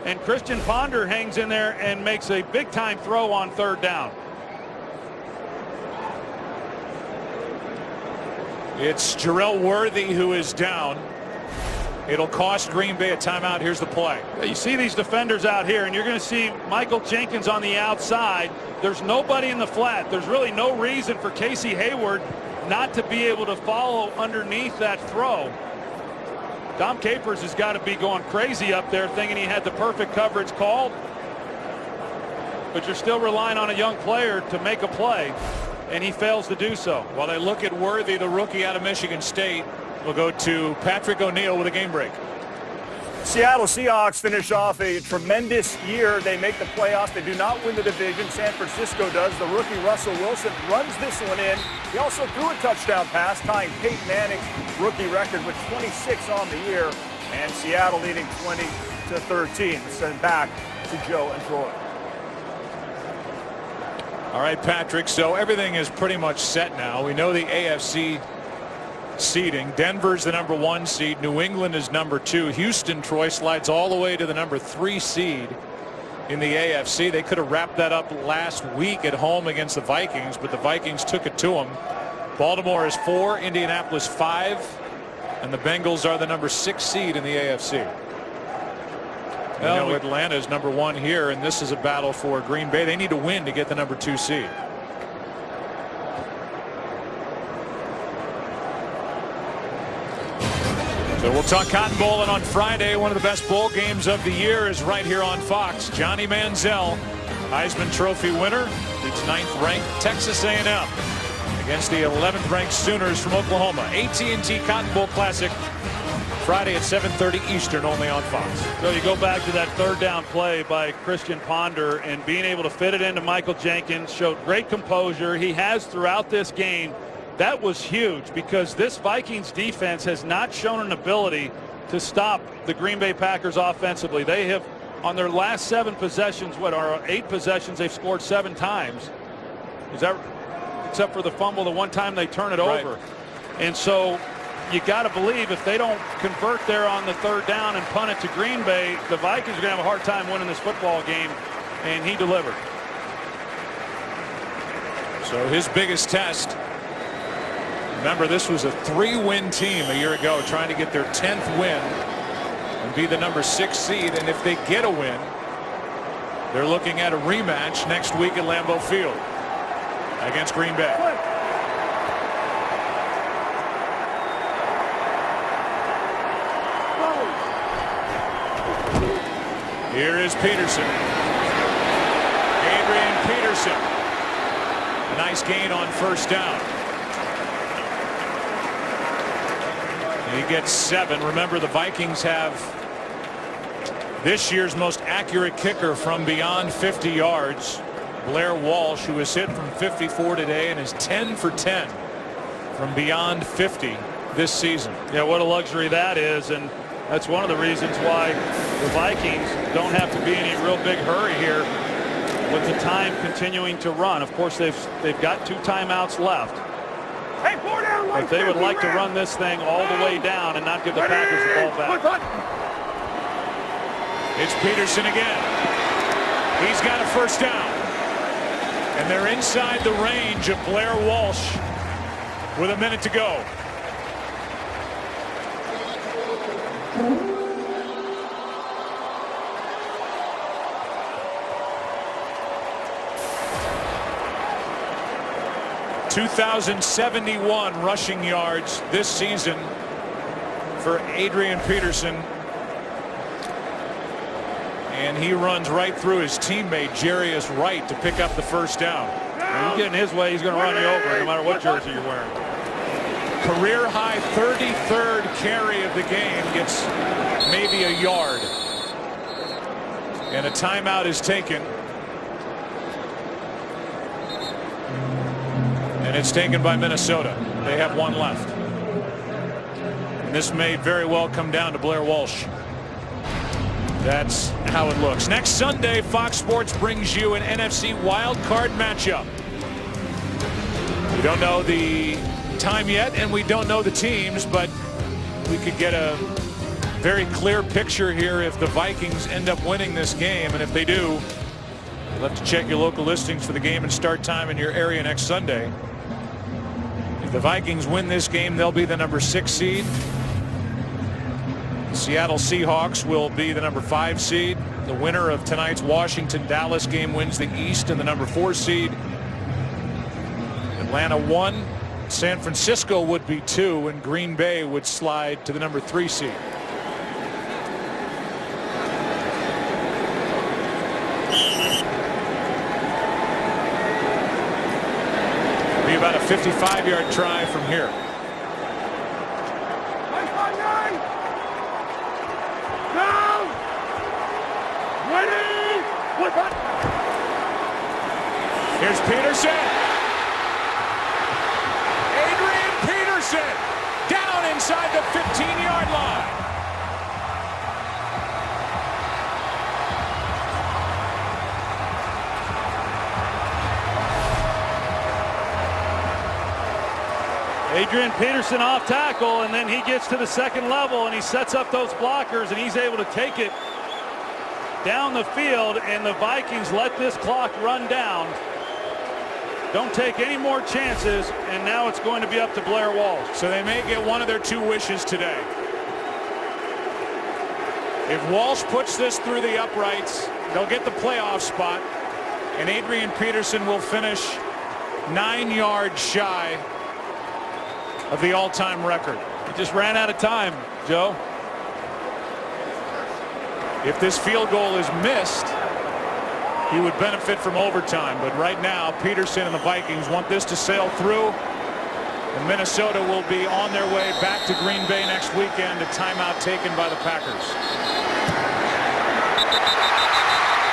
And Christian Ponder hangs in there and makes a big time throw on 3rd down. It's Jarrell Worthy who is down. It'll cost Green Bay a timeout. Here's the play. You see these defenders out here, and you're going to see Michael Jenkins on the outside. There's nobody in the flat. There's really no reason for Casey Hayward not to be able to follow underneath that throw. Dom Capers has got to be going crazy up there thinking he had the perfect coverage called. But you're still relying on a young player to make a play, and he fails to do so. While they look at Worthy, the rookie out of Michigan State, we'll go to Patrick O'Neill with a game break. Seattle Seahawks finish off a tremendous year. They make the playoffs. They do not win the division. San Francisco does. The rookie Russell Wilson runs this one in. He also threw a touchdown pass, tying Peyton Manning's rookie record with 26 on the year. And Seattle leading 20-13. Send back to Joe and Troy. All right, Patrick. So everything is pretty much set now. We know the AFC seeding. Denver's the #1 seed. New England is #2. Houston, Troy, slides all the way to the #3 seed in the AFC. They could have wrapped that up last week at home against the Vikings, but the Vikings took it to them. Baltimore is 4, Indianapolis 5, and the Bengals are the #6 seed in the AFC. Well, Atlanta is #1 here, and this is a battle for Green Bay. They need to win to get the #2 seed. So we'll talk Cotton Bowl, and on Friday, one of the best bowl games of the year is right here on Fox. Johnny Manziel, Heisman Trophy winner, beats 9th-ranked Texas A&M against the 11th-ranked Sooners from Oklahoma. AT&T Cotton Bowl Classic, Friday at 7:30 Eastern, only on Fox. So you go back to that 3rd down play by Christian Ponder and being able to fit it into Michael Jenkins, showed great composure. He has throughout this game. That was huge because this Vikings defense has not shown an ability to stop the Green Bay Packers offensively. They have, on their last 7 possessions, 8 possessions, they've scored 7 times. Is that, except for the fumble, the one time they turn it over. And so you got to believe if they don't convert there on the 3rd down and punt it to Green Bay, the Vikings are going to have a hard time winning this football game, and he delivered. So his biggest test Remember, this was a 3-win team a year ago trying to get their 10th win and be the number 6 seed. And if they get a win, they're looking at a rematch next week at Lambeau Field against Green Bay. Here is Peterson. Adrian Peterson. A nice gain on first down. He gets 7. Remember, the Vikings have this year's most accurate kicker from beyond 50 yards. Blair Walsh, who was hit from 54 today and is 10 for 10 from beyond 50 this season. Yeah, what a luxury that is. And that's one of the reasons why the Vikings don't have to be in any real big hurry here with the time continuing to run. Of course, they've got 2 timeouts left. Hey, 4 down, But they would like to run this thing all the way down and not give the Packers the ball back. It's Peterson again. He's got a first down. And they're inside the range of Blair Walsh with a minute to go. (2,071) rushing yards this season for Adrian Peterson. And he runs right through his teammate Jarius Wright to pick up the first down. When you get in his way, he's going to run you over no matter what jersey you're wearing. Career high 33rd carry of the game, gets maybe a yard. And a timeout is taken. And it's taken by Minnesota. They have 1 left. And this may very well come down to Blair Walsh. That's how it looks. Next Sunday, Fox Sports brings you an NFC wild card matchup. We don't know the time yet, and we don't know the teams, but we could get a very clear picture here if the Vikings end up winning this game. And if they do, you'll have to check your local listings for the game and start time in your area next Sunday. If the Vikings win this game, they'll be the number 6 seed. Seattle Seahawks will be the number 5 seed. The winner of tonight's Washington-Dallas game wins the East and the number 4 seed. Atlanta 1. San Francisco would be 2, and Green Bay would slide to the number 3 seed. Be about a 55-yard try from here. Here's Peterson. Adrian Peterson down inside the 15-yard line. Adrian Peterson off tackle, and then he gets to the second level and he sets up those blockers and he's able to take it down the field, and the Vikings let this clock run down. Don't take any more chances, and now it's going to be up to Blair Walsh. So they may get one of their 2 wishes today. If Walsh puts this through the uprights, they'll get the playoff spot, and Adrian Peterson will finish 9 yards shy of the all-time record. He just ran out of time, Joe. If this field goal is missed, he would benefit from overtime. But right now, Peterson and the Vikings want this to sail through. And Minnesota will be on their way back to Green Bay next weekend. A timeout taken by the Packers.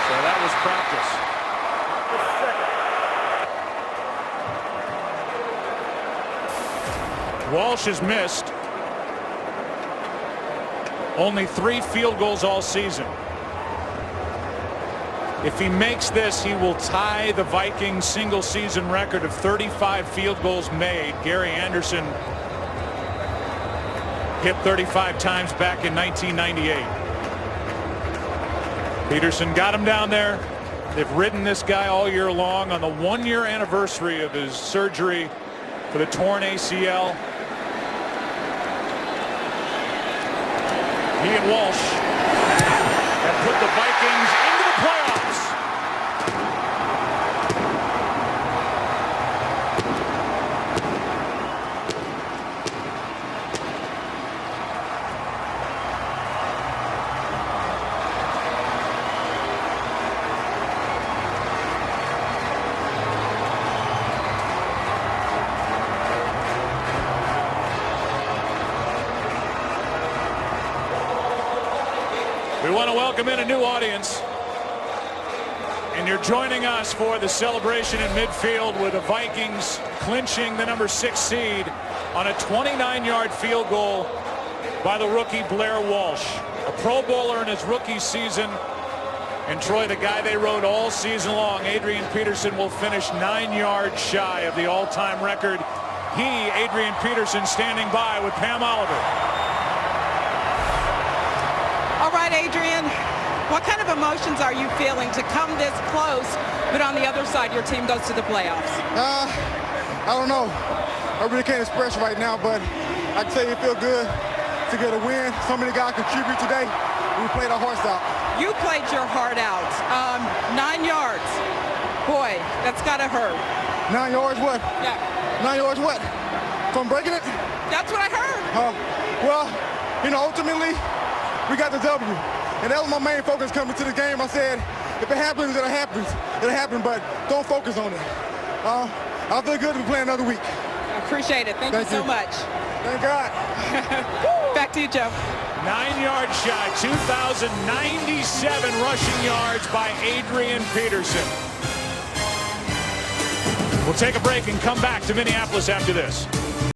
So that was practice. Walsh has missed only 3 field goals all season. If he makes this, he will tie the Vikings single season record of 35 field goals made. Gary Anderson hit 35 times back in 1998. Peterson got him down there. They've ridden this guy all year long. On the 1-year anniversary of his surgery for the torn ACL. He and Walsh have put the Vikings into the playoffs. We want to welcome in a new audience, and you're joining us for the celebration in midfield with the Vikings clinching the number 6 seed on a 29-yard field goal by the rookie Blair Walsh, a Pro Bowler in his rookie season. And Troy, the guy they rode all season long, Adrian Peterson, will finish 9 yards shy of the all-time record. Adrian Peterson, standing by with Pam Oliver. All right, Adrian, what kind of emotions are you feeling to come this close, but on the other side, your team goes to the playoffs? I don't know. I really can't express right now, but I can tell you it feels good to get a win. So many guys contribute today. We played our hearts out. You played your heart out. 9 yards. Boy, that's got to hurt. 9 yards what? Yeah. 9 yards what? From breaking it? That's what I heard. Well, ultimately, we got the W. And that was my main focus coming to the game. I said, if it happens, it'll happen. It'll happen, but don't focus on it. I feel good to be playing another week. I appreciate it. Thank you so much. Thank God. Back to you, Joe. 9 yards shy, 2,097 rushing yards by Adrian Peterson. We'll take a break and come back to Minneapolis after this.